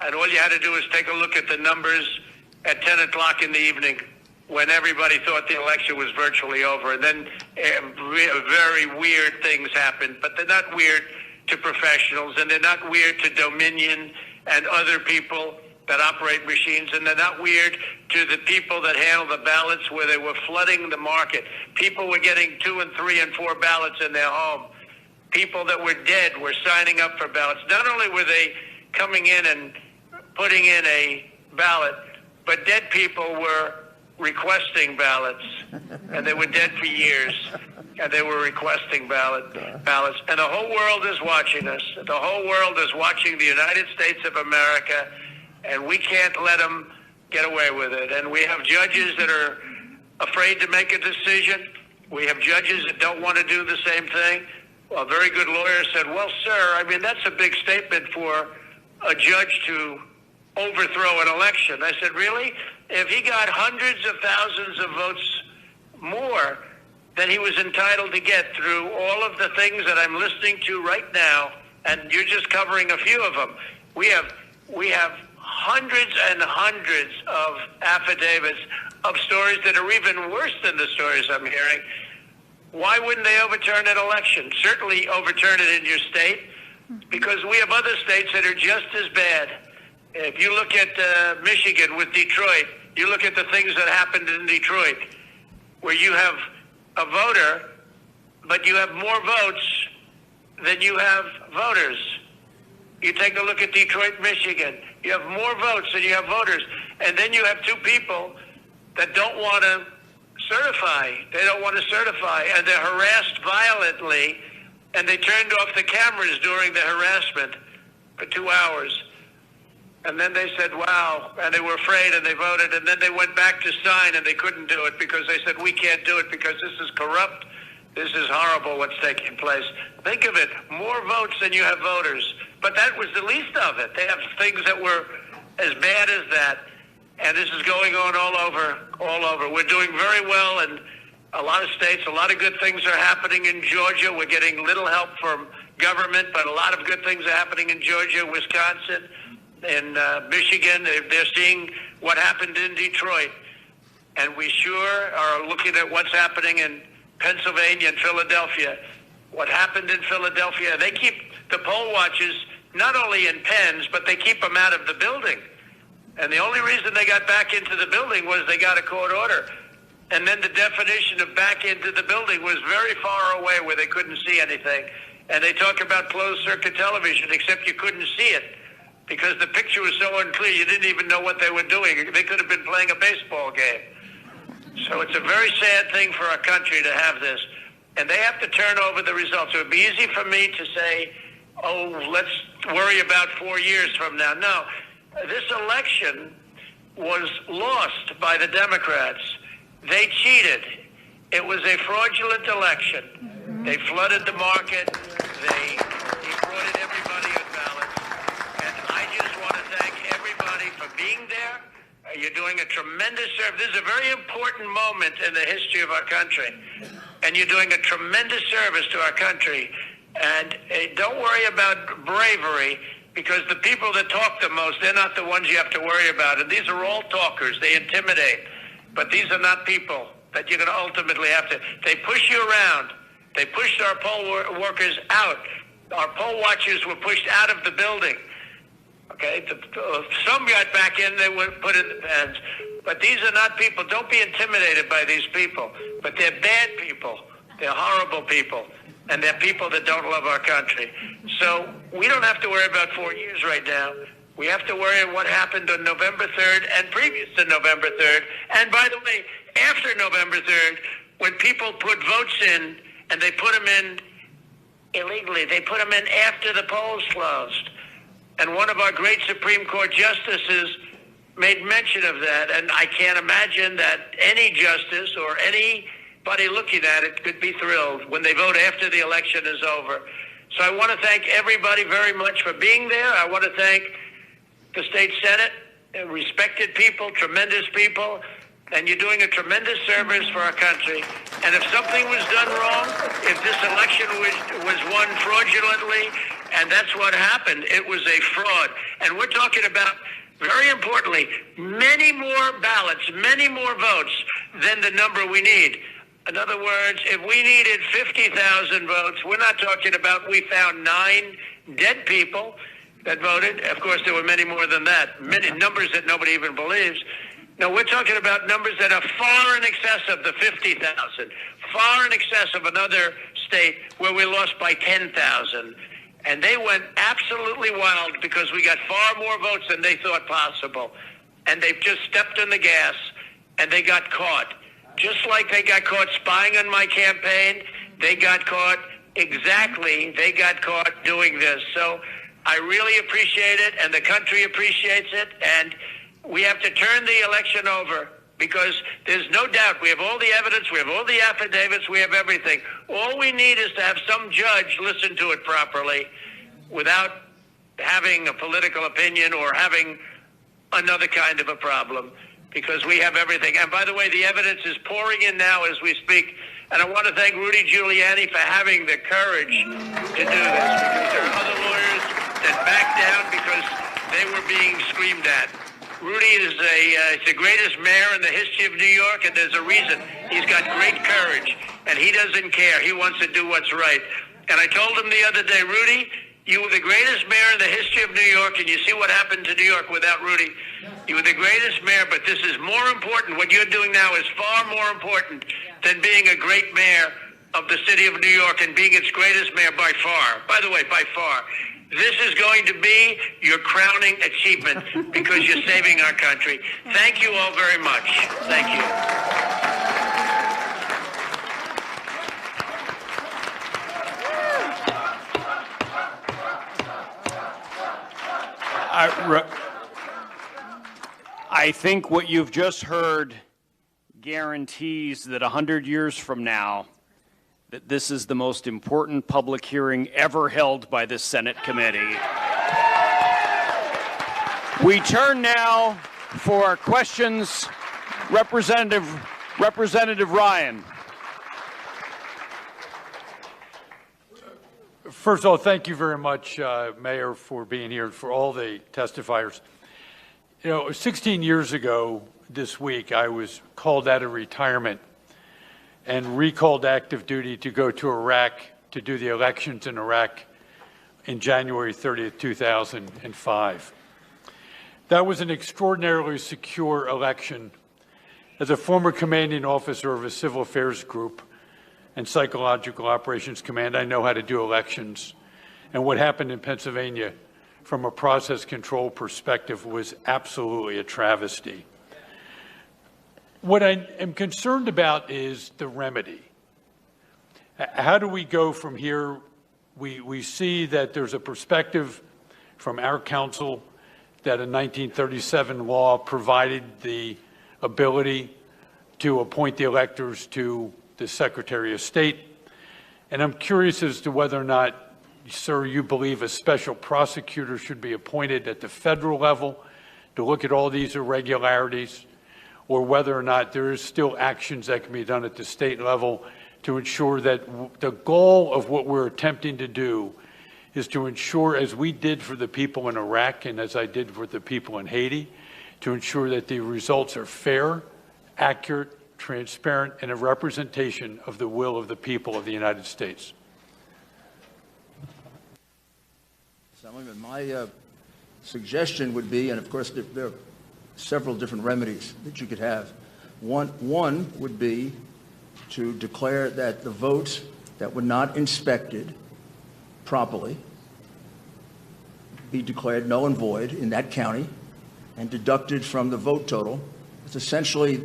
And all you had to do is take a look at the numbers at 10 o'clock in the evening when everybody thought the election was virtually over. And then very weird things happened. But they're not weird to professionals, and they're not weird to Dominion and other people that operate machines, and they're not weird to the people that handle the ballots where they were flooding the market. People were getting 2 and 3 and 4 ballots in their home. People that were dead were signing up for ballots. Not only were they coming in and putting in a ballot, but dead people were requesting ballots, and they were dead for years, and they were requesting ballots. And the whole world is watching us. The whole world is watching the United States of America, and we can't let them get away with it. And we have judges that are afraid to make a decision. We have judges that don't want to do the same thing. A very good lawyer said, well, sir, I mean, that's a big statement for a judge to overthrow an election. I said, really? If he got hundreds of thousands of votes more than he was entitled to get through all of the things that I'm listening to right now, and you're just covering a few of them, we have hundreds and hundreds of affidavits of stories that are even worse than the stories I'm hearing. Why wouldn't they overturn an election? Certainly overturn it in your state, because we have other states that are just as bad. If you look at Michigan with Detroit, you look at the things that happened in Detroit, where you have a voter, but you have more votes than you have voters. You take a look at Detroit, Michigan. You have more votes than you have voters. And then you have 2 people that don't want to certify. They don't want to certify. And they're harassed violently. And they turned off the cameras during the harassment for 2 hours. And then they said, wow. And they were afraid and they voted. And then they went back to sign and they couldn't do it because they said, we can't do it because this is corrupt. This is horrible what's taking place. Think of it, more votes than you have voters. But that was the least of it. They have things that were as bad as that. And this is going on all over. We're doing very well in a lot of states. A lot of good things are happening in Georgia. We're getting little help from government, but a lot of good things are happening in Georgia, Wisconsin, in Michigan. They're seeing what happened in Detroit. And we sure are looking at what's happening in Pennsylvania and Philadelphia. What happened in Philadelphia, they keep the poll watchers not only in pens, but they keep them out of the building. And the only reason they got back into the building was they got a court order. And then the definition of back into the building was very far away where they couldn't see anything. And they talk about closed circuit television, except you couldn't see it because the picture was so unclear you didn't even know what they were doing. They could have been playing a baseball game. So it's a very sad thing for our country to have this. And they have to turn over the results. It would be easy for me to say, oh, let's worry about 4 years from now. No, this election was lost by the Democrats. They cheated. It was a fraudulent election. They flooded the market. They defrauded everybody on ballots. And I just want to thank everybody for being there. You're doing a tremendous service. This is a very important moment in the history of our country. And you're doing a tremendous service to our country. And don't worry about bravery, because the people that talk the most, they're not the ones you have to worry about. And these are all talkers. They intimidate. But these are not people that you're going to ultimately have to. They push you around. They pushed our poll workers out. Our poll watchers were pushed out of the building. Okay, some got back in, they were put in the pens. But these are not people. Don't be intimidated by these people. But they're bad people. They're horrible people. And they're people that don't love our country. So we don't have to worry about 4 years right now. We have to worry what happened on November 3rd and previous to November 3rd. And by the way, after November 3rd, when people put votes in and they put them in illegally, they put them in after the polls closed. And one of our great Supreme Court justices made mention of that. And I can't imagine that any justice or anybody looking at it could be thrilled when they vote after the election is over. So I want to thank everybody very much for being there. I want to thank the state Senate, respected people, tremendous people, and you're doing a tremendous service for our country. And if something was done wrong, if this election was won fraudulently, and that's what happened, it was a fraud. And we're talking about, very importantly, many more ballots, many more votes than the number we need. In other words, if we needed 50,000 votes, we're not talking about we found 9 dead people that voted. Of course, there were many more than that, many numbers that nobody even believes. No, we're talking about numbers that are far in excess of the 50,000, far in excess of another state where we lost by 10,000. And they went absolutely wild because we got far more votes than they thought possible. And they've just stepped on the gas, and they got caught. Just like they got caught spying on my campaign, they got caught doing this. So I really appreciate it, and the country appreciates it, and we have to turn the election over because there's no doubt we have all the evidence, we have all the affidavits, we have everything. All we need is to have some judge listen to it properly without having a political opinion or having another kind of a problem, because we have everything. And by the way, the evidence is pouring in now as we speak. And I want to thank Rudy Giuliani for having the courage to do this, because there are other lawyers that backed down because they were being screamed at. Rudy is the greatest mayor in the history of New York, and there's a reason. He's got great courage, and he doesn't care. He wants to do what's right. And I told him the other day, Rudy, you were the greatest mayor in the history of New York, and you see what happened to New York without Rudy. You were the greatest mayor, but this is more important. What you're doing now is far more important than being a great mayor of the city of New York and being its greatest mayor by far. By the way, by far. This is going to be your crowning achievement because you're saving our country. Thank you all very much. Thank you. I think what you've just heard guarantees that 100 years from now, that this is the most important public hearing ever held by this Senate committee. We turn now for our questions. Representative Ryan. First of all, thank you very much, Mayor, for being here, for all the testifiers. You know, 16 years ago this week, I was called out of retirement and recalled active duty to go to Iraq to do the elections in Iraq in January 30th, 2005. That was an extraordinarily secure election. As a former commanding officer of a civil affairs group and psychological operations command, I know how to do elections. And what happened in Pennsylvania from a process control perspective was absolutely a travesty. What I am concerned about is the remedy. How do we go from here? We see that there's a perspective from our council that a 1937 law provided the ability to appoint the electors to the Secretary of State. And I'm curious as to whether or not, sir, you believe a special prosecutor should be appointed at the federal level to look at all these irregularities, or whether or not there is still actions that can be done at the state level to ensure that the goal of what we're attempting to do is to ensure, as we did for the people in Iraq and as I did for the people in Haiti, to ensure that the results are fair, accurate, transparent, and a representation of the will of the people of the United States. My suggestion would be, and of course there are several different remedies that you could have. One would be to declare that the votes that were not inspected properly be declared null and void in that county and deducted from the vote total. It's essentially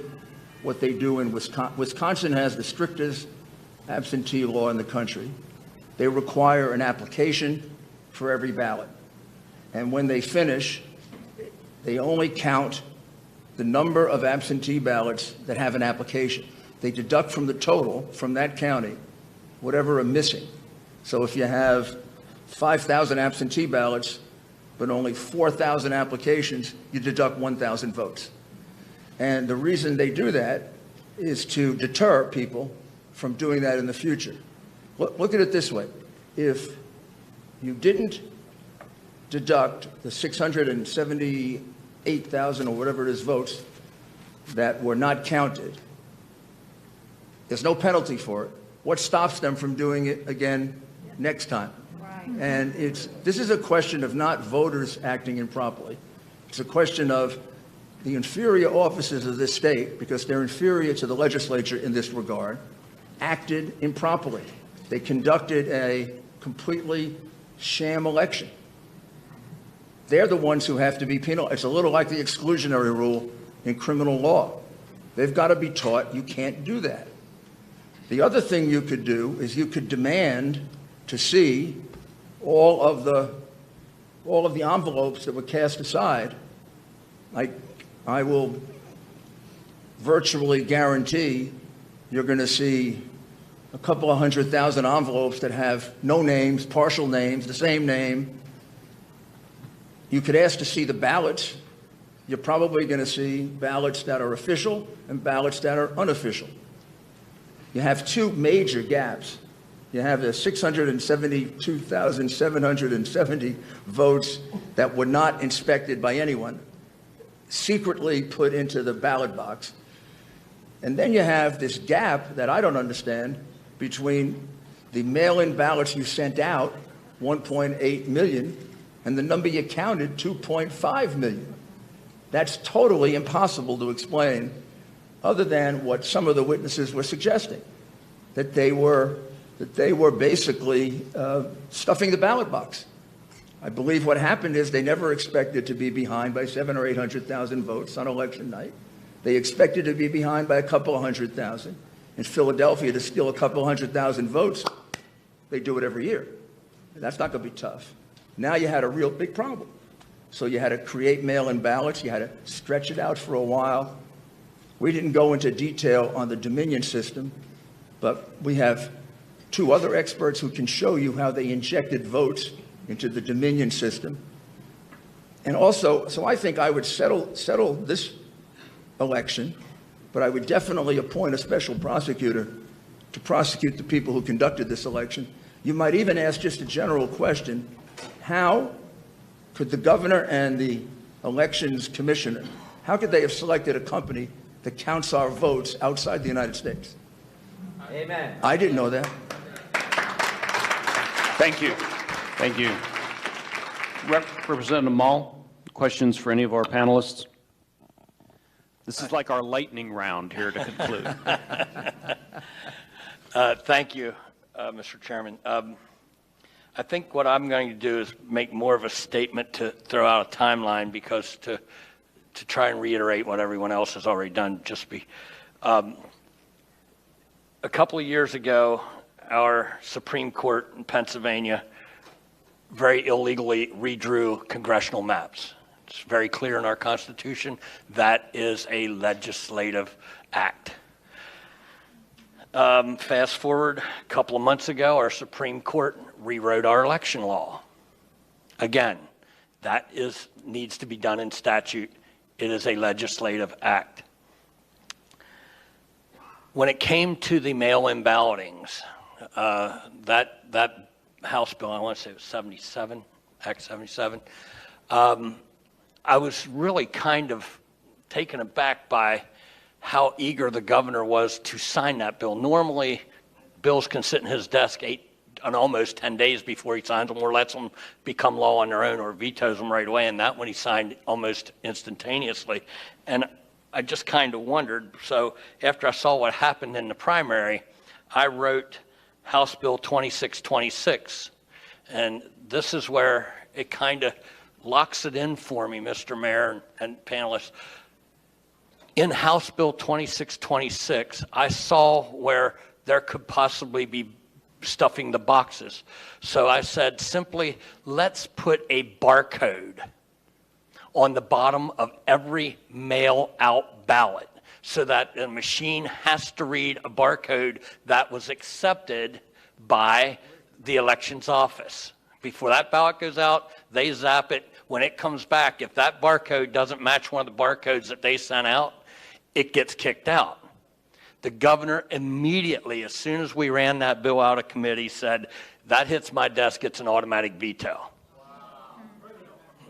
what they do in Wisconsin. Wisconsin has the strictest absentee law in the country. They require an application for every ballot. And when they finish, they only count the number of absentee ballots that have an application. They deduct from the total from that county whatever are missing. So if you have 5,000 absentee ballots, but only 4,000 applications, you deduct 1,000 votes. And the reason they do that is to deter people from doing that in the future. Look at it this way. If you didn't deduct the 678,000 or whatever it is votes that were not counted, there's no penalty for it. What stops them from doing it again next time? And this is a question of not voters acting improperly. It's a question of the inferior officers of this state, because they're inferior to the legislature in this regard, acted improperly. They conducted a completely sham election. They're the ones who have to be penalized. It's a little like the exclusionary rule in criminal law. They've got to be taught you can't do that. The other thing you could do is you could demand to see all of the envelopes that were cast aside. I will virtually guarantee you're going to see a couple of 100,000 envelopes that have no names, partial names, the same name. You could ask to see the ballots. You're probably going to see ballots that are official and ballots that are unofficial. You have two major gaps. You have the 672,770 votes that were not inspected by anyone, secretly put into the ballot box. And then you have this gap that I don't understand between the mail-in ballots you sent out, 1.8 million, and the number you counted, 2.5 million. That's totally impossible to explain, other than what some of the witnesses were suggesting, that they were basically stuffing the ballot box. I believe what happened is they never expected to be behind by 700,000 or 800,000 votes on election night. They expected to be behind by a couple of 100,000. In Philadelphia, to steal a couple of 100,000 votes, they do it every year. And that's not going to be tough. Now you had a real big problem. So you had to create mail-in ballots. You had to stretch it out for a while. We didn't go into detail on the Dominion system, but we have two other experts who can show you how they injected votes into the Dominion system. And also, so I think I would settle this election, but I would definitely appoint a special prosecutor to prosecute the people who conducted this election. You might even ask just a general question: how could the governor and the elections commissioner, how could they have selected a company that counts our votes outside the United States? Amen. I didn't know that. Thank you. Thank you. Representative Mall, questions for any of our panelists? This is like our lightning round here to conclude. Thank you, Mr. Chairman. I think what I'm going to do is make more of a statement to throw out a timeline, because to try and reiterate what everyone else has already done. A couple of years ago, our Supreme Court in Pennsylvania very illegally redrew congressional maps. It's very clear in our Constitution that is a legislative act. Fast forward a couple of months ago, our Supreme Court rewrote our election law. Again, that needs to be done in statute. It is a legislative act. When it came to the mail-in ballotings, that House bill, I want to say it was 77, Act 77, I was really kind of taken aback by how eager the governor was to sign that bill. Normally, bills can sit in his desk almost 10 days before he signs them or lets them become law on their own or vetoes them right away. And that one he signed almost instantaneously. And I just kind of wondered. So after I saw what happened in the primary, I wrote House Bill 2626. And this is where it kind of locks it in for me, Mr. Mayor and panelists. In House Bill 2626, I saw where there could possibly be stuffing the boxes. So I said, simply, let's put a barcode on the bottom of every mail-out ballot so that the machine has to read a barcode that was accepted by the elections office. Before that ballot goes out, they zap it. When it comes back, if that barcode doesn't match one of the barcodes that they sent out, it gets kicked out. The governor immediately, as soon as we ran that bill out of committee, said, that hits my desk, it's an automatic veto.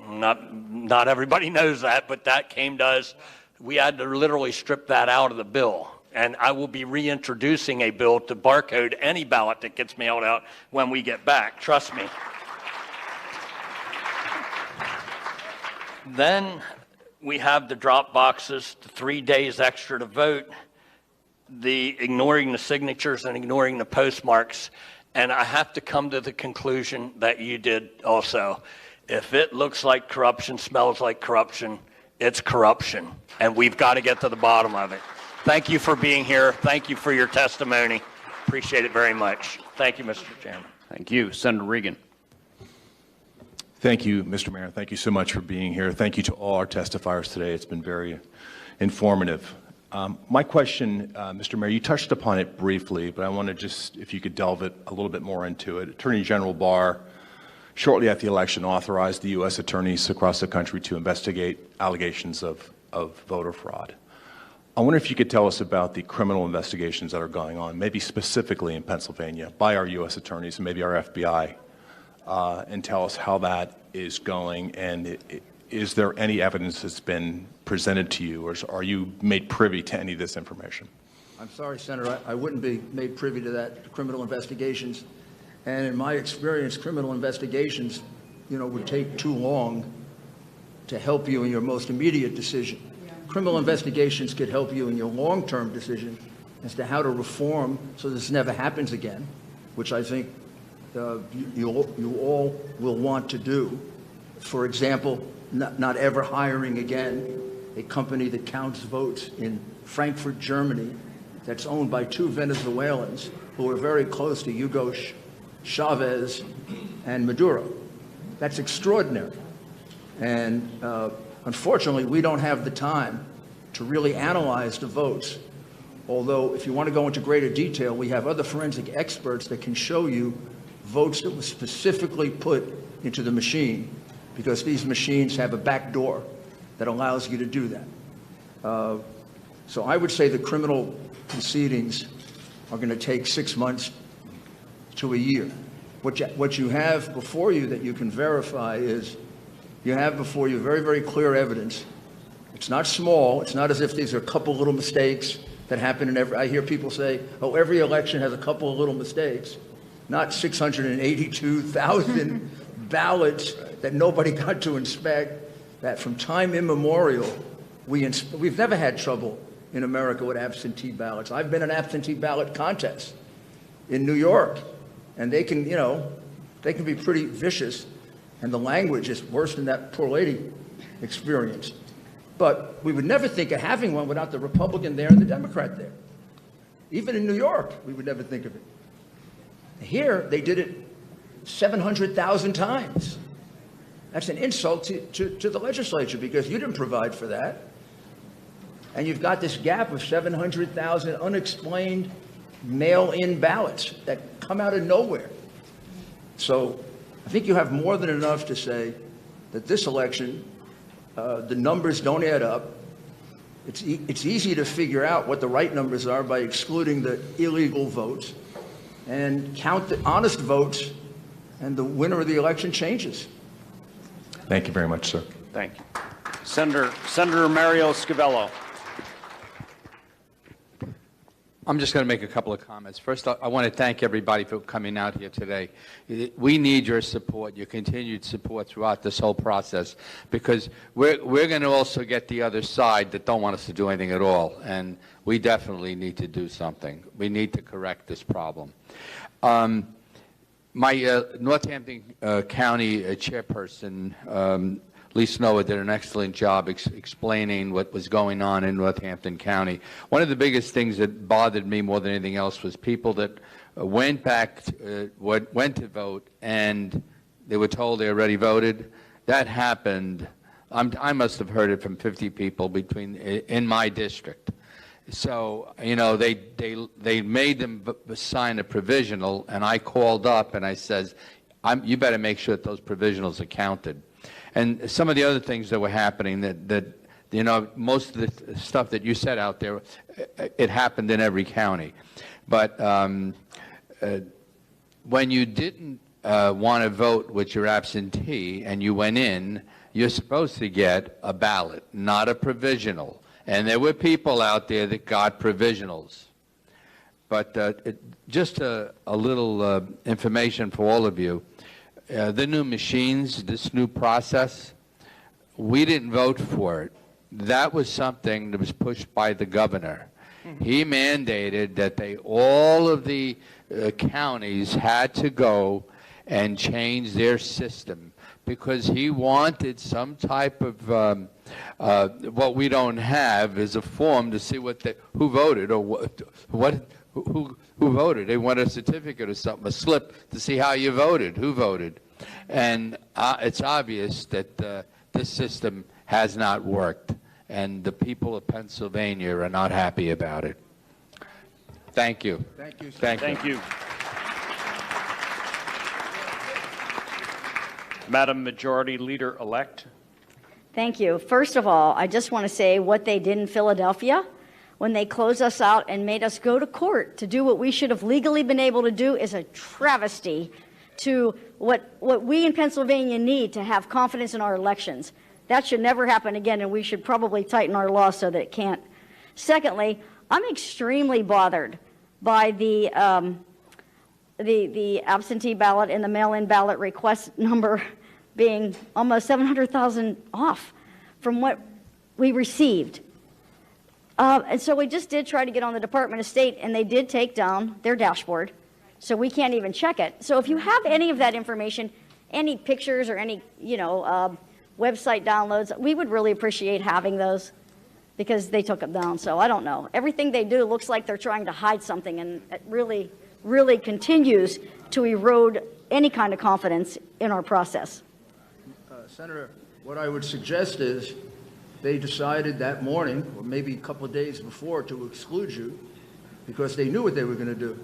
Not everybody knows that, but that came to us. We had to literally strip that out of the bill. And I will be reintroducing a bill to barcode any ballot that gets mailed out when we get back. Trust me. Then we have the drop boxes, the 3 days extra to vote, the ignoring the signatures and ignoring the postmarks. And I have to come to the conclusion that you did also. If it looks like corruption, smells like corruption, it's corruption. And we've got to get to the bottom of it. Thank you for being here. Thank you for your testimony. Appreciate it very much. Thank you, Mr. Chairman. Thank you. Senator Regan. Thank you, Mr. Mayor. Thank you so much for being here. Thank you to all our testifiers today. It's been very informative. My question, Mr. Mayor, you touched upon it briefly, but I want to just, if you could delve it a little bit more into it. Attorney General Barr, shortly after the election, authorized the U.S. attorneys across the country to investigate allegations of voter fraud. I wonder if you could tell us about the criminal investigations that are going on, maybe specifically in Pennsylvania, by our U.S. attorneys and maybe our FBI, and tell us how that is going, and is there any evidence that's been presented to you, or are you made privy to any of this information? I'm sorry, Senator, I wouldn't be made privy to that, criminal investigations. And in my experience, criminal investigations, would take too long to help you in your most immediate decision. Criminal investigations could help you in your long-term decision as to how to reform so this never happens again, which I think you all will want to do. For example, not ever hiring again a company that counts votes in Frankfurt, Germany, that's owned by two Venezuelans who are very close to Hugo Chavez and Maduro. That's extraordinary. And unfortunately, we don't have the time to really analyze the votes. Although, if you want to go into greater detail, we have other forensic experts that can show you votes that were specifically put into the machine, because these machines have a back door that allows you to do that. So I would say the criminal proceedings are going to take 6 months to a year. What you have before you that you can verify is you have before you very, very clear evidence. It's not small. It's not as if these are a couple little mistakes that happen in every. I hear people say, oh, every election has a couple of little mistakes. Not 682,000 ballots that nobody got to inspect, that from time immemorial, we've never had trouble in America with absentee ballots. I've been in absentee ballot contests in New York, and they can be pretty vicious, and the language is worse than that poor lady experienced. But we would never think of having one without the Republican there and the Democrat there. Even in New York, we would never think of it. Here, they did it 700,000 times. That's an insult to the legislature, because you didn't provide for that. And you've got this gap of 700,000 unexplained mail-in ballots that come out of nowhere. So I think you have more than enough to say that this election, the numbers don't add up. It's easy to figure out what the right numbers are by excluding the illegal votes and count the honest votes, and the winner of the election changes. Thank you very much, sir. Thank you. Senator Mario Scavello. I'm just going to make a couple of comments. First, I want to thank everybody for coming out here today. We need your support, your continued support throughout this whole process, because we're going to also get the other side that don't want us to do anything at all, and we definitely need to do something. We need to correct this problem. My Northampton County chairperson, Lee Snow, did an excellent job explaining what was going on in Northampton County. One of the biggest things that bothered me more than anything else was people that went to vote and they were told they already voted. That happened. I must have heard it from 50 people in my district. So, you know, they made them sign a provisional, and I called up and I says, you better make sure that those provisionals are counted. And some of the other things that were happening that you know, most of the stuff that you said out there, it happened in every county. But when you didn't want to vote with your absentee and you went in, you're supposed to get a ballot, not a provisional. And there were people out there that got provisionals. But just a little information for all of you. The new machines, this new process, we didn't vote for it. That was something that was pushed by the governor. He mandated that all of the counties had to go and change their system because he wanted some type of, what we don't have is a form to see who voted or who voted. They want a certificate or something, a slip to see how you voted, who voted. And it's obvious that this system has not worked, and the people of Pennsylvania are not happy about it. Thank you. Thank you. Thank you. Madam Majority Leader-elect. Thank you. First of all, I just want to say what they did in Philadelphia when they closed us out and made us go to court to do what we should have legally been able to do is a travesty to what we in Pennsylvania need to have confidence in our elections. That should never happen again, and we should probably tighten our law so that it can't. Secondly, I'm extremely bothered by the absentee ballot and the mail-in ballot request number being almost 700,000 off from what we received. And so we just did try to get on the Department of State, and they did take down their dashboard, so we can't even check it. So if you have any of that information, any pictures or any, website downloads, we would really appreciate having those because they took them down. So I don't know. Everything they do looks like they're trying to hide something, and it really, really continues to erode any kind of confidence in our process. Senator, what I would suggest is they decided that morning, or maybe a couple of days before, to exclude you because they knew what they were going to do.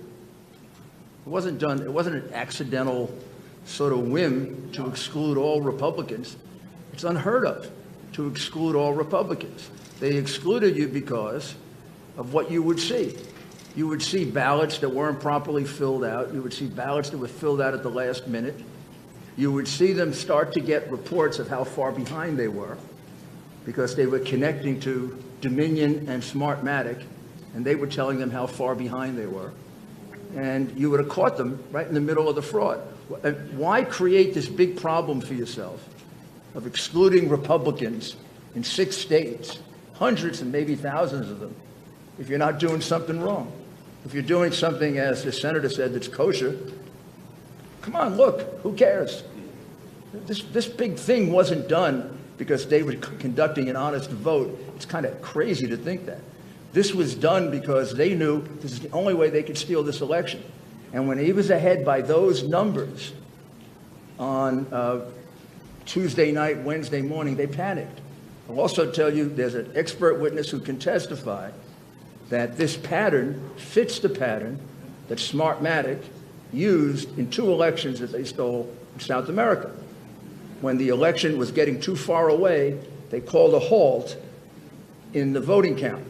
It wasn't done, it wasn't an accidental sort of whim to exclude all Republicans. It's unheard of to exclude all Republicans. They excluded you because of what you would see. You would see ballots that weren't properly filled out. You would see ballots that were filled out at the last minute. You would see them start to get reports of how far behind they were because they were connecting to Dominion and Smartmatic, and they were telling them how far behind they were. And you would have caught them right in the middle of the fraud. Why create this big problem for yourself of excluding Republicans in 6 states, hundreds and maybe thousands of them, if you're not doing something wrong? If you're doing something, as the senator said, that's kosher, come on, look, who cares? This big thing wasn't done because they were conducting an honest vote. It's kind of crazy to think that. This was done because they knew this is the only way they could steal this election. And when he was ahead by those numbers on Tuesday night, Wednesday morning, they panicked. I'll also tell you there's an expert witness who can testify that this pattern fits the pattern that Smartmatic used in 2 elections that they stole in South America. When the election was getting too far away, they called a halt in the voting count.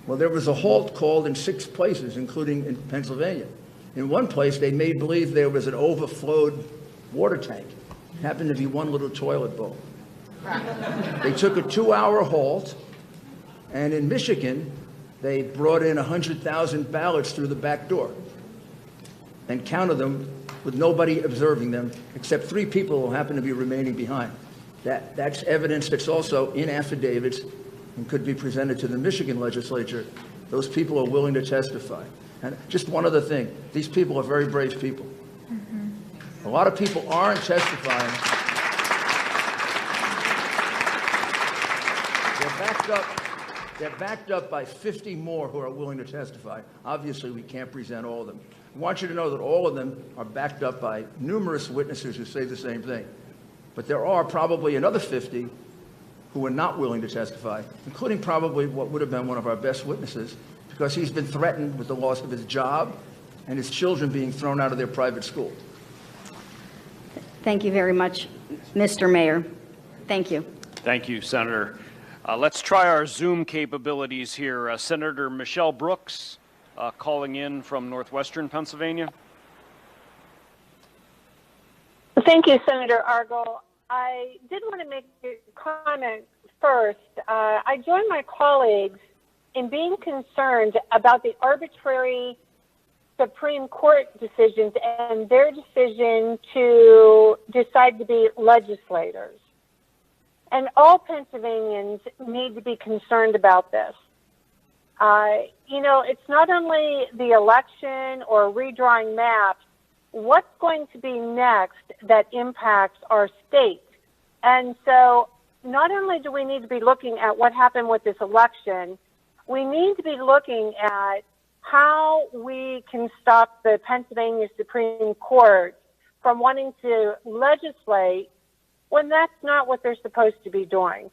Well, there was a halt called in 6 places, including in Pennsylvania. In one place, they made believe there was an overflowed water tank. It happened to be one little toilet bowl. They took a 2-hour halt, and in Michigan, they brought in 100,000 ballots through the back door and counted them with nobody observing them except 3 people who happen to be remaining behind. That's evidence that's also in affidavits and could be presented to the Michigan legislature. Those people are willing to testify. And just one other thing, these people are very brave people. A lot of people aren't testifying. They're backed up by 50 more who are willing to testify. Obviously, we can't present all of them. I want you to know that all of them are backed up by numerous witnesses who say the same thing. But there are probably another 50 who are not willing to testify, including probably what would have been one of our best witnesses, because he's been threatened with the loss of his job and his children being thrown out of their private school. Thank you very much, Mr. Mayor. Thank you. Thank you, Senator. Let's try our Zoom capabilities here. Senator Michelle Brooks calling in from northwestern Pennsylvania. Thank you, Senator Argyle. I did want to make a comment first. I join my colleagues in being concerned about the arbitrary Supreme Court decisions and their decision to decide to be legislators. And all Pennsylvanians need to be concerned about this. You know, it's not only the election or redrawing maps, what's going to be next that impacts our state? And so not only do we need to be looking at what happened with this election, we need to be looking at how we can stop the Pennsylvania Supreme Court from wanting to legislate when that's not what they're supposed to be doing.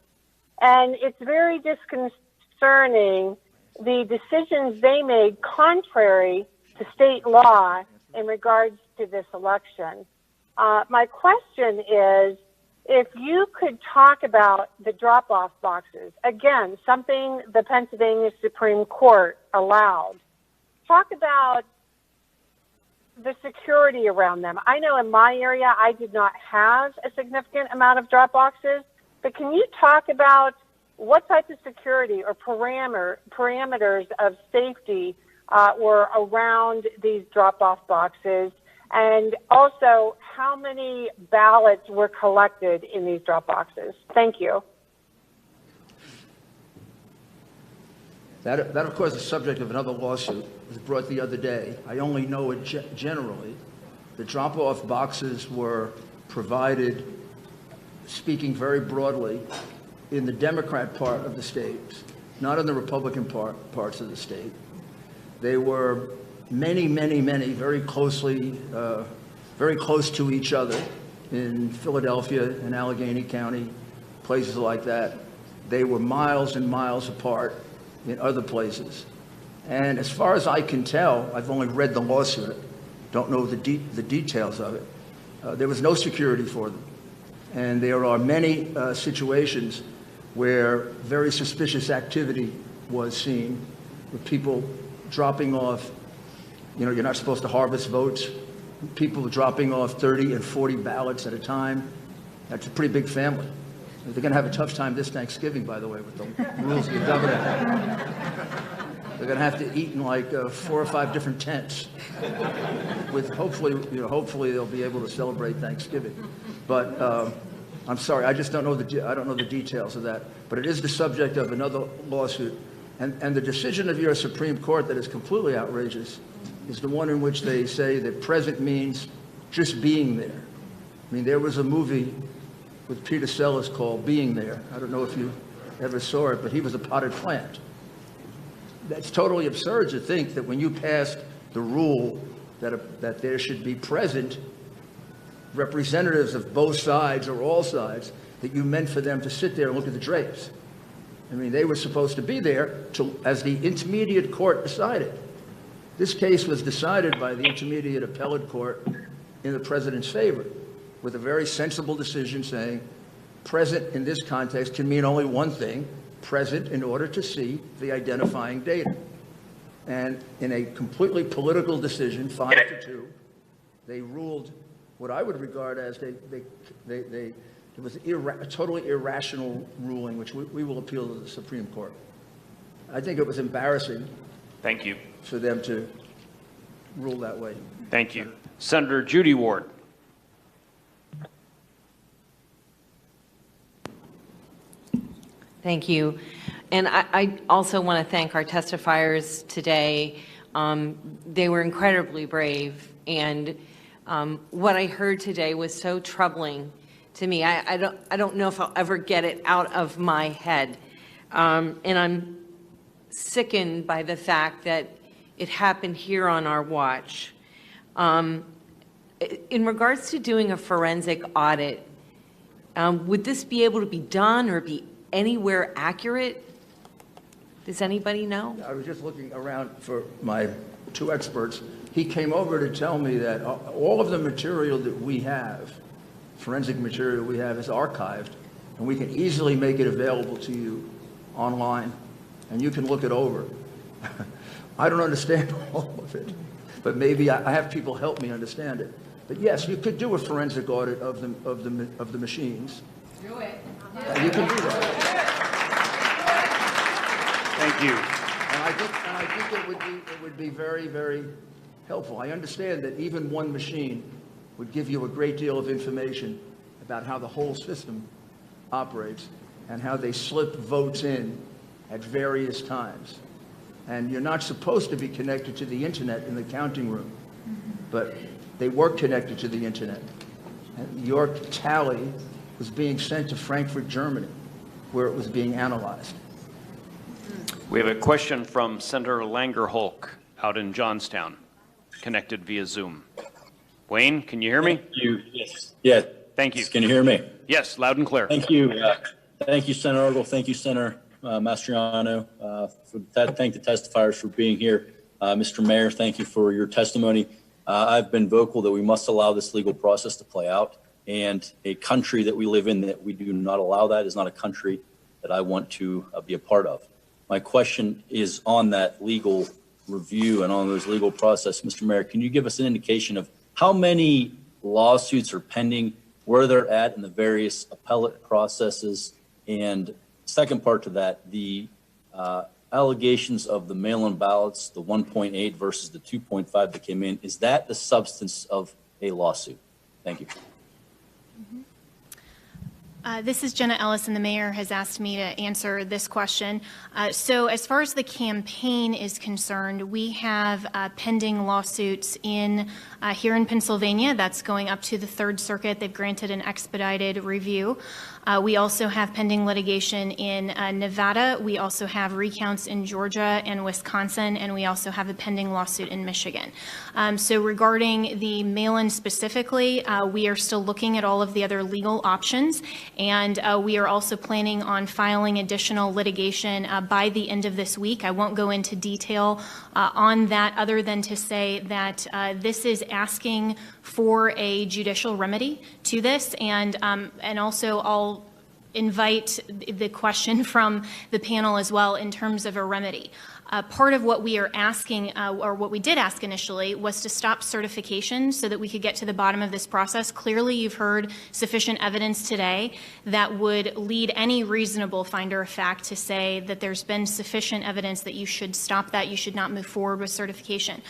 And it's very disconcerting, the decisions they made contrary to state law in regards to this election. My question is, if you could talk about the drop-off boxes, again, something the Pennsylvania Supreme Court allowed. Talk about the security around them. I know in my area I did not have a significant amount of drop boxes, but can you talk about what type of security or parameters of safety were around these drop-off boxes, and also how many ballots were collected in these drop boxes? Thank you. That, of course, is the subject of another lawsuit. It was brought the other day. I only know it generally. The drop-off boxes were provided, speaking very broadly, in the Democrat part of the state, not in the Republican parts of the state. They were many, very close to each other in Philadelphia and Allegheny County, places like that. They were miles and miles apart in other places. And as far as I can tell, I've only read the lawsuit, don't know the details of it. There was no security for them. And there are many situations where very suspicious activity was seen, with people dropping off, you know, you're not supposed to harvest votes, people dropping off 30 and 40 ballots at a time. That's a pretty big family. They're going to have a tough time this Thanksgiving, by the way, with the rules of the government. They're going to have to eat in like 4 or 5 different tents. With hopefully they'll be able to celebrate Thanksgiving. But I'm sorry, I just don't know the details of that. But it is the subject of another lawsuit, and the decision of your Supreme Court that is completely outrageous is the one in which they say that present means just being there. I mean, there was a movie with Peter Sellers called Being There. I don't know if you ever saw it, but he was a potted plant. That's totally absurd to think that when you passed the rule that there should be present representatives of both sides or all sides, that you meant for them to sit there and look at the drapes. I mean, they were supposed to be there as the intermediate court decided. This case was decided by the intermediate appellate court in the president's favor, with a very sensible decision saying present in this context can mean only one thing, present in order to see the identifying data. And in a completely political decision, 5-2, they ruled what I would regard as it was a totally irrational ruling, which we will appeal to the Supreme Court. I think it was embarrassing Thank you. for them to rule that way. Thank you. Senator Judy Ward. Thank you. And I also want to thank our testifiers today. They were incredibly brave, and what I heard today was so troubling to me. I don't know if I'll ever get it out of my head. And I'm sickened by the fact that it happened here on our watch. In regards to doing a forensic audit, would this be able to be done or be anywhere accurate? Does anybody know? I was just looking around for my two experts. He came over to tell me that all of the material that we have, forensic material we have, is archived, and we can easily make it available to you online, and you can look it over. I don't understand all of it, but maybe I have people help me understand it. But yes, you could do a forensic audit of the machines. Do it. You can do that. Thank you. And I think it would be very, very helpful. I understand that even one machine would give you a great deal of information about how the whole system operates and how they slip votes in at various times. And you're not supposed to be connected to the internet in the counting room, but they were connected to the internet. And your tally was being sent to Frankfurt, Germany, where it was being analyzed. We have a question from Senator Langerholk out in Johnstown, connected via Zoom. Wayne, can you hear me? Thank you. Yes. Yeah. Thank you. Can you hear me? Yes, loud and clear. Thank you. Thank you, Senator Argle. Thank you, Senator Mastriano. Thank the testifiers for being here. Mr. Mayor, thank you for your testimony. I've been vocal that we must allow this legal process to play out. And a country that we live in that we do not allow that is not a country that I want to be a part of. My question is on that legal review and on those legal process. Mr. Mayor, can you give us an indication of how many lawsuits are pending, where they're at in the various appellate processes? And second part to that, the allegations of the mail-in ballots, the 1.8 versus the 2.5 that came in, is that the substance of a lawsuit? Thank you. This is Jenna Ellis, and the mayor has asked me to answer this question. So as far as the campaign is concerned, we have pending lawsuits here in Pennsylvania. That's going up to the Third Circuit. They've granted an expedited review. We also have pending litigation in Nevada. We also have recounts in Georgia and Wisconsin, and we also have a pending lawsuit in Michigan. So regarding the mail-in specifically, we are still looking at all of the other legal options, and we are also planning on filing additional litigation by the end of this week. I won't go into detail on that other than to say that this is asking for a judicial remedy to this, and also I'll invite the question from the panel as well in terms of a remedy. Part of what we are asking, or what we did ask initially, was to stop certification so that we could get to the bottom of this process. Clearly, you've heard sufficient evidence today that would lead any reasonable finder of fact to say that there's been sufficient evidence that you should stop that, you should not move forward with certification.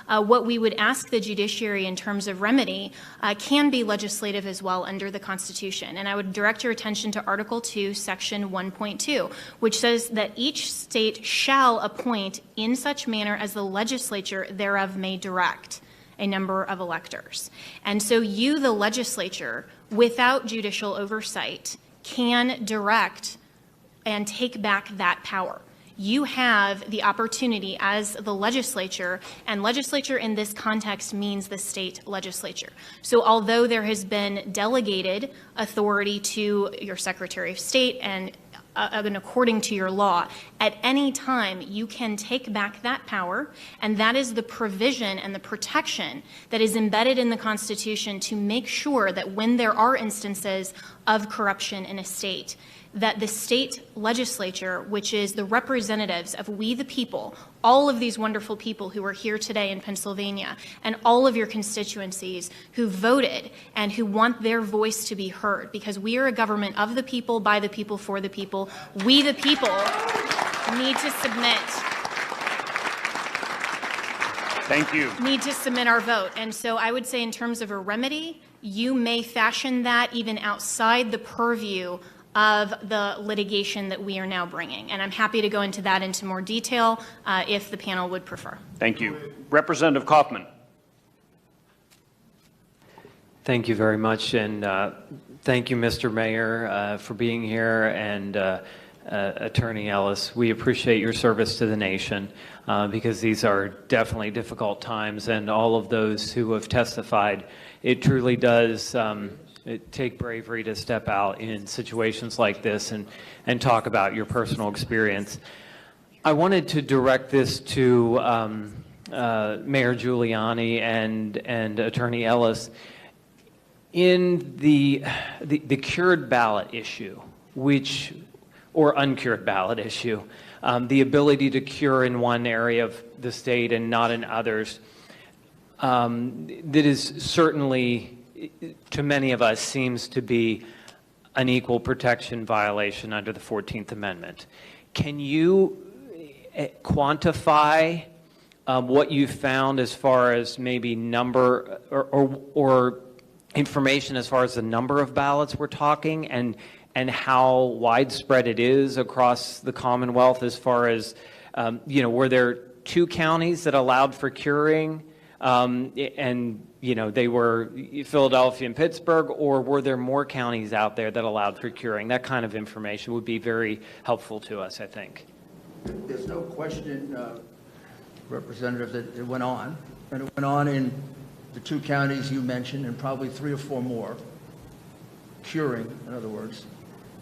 What we would ask the judiciary in terms of remedy can be legislative as well under the Constitution. And I would direct your attention to Article 2, Section 1.2, which says that each state shall appoint in such manner as the legislature thereof may direct a number of electors. And so you, the legislature, without judicial oversight, can direct and take back that power. You have the opportunity as the legislature, and legislature in this context means the state legislature. So although there has been delegated authority to your Secretary of State and according to your law, at any time you can take back that power, and that is the provision and the protection that is embedded in the Constitution to make sure that when there are instances of corruption in a state, that the state legislature, which is the representatives of we the people, all of these wonderful people who are here today in Pennsylvania, and all of your constituencies who voted and who want their voice to be heard, because we are a government of the people, by the people, for the people. We the people need to submit. Thank you. Need to submit our vote. And so I would say in terms of a remedy, you may fashion that even outside the purview of the litigation that we are now bringing. And I'm happy to go into that into more detail if the panel would prefer. Thank you. Representative Kaufman. Thank you very much, and thank you, Mr. Mayor, for being here, and Attorney Ellis. We appreciate your service to the nation because these are definitely difficult times, and all of those who have testified, it truly does take bravery to step out in situations like this and talk about your personal experience. I wanted to direct this to Mayor Giuliani and Attorney Ellis. In the cured ballot issue, or uncured ballot issue, the ability to cure in one area of the state and not in others, that is certainly, to many of us, seems to be an equal protection violation under the 14th Amendment. Can you quantify what you found as far as maybe number or information as far as the number of ballots we're talking, and how widespread it is across the Commonwealth as far as, were there 2 counties that allowed for curing, and, they were Philadelphia and Pittsburgh, or were there more counties out there that allowed for curing? That kind of information would be very helpful to us, I think. There's no question, Representative, that it went on, and it went on in the 2 counties you mentioned, and probably 3 or 4 more, curing, in other words.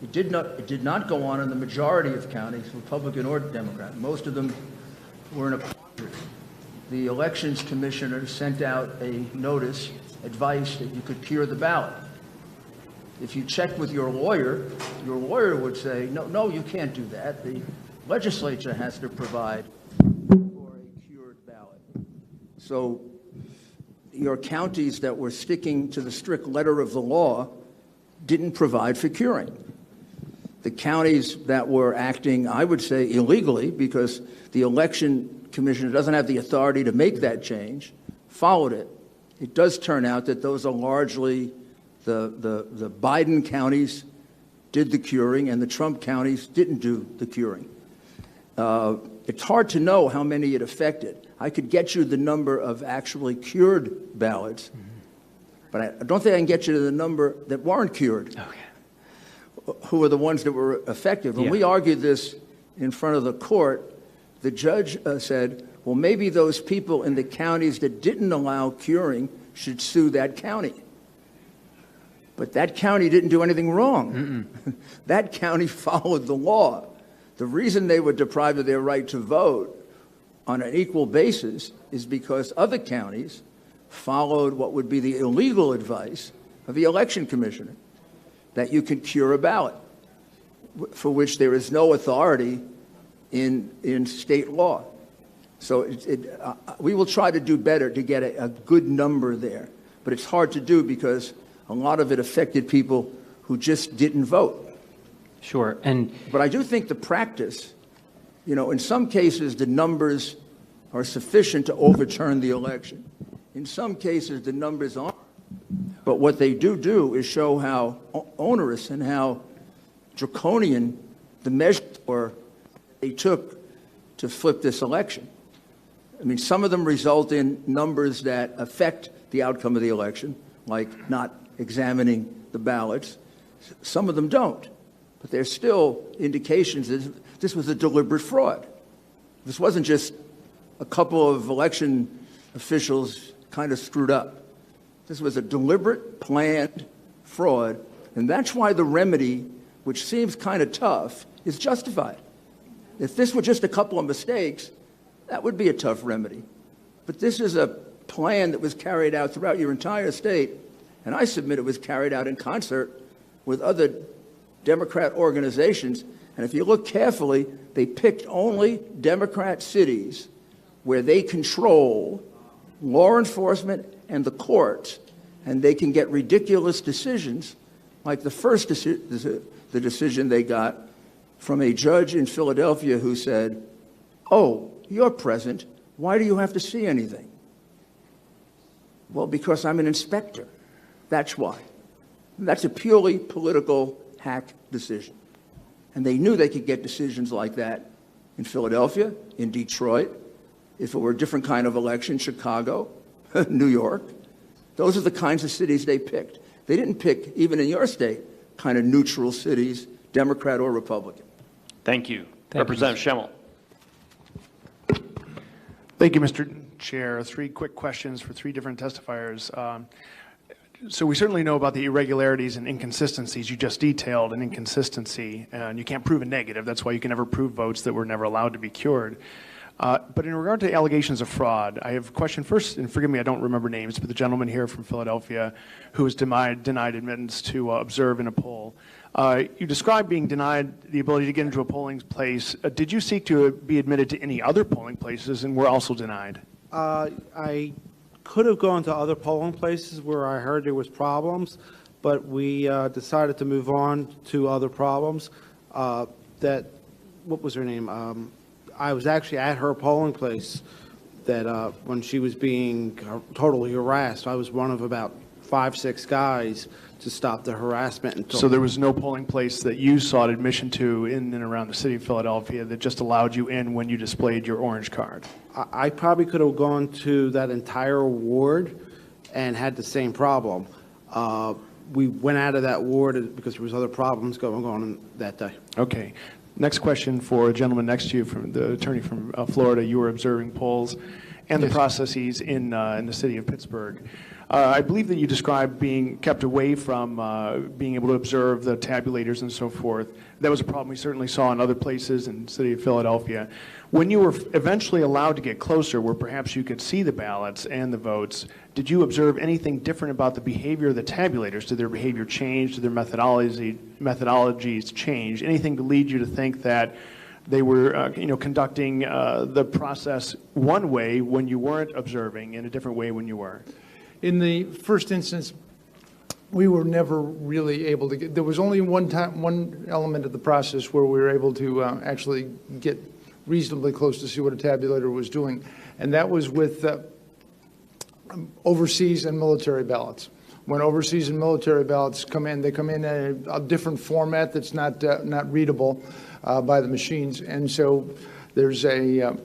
It did not go on in the majority of counties, Republican or Democrat. Most of them were in a quandary. The Elections Commissioner sent out a notice, advice that you could cure the ballot. If you checked with your lawyer would say, no, you can't do that. The legislature has to provide for a cured ballot. So your counties that were sticking to the strict letter of the law didn't provide for curing. The counties that were acting, I would say, illegally, because the election commissioner doesn't have the authority to make that change, followed it. It does turn out that those are largely the Biden counties did the curing and the Trump counties didn't do the curing. It's hard to know how many it affected. I could get you the number of actually cured ballots, but I don't think I can get you to the number that weren't cured. Okay. Who are the ones that were affected? When we argued this in front of the court, the judge said, well, maybe those people in the counties that didn't allow curing should sue that county. But that county didn't do anything wrong. That county followed the law. The reason they were deprived of their right to vote on an equal basis is because other counties followed what would be the illegal advice of the election commissioner, that you can cure a ballot, for which there is no authority in state law. So we will try to do better to get a good number there, but it's hard to do because a lot of it affected people who just didn't vote. Sure. But I do think the practice, in some cases the numbers are sufficient to overturn the election. In some cases the numbers aren't. But what they do is show how onerous and how draconian the measures were they took to flip this election. I mean, some of them result in numbers that affect the outcome of the election, like not examining the ballots. Some of them don't. But there's still indications that this was a deliberate fraud. This wasn't just a couple of election officials kind of screwed up. This was a deliberate, planned fraud, and that's why the remedy, which seems kind of tough, is justified. If this were just a couple of mistakes, that would be a tough remedy. But this is a plan that was carried out throughout your entire state, and I submit it was carried out in concert with other Democrat organizations. And if you look carefully, they picked only Democrat cities where they control law enforcement and the courts, and they can get ridiculous decisions, like the first the decision they got from a judge in Philadelphia who said, "Oh, you're present. Why do you have to see anything?" Well, because I'm an inspector. That's why. That's a purely political hack decision. And they knew they could get decisions like that in Philadelphia, in Detroit, if it were a different kind of election, Chicago, New York. Those are the kinds of cities they picked. They didn't pick, even in your state, kind of neutral cities, Democrat or Republican. Thank you. Representative Schemmel. Thank you, Mr. Chair. 3 quick questions for 3 different testifiers. So we certainly know about the irregularities and inconsistencies. You just detailed an inconsistency, and you can't prove a negative. That's why you can never prove votes that were never allowed to be cured. But in regard to allegations of fraud, I have a question first, and forgive me, I don't remember names, but the gentleman here from Philadelphia who was denied admittance to observe in a poll. You described being denied the ability to get into a polling place. Did you seek to be admitted to any other polling places and were also denied? I could have gone to other polling places where I heard there was problems, but we decided to move on to other problems. What was her name? I was actually at her polling place that when she was being totally harassed. I was one of about 5, 6 guys to stop the harassment. So there was no polling place that you sought admission to in and around the city of Philadelphia that just allowed you in when you displayed your orange card? I probably could have gone to that entire ward and had the same problem. We went out of that ward because there was other problems going on that day. Okay. Next question for a gentleman next to you, from the attorney from Florida. You were observing polls and the processes in the city of Pittsburgh. I believe that you described being kept away from being able to observe the tabulators and so forth. That was a problem we certainly saw in other places in the city of Philadelphia. When you were eventually allowed to get closer, where perhaps you could see the ballots and the votes, did you observe anything different about the behavior of the tabulators? Did their behavior change? Did their methodologies change? Anything to lead you to think that they were conducting the process one way when you weren't observing, in a different way when you were? In the first instance, we were never really able to get, there was only one element of the process where we were able to actually get reasonably close to see what a tabulator was doing, and that was with overseas and military ballots. When overseas and military ballots come in, they come in a different format that's not readable by the machines, and so there's a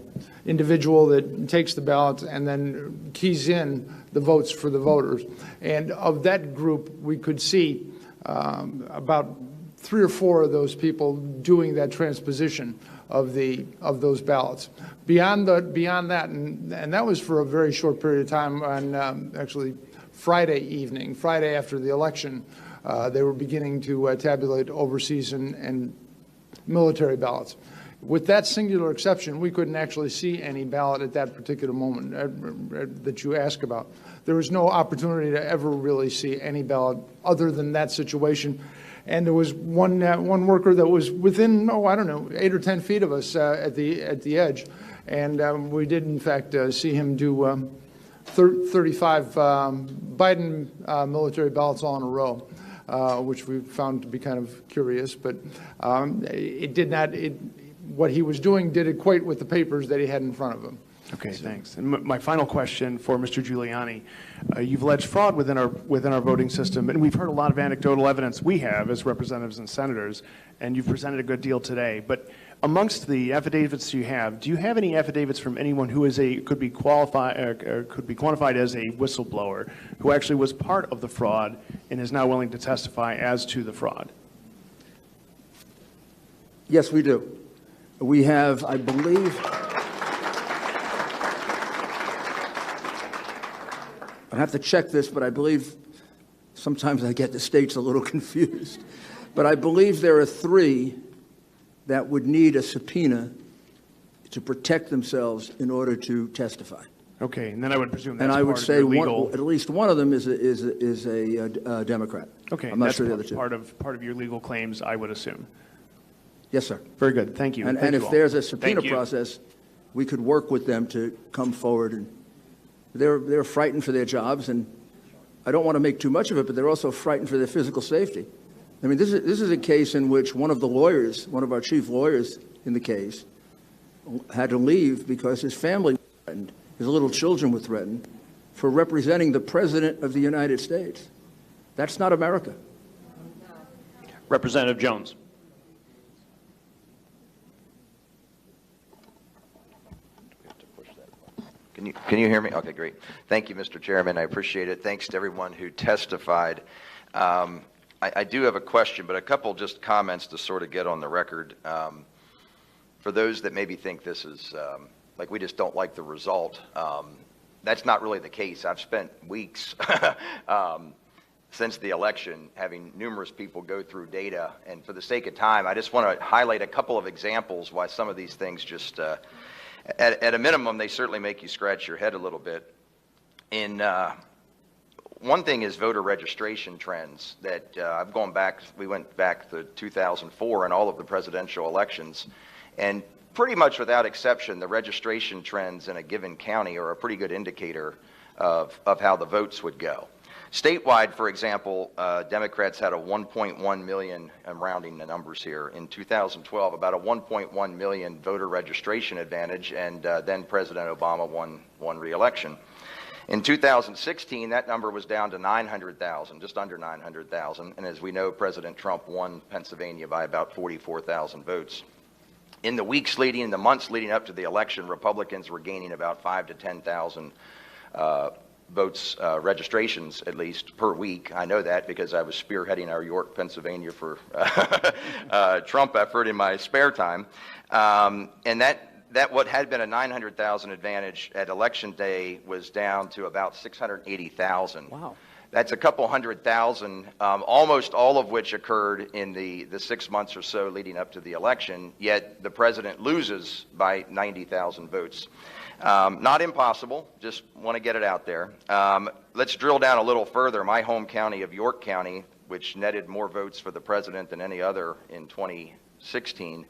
individual that takes the ballots and then keys in the votes for the voters. And of that group, we could see about 3 or 4 of those people doing that transposition of those ballots. Beyond that, and that was for a very short period of time on actually Friday evening, Friday after the election, they were beginning to tabulate overseas and military ballots. With that singular exception, we couldn't actually see any ballot at that particular moment that you ask about. There was no opportunity to ever really see any ballot other than that situation. And there was one worker that was within, 8 or 10 feet of us at the edge. And we did, in fact, see him do 35 Biden military ballots all in a row, which we found to be kind of curious. But it did not... what he was doing did equate with the papers that he had in front of him. Okay, thanks. And my final question for Mr. Giuliani. You've alleged fraud within our voting system, and we've heard a lot of anecdotal evidence, we have as representatives and senators, and you've presented a good deal today. But amongst the affidavits you have, do you have any affidavits from anyone who is could be qualified as a whistleblower, who actually was part of the fraud and is now willing to testify as to the fraud? Yes, we do. We have, I believe, I have to check this, but I believe sometimes I get the states a little confused. But I believe there are 3 that would need a subpoena to protect themselves in order to testify. Okay, and then I would presume that's and I would part say of your legal... at least one of them is a Democrat. Okay, I'm not that's sure the other 2. part of your legal claims, I would assume. Yes, sir. Very good. Thank you. And if there's a subpoena process, we could work with them to come forward. And they're frightened for their jobs, and I don't want to make too much of it, but they're also frightened for their physical safety. I mean, this is a case in which one of the lawyers, one of our chief lawyers in the case, had to leave because his family was threatened, his little children were threatened, for representing the President of the United States. That's not America. Representative Jones. Can you hear me? Okay, great. Thank you, Mr. Chairman. I appreciate it. Thanks to everyone who testified. I do have a question, but a couple just comments to sort of get on the record. For those that maybe think this is like we just don't like the result, that's not really the case. I've spent weeks since the election having numerous people go through data, and for the sake of time, I just want to highlight a couple of examples why some of these things just at a minimum, they certainly make you scratch your head a little bit. One thing is voter registration trends that I've gone back, we went back to 2004 and all of the presidential elections, and pretty much without exception, the registration trends in a given county are a pretty good indicator of how the votes would go. Statewide, for example, Democrats had a 1.1 million, I'm rounding the numbers here, in 2012, about a 1.1 million voter registration advantage, and then President Obama won re-election. In 2016, that number was down to 900,000, just under 900,000, and as we know, President Trump won Pennsylvania by about 44,000 votes. In the months leading up to the election, Republicans were gaining about 5,000 to 10,000 votes, registrations at least, per week. I know that because I was spearheading our York, Pennsylvania for Trump effort in my spare time. And that what had been a 900,000 advantage at election day was down to about 680,000. Wow. That's a couple 100,000, almost all of which occurred in the 6 months or so leading up to the election, yet the president loses by 90,000 votes. Not impossible, just want to get it out there. Let's drill down a little further. My home county of York County, which netted more votes for the president than any other in 2016,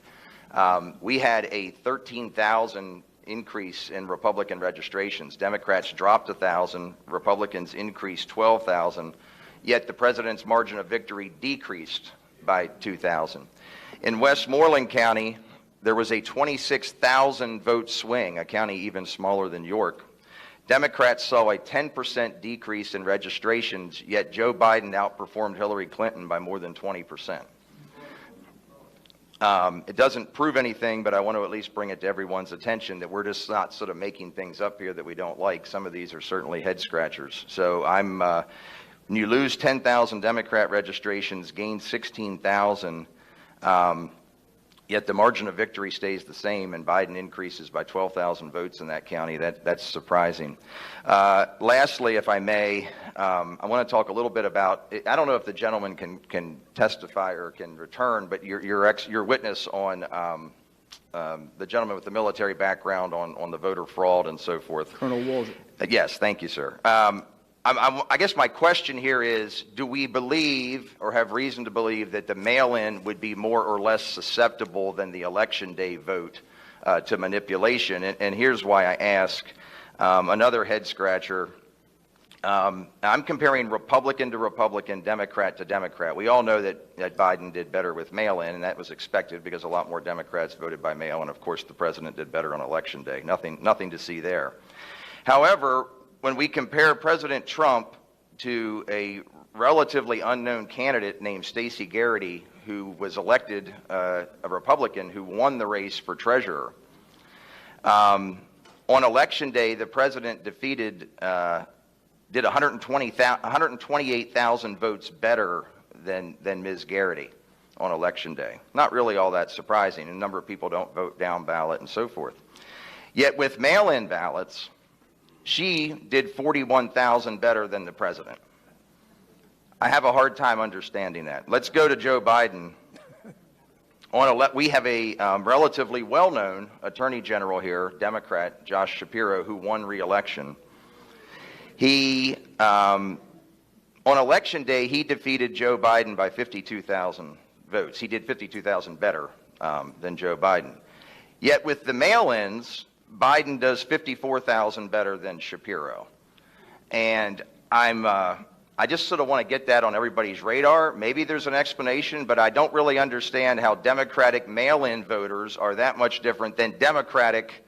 we had a 13,000 increase in Republican registrations. Democrats dropped 1,000, Republicans increased 12,000, yet the president's margin of victory decreased by 2,000. In Westmoreland County, there was a 26,000 vote swing, a county even smaller than York. Democrats saw a 10% decrease in registrations, yet Joe Biden outperformed Hillary Clinton by more than 20%. It doesn't prove anything, but I want to at least bring it to everyone's attention that we're just not sort of making things up here that we don't like. Some of these are certainly head scratchers. So when you lose 10,000 Democrat registrations, gain 16,000, yet the margin of victory stays the same, and Biden increases by 12,000 votes in that county. That's surprising. Lastly, if I may, I want to talk a little bit about, I don't know if the gentleman can testify or can return, but your witness on the gentleman with the military background on the voter fraud and so forth. Colonel Walden. Yes, thank you, sir. I guess my question here is, do we believe or have reason to believe that the mail-in would be more or less susceptible than the election day vote to manipulation? And here's why I ask. Another head scratcher. I'm comparing Republican to Republican, Democrat to Democrat. We all know that Biden did better with mail-in, and that was expected because a lot more Democrats voted by mail, and of course the president did better on election day. Nothing to see there. However, when we compare President Trump to a relatively unknown candidate named Stacey Garrity, who was elected a Republican who won the race for treasurer, on election day, the president did 128,000 votes better than Ms. Garrity on election day. Not really all that surprising. A number of people don't vote down ballot and so forth. Yet with mail-in ballots, she did 41,000 better than the president. I have a hard time understanding that. Let's go to Joe Biden. We have a relatively well-known attorney general here, Democrat, Josh Shapiro, who won re-election. He, on election day, he defeated Joe Biden by 52,000 votes. He did 52,000 better than Joe Biden. Yet with the mail-ins, Biden does 54,000 better than Shapiro. And I'm I just sort of want to get that on everybody's radar. Maybe there's an explanation, but I don't really understand how Democratic mail-in voters are that much different than Democratic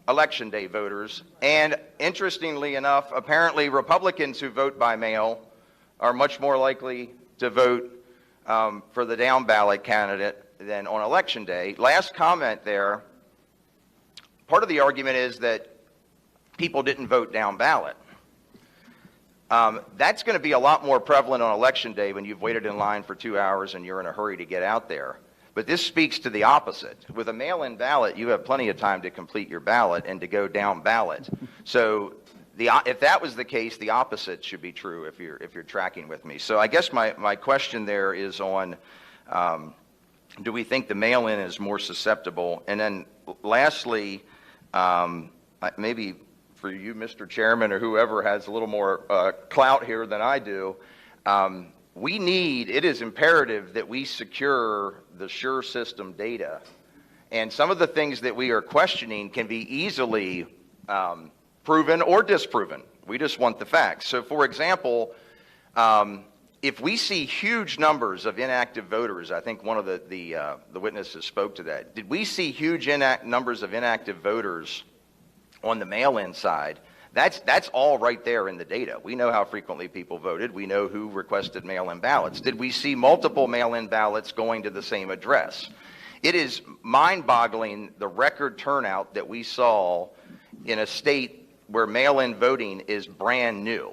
election day voters. And interestingly enough, apparently Republicans who vote by mail are much more likely to vote for the down ballot candidate than on election day. Last comment there, part of the argument is that people didn't vote down ballot. That's going to be a lot more prevalent on election day when you've waited in line for 2 hours and you're in a hurry to get out there. But this speaks to the opposite. With a mail-in ballot, you have plenty of time to complete your ballot and to go down ballot. So if that was the case, the opposite should be true if you're tracking with me. So I guess my question there is on, do we think the mail-in is more susceptible? And then lastly, maybe for you, Mr. Chairman, or whoever has a little more clout here than I do, it is imperative that we secure the SURE system data. And some of the things that we are questioning can be easily proven or disproven. We just want the facts. So for example, if we see huge numbers of inactive voters, I think one of the witnesses spoke to that. Did we see huge numbers of inactive voters on the mail-in side? That's all right there in the data. We know how frequently people voted. We know who requested mail-in ballots. Did we see multiple mail-in ballots going to the same address? It is mind-boggling the record turnout that we saw in a state where mail-in voting is brand new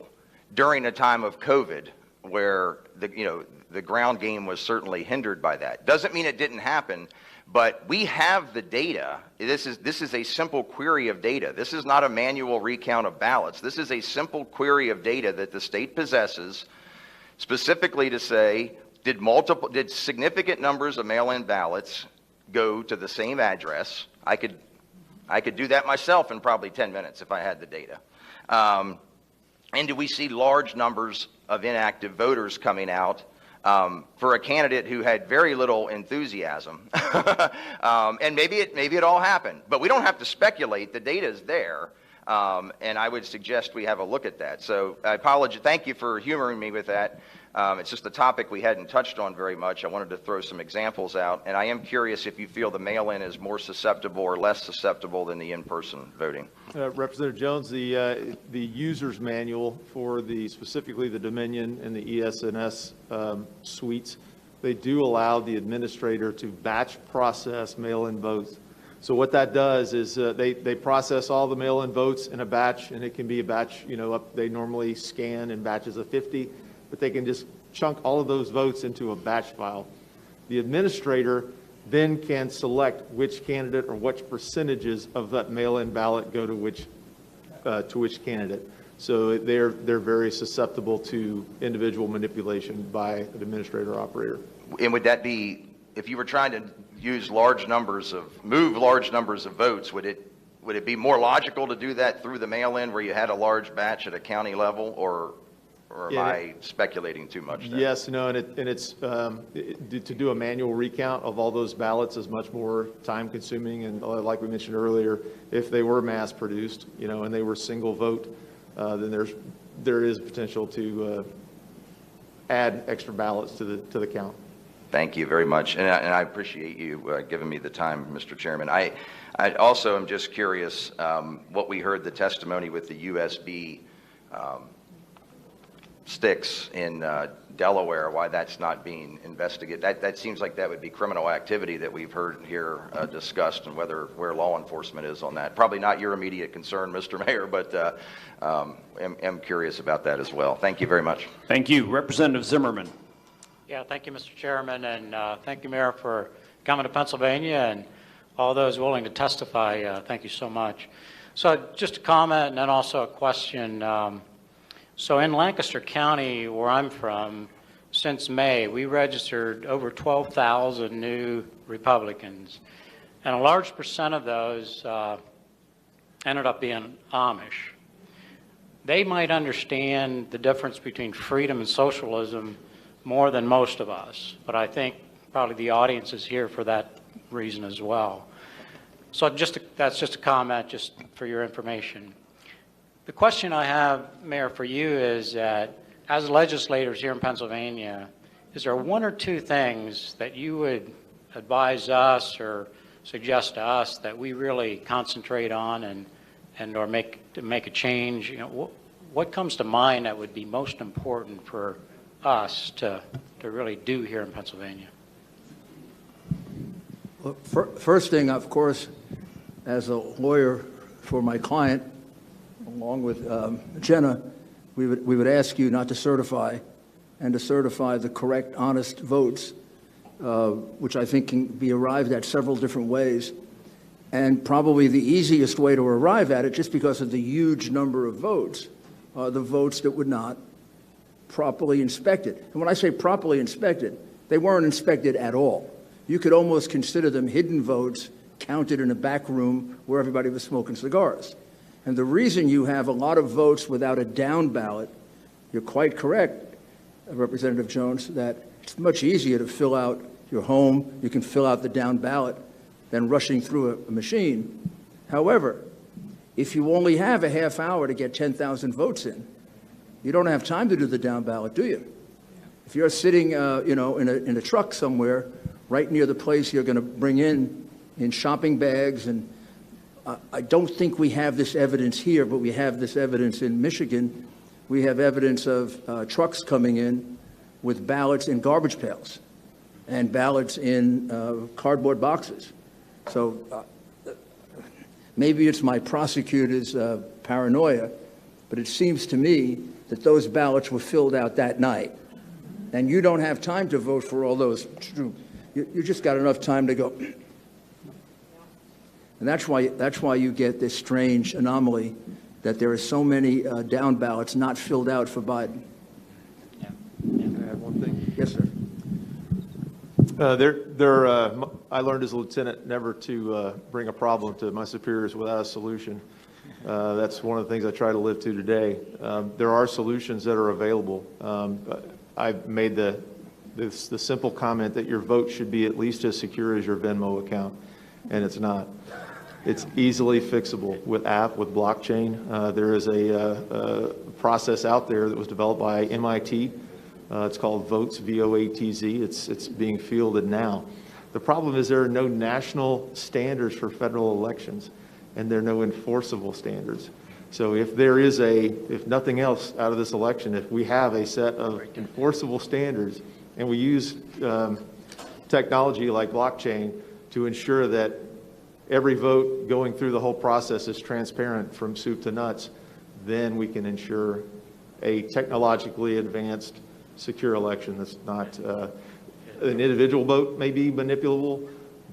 during a time of COVID, where the ground game was certainly hindered by that. Doesn't mean it didn't happen, but we have the data. This is a simple query of data. This is not a manual recount of ballots. This is a simple query of data that the state possesses, specifically to say, did significant numbers of mail-in ballots go to the same address? I could do that myself in probably 10 minutes if I had the data. And do we see large numbers of inactive voters coming out for a candidate who had very little enthusiasm? And maybe it all happened, but we don't have to speculate. The data is there, and I would suggest we have a look at that. So I apologize. Thank you for humoring me with that. It's just a topic we hadn't touched on very much. I wanted to throw some examples out, and I am curious if you feel the mail-in is more susceptible or less susceptible than the in-person voting. Representative Jones, the user's manual for specifically the Dominion and the ES&S suites, they do allow the administrator to batch process mail-in votes. So what that does is they process all the mail-in votes in a batch, and it can be a batch, they normally scan in batches of 50. But they can just chunk all of those votes into a batch file. The administrator then can select which candidate or which percentages of that mail-in ballot go to which candidate. So they're very susceptible to individual manipulation by an administrator or operator. And would that be, if you were trying to move large numbers of votes, would it be more logical to do that through the mail-in where you had a large batch at a county level, or am I speculating too much there? Yes, no, and it's to do a manual recount of all those ballots is much more time consuming, and like we mentioned earlier, if they were mass produced, and they were single vote, then there is potential to add extra ballots to the count. Thank you very much, and I appreciate you giving me the time, Mr. Chairman. I also am just curious what we heard the testimony with the USB sticks in Delaware, why that's not being investigated. That seems like that would be criminal activity that we've heard here discussed, and where law enforcement is on that. Probably not your immediate concern, Mr. Mayor, but am curious about that as well. Thank you very much. Thank you. Representative Zimmerman. Yeah, thank you, Mr. Chairman, and thank you, Mayor, for coming to Pennsylvania, and all those willing to testify. Thank you so much. So just a comment and then also a question. So in Lancaster County, where I'm from, since May, we registered over 12,000 new Republicans, and a large percent of those ended up being Amish. They might understand the difference between freedom and socialism more than most of us, but I think probably the audience is here for that reason as well. So that's just a comment, just for your information. The question I have, Mayor, for you is that as legislators here in Pennsylvania, is there one or two things that you would advise us or suggest to us that we really concentrate on and or make a change? You know, what comes to mind that would be most important for us to really do here in Pennsylvania? Well, first thing, of course, as a lawyer for my client, along with Jenna, we would ask you not to certify and to certify the correct, honest votes, which I think can be arrived at several different ways. And probably the easiest way to arrive at it, just because of the huge number of votes, are the votes that were not properly inspected. And when I say properly inspected, they weren't inspected at all. You could almost consider them hidden votes counted in a back room where everybody was smoking cigars. And the reason you have a lot of votes without a down ballot, you're quite correct, Representative Jones, that it's much easier to fill out your home, you can fill out the down ballot, than rushing through a machine. However, if you only have a half hour to get 10,000 votes in, you don't have time to do the down ballot, do you? If you're sitting in a truck somewhere right near the place you're going to bring in shopping bags, and I don't think we have this evidence here, but we have this evidence in Michigan. We have evidence of trucks coming in with ballots in garbage pails and ballots in cardboard boxes. So maybe it's my prosecutor's paranoia, but it seems to me that those ballots were filled out that night. And you don't have time to vote for all those. You just got enough time to go. And that's why you get this strange anomaly that there are so many down ballots not filled out for Biden. Can I add one thing? Yes, sir. I learned as a lieutenant never to bring a problem to my superiors without a solution. That's one of the things I try to live to today. There are solutions that are available. I've made the simple comment that your vote should be at least as secure as your Venmo account, and it's not. It's easily fixable with blockchain. There is a process out there that was developed by MIT. It's called Votes, V-O-A-T-Z. It's being fielded now. The problem is there are no national standards for federal elections, and there are no enforceable standards. So if there is if nothing else out of this election, if we have a set of enforceable standards, and we use technology like blockchain to ensure that every vote going through the whole process is transparent from soup to nuts, then we can ensure a technologically advanced, secure election that's not an individual vote may be manipulable,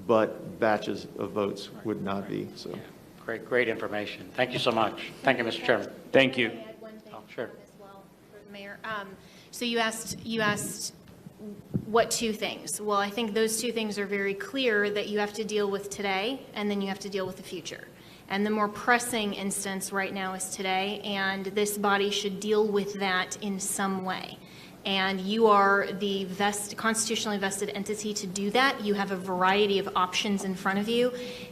but batches of votes would not be. So, Great information. Thank you so much. Thank you, Mr. Chairman. Thank you. Oh, sure. Mayor, so you asked what two things? Well, I think those two things are very clear, that you have to deal with today and then you have to deal with the future. And the more pressing instance right now is today, and this body should deal with that in some way. And you are the constitutionally vested entity to do that. You have a variety of options in front of you.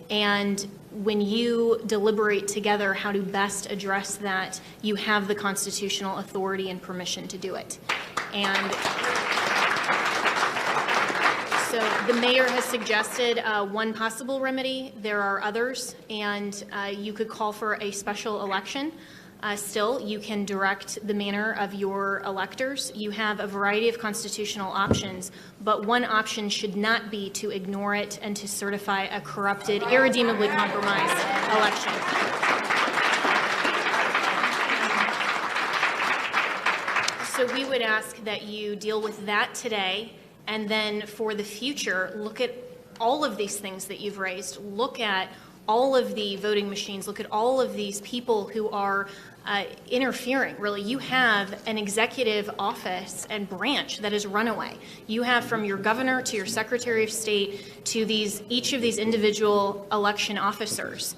And when you deliberate together how to best address that, you have the constitutional authority and permission to do it. And so the mayor has suggested one possible remedy. There are others, and you could call for a special election. Still, you can direct the manner of your electors. You have a variety of constitutional options, but one option should not be to ignore it and to certify a corrupted, irredeemably compromised election. So we would ask that you deal with that today, and then for the future, look at all of these things that you've raised. Look at all of the voting machines. Look at all of these people who are interfering, really. You have an executive office and branch that is runaway. You have from your governor to your secretary of state to each of these individual election officers.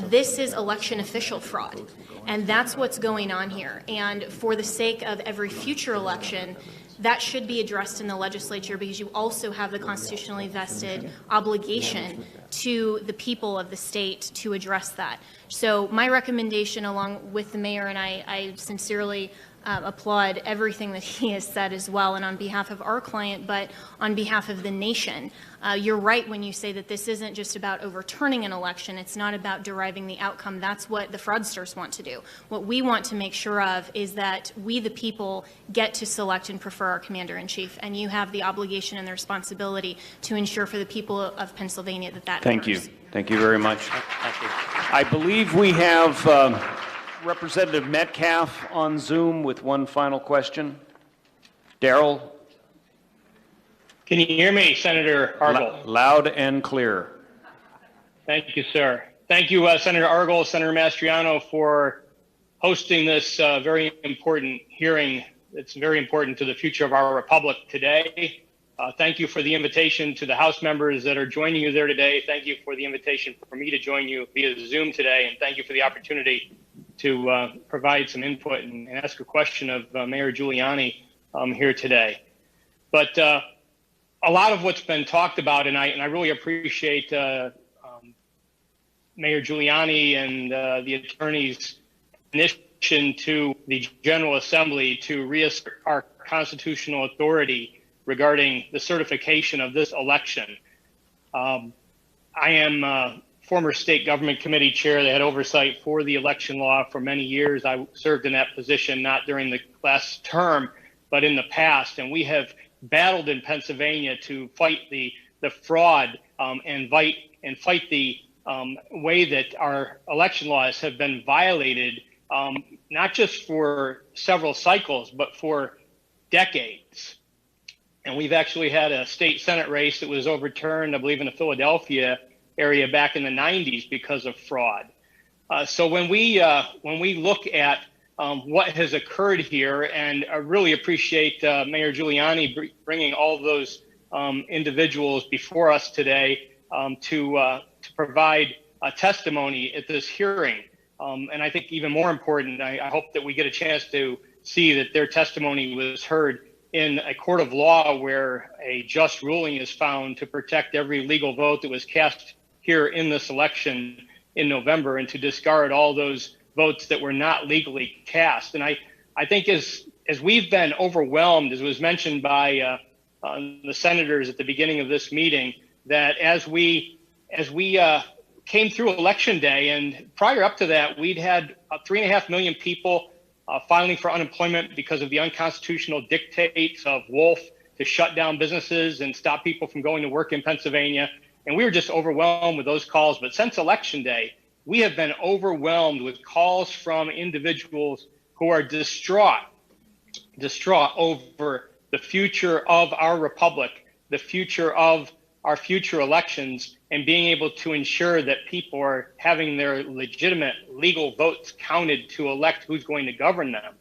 This is election official fraud, and that's what's going on here. And for the sake of every future election, that should be addressed in the legislature, because you also have the constitutionally vested obligation to the people of the state to address that. So my recommendation, along with the mayor, and I sincerely applaud everything that he has said as well, and on behalf of our client, but on behalf of the nation. You're right when you say that this isn't just about overturning an election. It's not about deriving the outcome. That's what the fraudsters want to do. What we want to make sure of is that we, the people, get to select and prefer our commander-in-chief, and you have the obligation and the responsibility to ensure for the people of Pennsylvania that that Thank you. occurs. Thank you very much. Thank you. I believe we have Representative Metcalf on Zoom with one final question. Darrell? Can you hear me, Senator Argyle? Loud and clear. Thank you, sir. Thank you, Senator Argyle, Senator Mastriano, for hosting this very important hearing. It's very important to the future of our republic today. Thank you for the invitation to the House members that are joining you there today. Thank you for the invitation for me to join you via Zoom today, and thank you for the opportunity to provide some input and ask a question of Mayor Giuliani here today. But a lot of what's been talked about, and I really appreciate Mayor Giuliani and the attorney's initiative to the General Assembly to reassert our constitutional authority regarding the certification of this election. I am former state government committee chair that had oversight for the election law for many years. I served in that position not during the last term, but in the past, and we have battled in Pennsylvania to fight the fraud and fight the way that our election laws have been violated, not just for several cycles, but for decades. And we've actually had a state Senate race that was overturned, I believe, in the Philadelphia area back in the 90s because of fraud. So when we look at what has occurred here, and I really appreciate Mayor Giuliani bringing all of those individuals before us today to provide a testimony at this hearing. And I think even more important, I hope that we get a chance to see that their testimony was heard in a court of law where a just ruling is found to protect every legal vote that was cast here in this election in November, and to discard all those votes that were not legally cast. And I think as we've been overwhelmed, as was mentioned by the senators at the beginning of this meeting, that as we came through Election Day, and prior up to that, we'd had 3.5 million people filing for unemployment because of the unconstitutional dictates of Wolf to shut down businesses and stop people from going to work in Pennsylvania. And we were just overwhelmed with those calls. But since Election Day, we have been overwhelmed with calls from individuals who are distraught over the future of our republic, the future of our future elections, and being able to ensure that people are having their legitimate legal votes counted to elect who's going to govern them.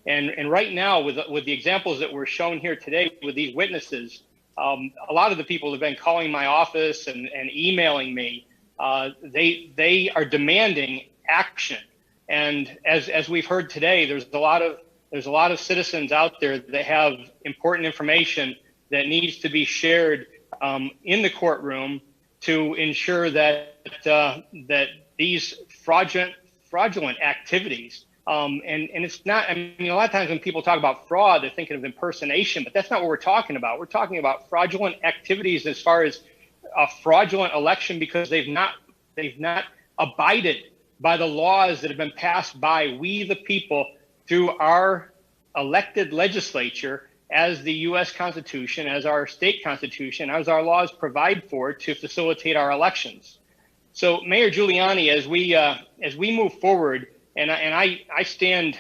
And right now, with the examples that were shown here today with these witnesses, a lot of the people have been calling my office and emailing me. They are demanding action. And as we've heard today, there's a lot of citizens out there that have important information that needs to be shared in the courtroom to ensure that these fraudulent activities, and it's not, I mean, a lot of times when people talk about fraud, they're thinking of impersonation, but that's not what we're talking about. We're talking about fraudulent activities as far as a fraudulent election because they've not abided by the laws that have been passed by we the people through our elected legislature as the U.S. Constitution, as our state constitution, as our laws provide for to facilitate our elections. So Mayor Giuliani, as we move forward, and I stand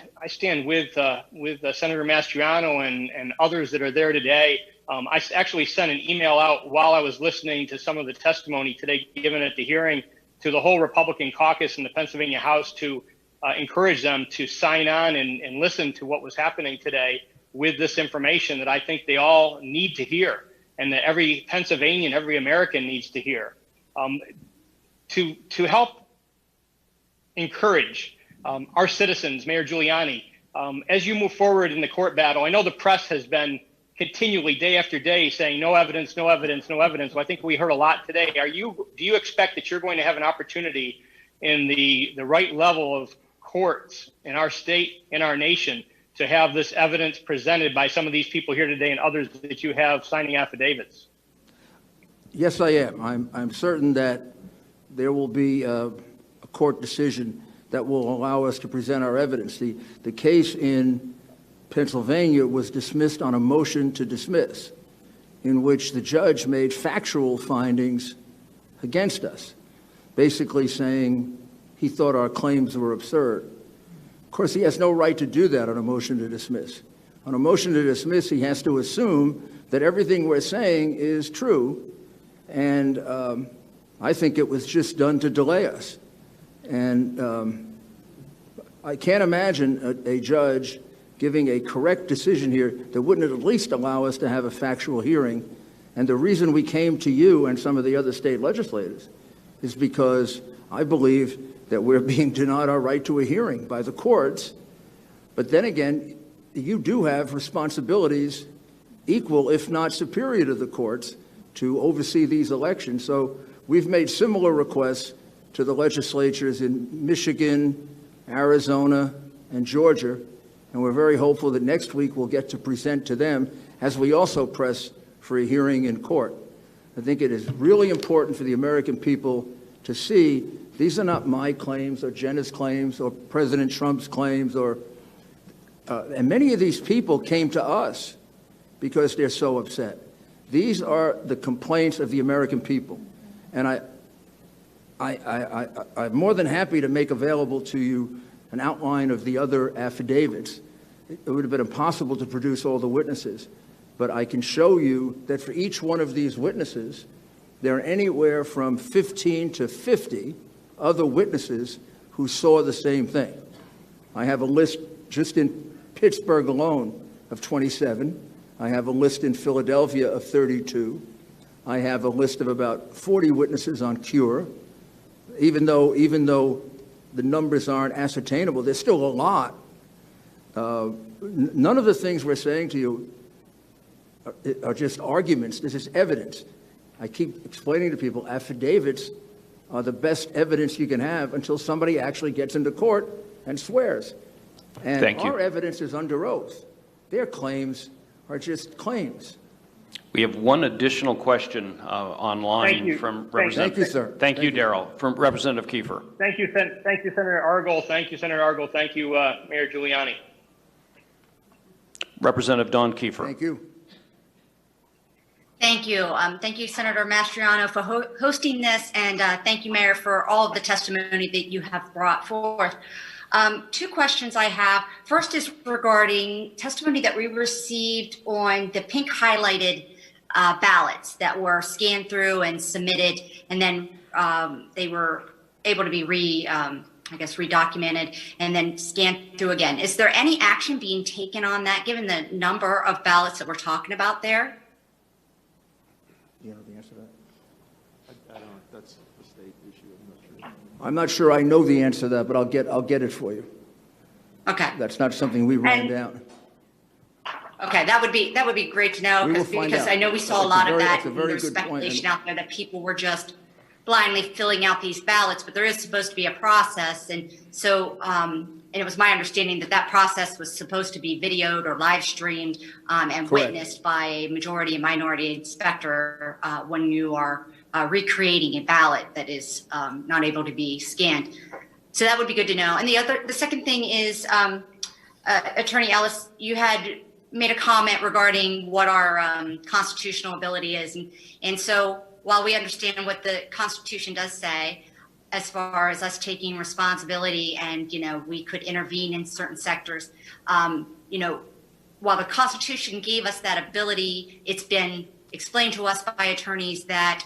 with Senator Mastriano and others that are there today. I actually sent an email out while I was listening to some of the testimony today given at the hearing to the whole Republican caucus in the Pennsylvania House to encourage them to sign on and listen to what was happening today with this information that I think they all need to hear, and that every Pennsylvanian, every American needs to hear, to help encourage our citizens, Mayor Giuliani, as you move forward in the court battle. I know the press has been continually, day after day, saying no evidence, no evidence, no evidence. Well, I think we heard a lot today. Do you expect that you're going to have an opportunity in the right level of courts in our state, in our nation, to have this evidence presented by some of these people here today and others that you have signing affidavits? Yes, I am. I'm certain that there will be a court decision that will allow us to present our evidence. The case in Pennsylvania was dismissed on a motion to dismiss, in which the judge made factual findings against us, basically saying he thought our claims were absurd. Of course, he has no right to do that on a motion to dismiss. On a motion to dismiss, he has to assume that everything we're saying is true, and I think it was just done to delay us. And I can't imagine a judge giving a correct decision here that wouldn't at least allow us to have a factual hearing. And the reason we came to you and some of the other state legislators is because I believe that we're being denied our right to a hearing by the courts. But then again, you do have responsibilities equal, if not superior, to the courts to oversee these elections. So we've made similar requests to the legislatures in Michigan, Arizona, and Georgia, and we're very hopeful that next week we'll get to present to them as we also press for a hearing in court. I think it is really important for the American people to see these are not my claims or Jenna's claims or President Trump's claims, and many of these people came to us because they're so upset. These are the complaints of the American people, and I'm more than happy to make available to you an outline of the other affidavits. It would have been impossible to produce all the witnesses, but I can show you that for each one of these witnesses, there are anywhere from 15 to 50 other witnesses who saw the same thing. I have a list just in Pittsburgh alone of 27. I have a list in Philadelphia of 32. I have a list of about 40 witnesses on cure. Even though the numbers aren't ascertainable, there's still a lot. None of the things we're saying to you are just arguments. This is evidence. I keep explaining to people, affidavits are the best evidence you can have until somebody actually gets into court and swears. And our evidence is under oath. Their claims are just claims. We have one additional question online from Representative. Thank you, sir. Thank you, Darrell. From Representative Kiefer. Thank you, Senator Argel. Thank you, Senator Argel. Thank you, Mayor Giuliani. Representative Don Kiefer. Thank you. Thank you. Thank you, Senator Mastriano, for hosting this, and thank you, Mayor, for all of the testimony that you have brought forth. Two questions I have. First is regarding testimony that we received on the pink highlighted ballots that were scanned through and submitted, and then they were able to be redocumented and then scanned through again. Is there any action being taken on that, given the number of ballots that we're talking about there? Do you know the answer to that? I don't. That's a state issue. I'm not sure. I'm not sure I know the answer to that, but I'll get it for you. Okay. That's not something we ran down. Okay, that would be great to know, because I know we saw a lot of that. There's speculation out there that people were just blindly filling out these ballots, but there is supposed to be a process, and so and it was my understanding that that process was supposed to be videoed or live streamed and witnessed by a majority and minority inspector when you are recreating a ballot that is not able to be scanned. So that would be good to know. And the second thing is, Attorney Ellis, you had made a comment regarding what our constitutional ability is, and so while we understand what the Constitution does say, as far as us taking responsibility and, we could intervene in certain sectors, while the Constitution gave us that ability, it's been explained to us by attorneys that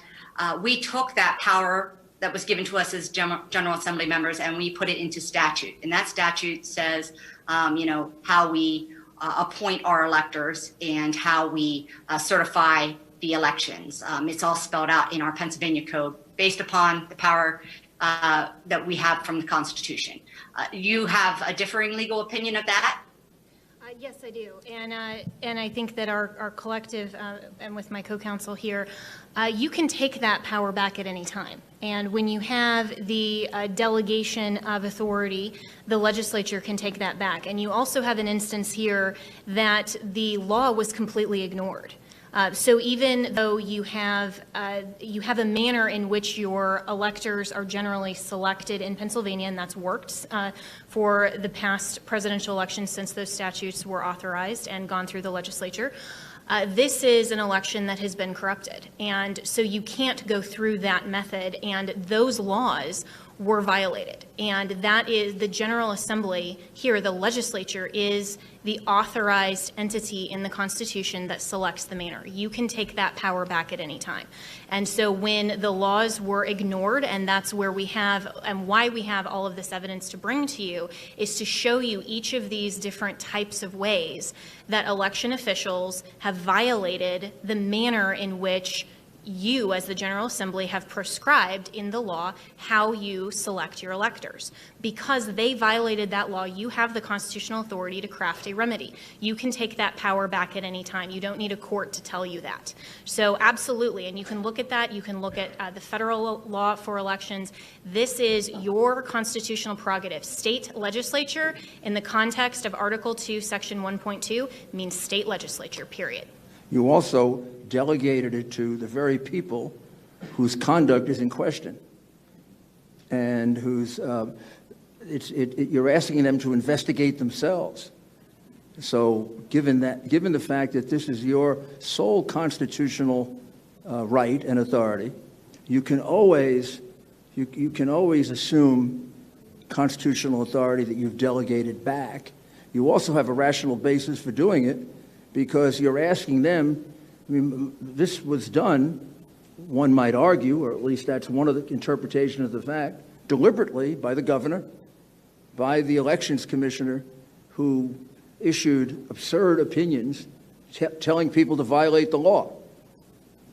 we took that power that was given to us as General Assembly members and we put it into statute. And that statute says, how we appoint our electors and how we certify the elections. It's all spelled out in our Pennsylvania Code based upon the power that we have from the Constitution. You have a differing legal opinion of that? Yes, I do. And I think that our collective, and with my co-counsel here, you can take that power back at any time. And when you have the delegation of authority, the legislature can take that back. And you also have an instance here that the law was completely ignored. So even though you have a manner in which your electors are generally selected in Pennsylvania, and that's worked for the past presidential elections since those statutes were authorized and gone through the legislature, this is an election that has been corrupted. And so you can't go through that method, and those laws were violated. And that is the General Assembly here, the legislature, is the authorized entity in the Constitution that selects the manner. You can take that power back at any time. And so when the laws were ignored, and that's where we have, and why we have all of this evidence to bring to you, is to show you each of these different types of ways that election officials have violated the manner in which you, as the General Assembly, have prescribed in the law how you select your electors. Because they violated that law, you have the constitutional authority to craft a remedy. You can take that power back at any time. You don't need a court to tell you that. So absolutely, and you can look at that. You can look at the federal law for elections. This is your constitutional prerogative. State legislature, in the context of Article 2, Section 1.2, means state legislature, period. You also delegated it to the very people whose conduct is in question and whose you're asking them to investigate themselves. So given the fact that this is your sole constitutional right and authority, you can always assume constitutional authority that you've delegated back. You also have a rational basis for doing it, because you're asking them. I mean, this was done, one might argue, or at least that's one of the interpretations of the fact, deliberately by the governor, by the elections commissioner, who issued absurd opinions telling people to violate the law.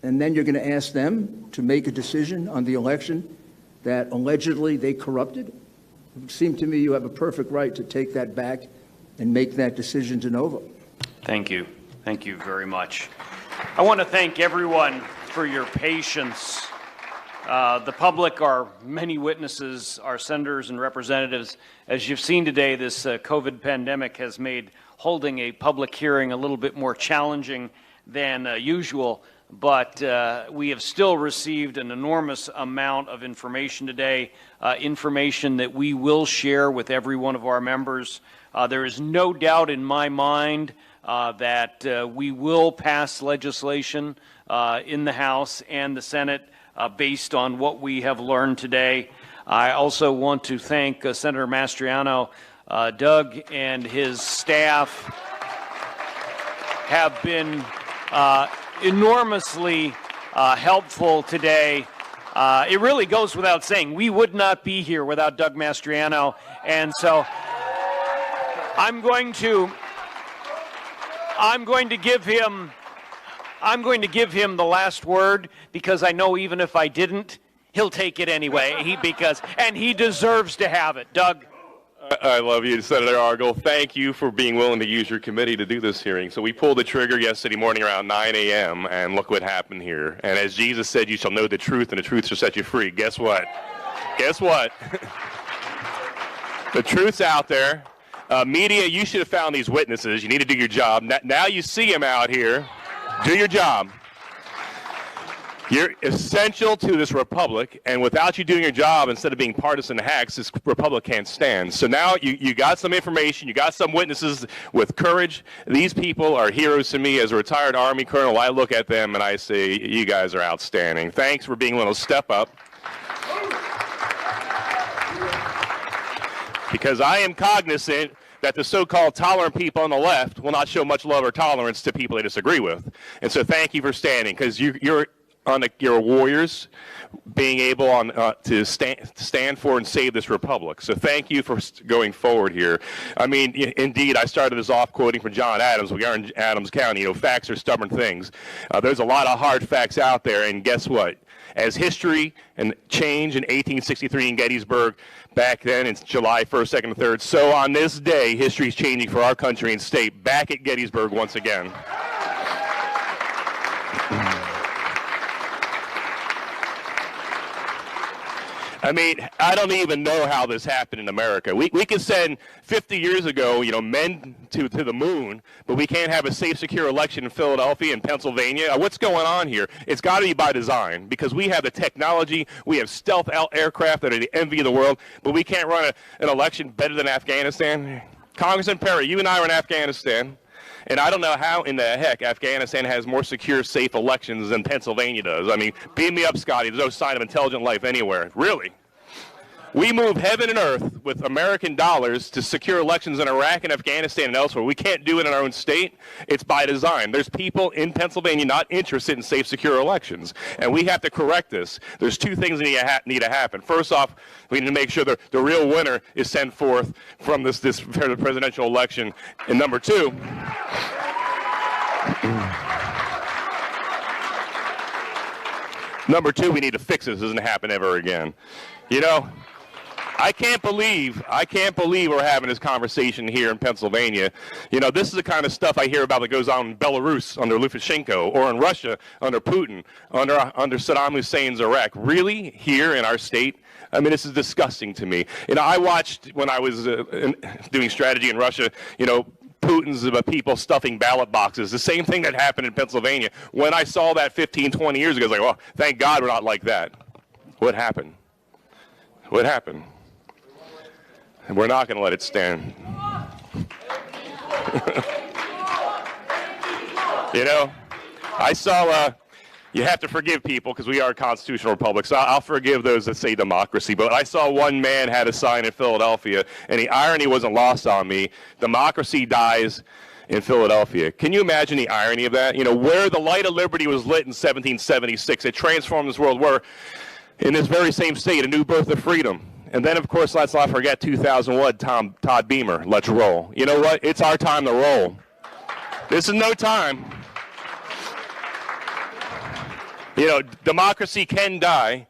And then you're going to ask them to make a decision on the election that allegedly they corrupted? It would seem to me you have a perfect right to take that back and make that decision de novo. Thank you. Thank you very much. I want to thank everyone for your patience. The public, our many witnesses, our senators and representatives. As you've seen today, this COVID pandemic has made holding a public hearing a little bit more challenging than usual, but we have still received an enormous amount of information today, information that we will share with every one of our members. There is no doubt in my mind that we will pass legislation in the House and the Senate based on what we have learned today. I also want to thank Senator Mastriano. Doug and his staff have been enormously helpful today. It really goes without saying, we would not be here without Doug Mastriano, and so I'm going to give him the last word, because I know even if I didn't, he'll take it anyway. And he deserves to have it. Doug. I love you, Senator Argyle. Thank you for being willing to use your committee to do this hearing. So we pulled the trigger yesterday morning around 9 a.m. and look what happened here. And as Jesus said, you shall know the truth, and the truth shall set you free. Guess what? Guess what? The truth's out there. Media, you should have found these witnesses. You need to do your job. Now you see them out here. Do your job. You're essential to this republic, and without you doing your job, instead of being partisan hacks, this republic can't stand. So now you got some information, you got some witnesses with courage. These people are heroes to me. As a retired Army colonel, I look at them and I say, you guys are outstanding. Thanks for being willing to step up. Because I am cognizant that the so-called tolerant people on the left will not show much love or tolerance to people they disagree with. And so thank you for standing, because you're warriors, being able to stand for and save this republic. So thank you for going forward here. I mean, indeed, I started this off quoting from John Adams. We are in Adams County. You know, facts are stubborn things. There's a lot of hard facts out there, and guess what? As history and change in 1863 in Gettysburg, back then it's July 1st, 2nd, and 3rd, so on this day, history is changing for our country and state back at Gettysburg once again. I mean, I don't even know how this happened in America. We could send 50 years ago, men to the moon, but we can't have a safe, secure election in Philadelphia and Pennsylvania. What's going on here? It's got to be by design, because we have the technology, we have stealth aircraft that are the envy of the world, but we can't run an election better than Afghanistan. Congressman Perry, you and I were in Afghanistan, and I don't know how in the heck Afghanistan has more secure, safe elections than Pennsylvania does. I mean, beam me up, Scotty. There's no sign of intelligent life anywhere. Really? We move heaven and earth with American dollars to secure elections in Iraq and Afghanistan and elsewhere. We can't do it in our own state. It's by design. There's people in Pennsylvania not interested in safe, secure elections, and we have to correct this. There's two things that need to happen. First off, we need to make sure the real winner is sent forth from this presidential election. And number two, we need to fix this. This doesn't happen ever again. I can't believe we're having this conversation here in Pennsylvania. This is the kind of stuff I hear about that goes on in Belarus under Lukashenko, or in Russia under Putin, under Saddam Hussein's Iraq. Really? Here in our state? I mean, this is disgusting to me. I watched when I was doing strategy in Russia, Putin's people stuffing ballot boxes. The same thing that happened in Pennsylvania. When I saw that 15, 20 years ago, I was like, well, thank God we're not like that. What happened? What happened? And we're not going to let it stand. I saw, you have to forgive people because we are a constitutional republic, so I'll forgive those that say democracy, but I saw one man had a sign in Philadelphia, and the irony wasn't lost on me. Democracy dies in Philadelphia. Can you imagine the irony of that? Where the light of liberty was lit in 1776, it transformed this world, where in this very same state, a new birth of freedom. And then, of course, let's not forget 2001, Todd Beamer, let's roll. You know what? It's our time to roll. This is no time. Democracy can die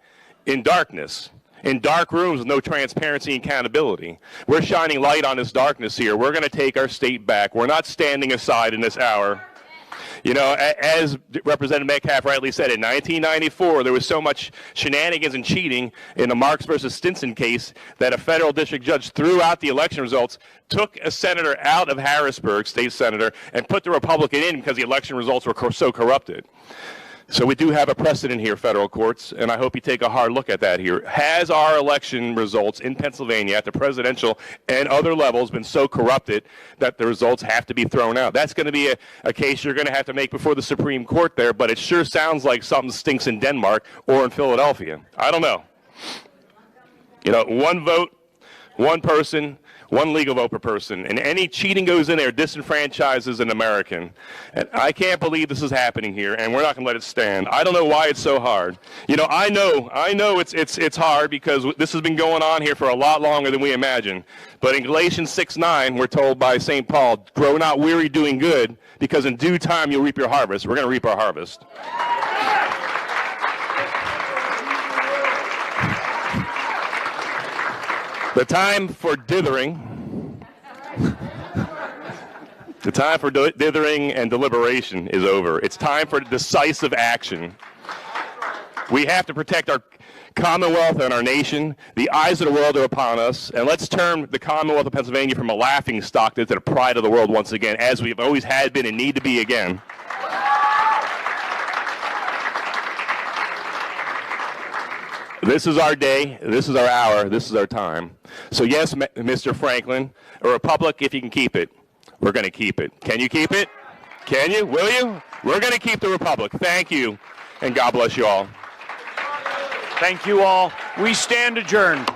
in darkness, in dark rooms with no transparency and accountability. We're shining light on this darkness here. We're going to take our state back. We're not standing aside in this hour. As Representative Metcalf rightly said, in 1994, there was so much shenanigans and cheating in the Marks versus Stinson case that a federal district judge threw out the election results, took a senator out of Harrisburg, state senator, and put the Republican in because the election results were so corrupted. So we do have a precedent here, federal courts, and I hope you take a hard look at that here. Has our election results in Pennsylvania at the presidential and other levels been so corrupted that the results have to be thrown out? That's going to be a case you're going to have to make before the Supreme Court there, but it sure sounds like something stinks in Denmark or in Philadelphia. I don't know. One vote, one person, one legal vote per person, and any cheating goes in there disenfranchises an American. And I can't believe this is happening here, and we're not going to let it stand. I don't know why it's so hard. I know it's hard because this has been going on here for a lot longer than we imagine. But in Galatians 6:9, we're told by St. Paul, grow not weary doing good, because in due time you'll reap your harvest. We're going to reap our harvest. The time for dithering, dithering and deliberation is over. It's time for decisive action. We have to protect our Commonwealth and our nation. The eyes of the world are upon us, and let's turn the Commonwealth of Pennsylvania from a laughing stock to the pride of the world once again, as we've always had been and need to be again. This is our day, this is our hour, this is our time. So yes, Mr. Franklin, a republic, if you can keep it, we're going to keep it. Can you keep it? Can you? Will you? We're going to keep the republic. Thank you, and God bless you all. Thank you all. We stand adjourned.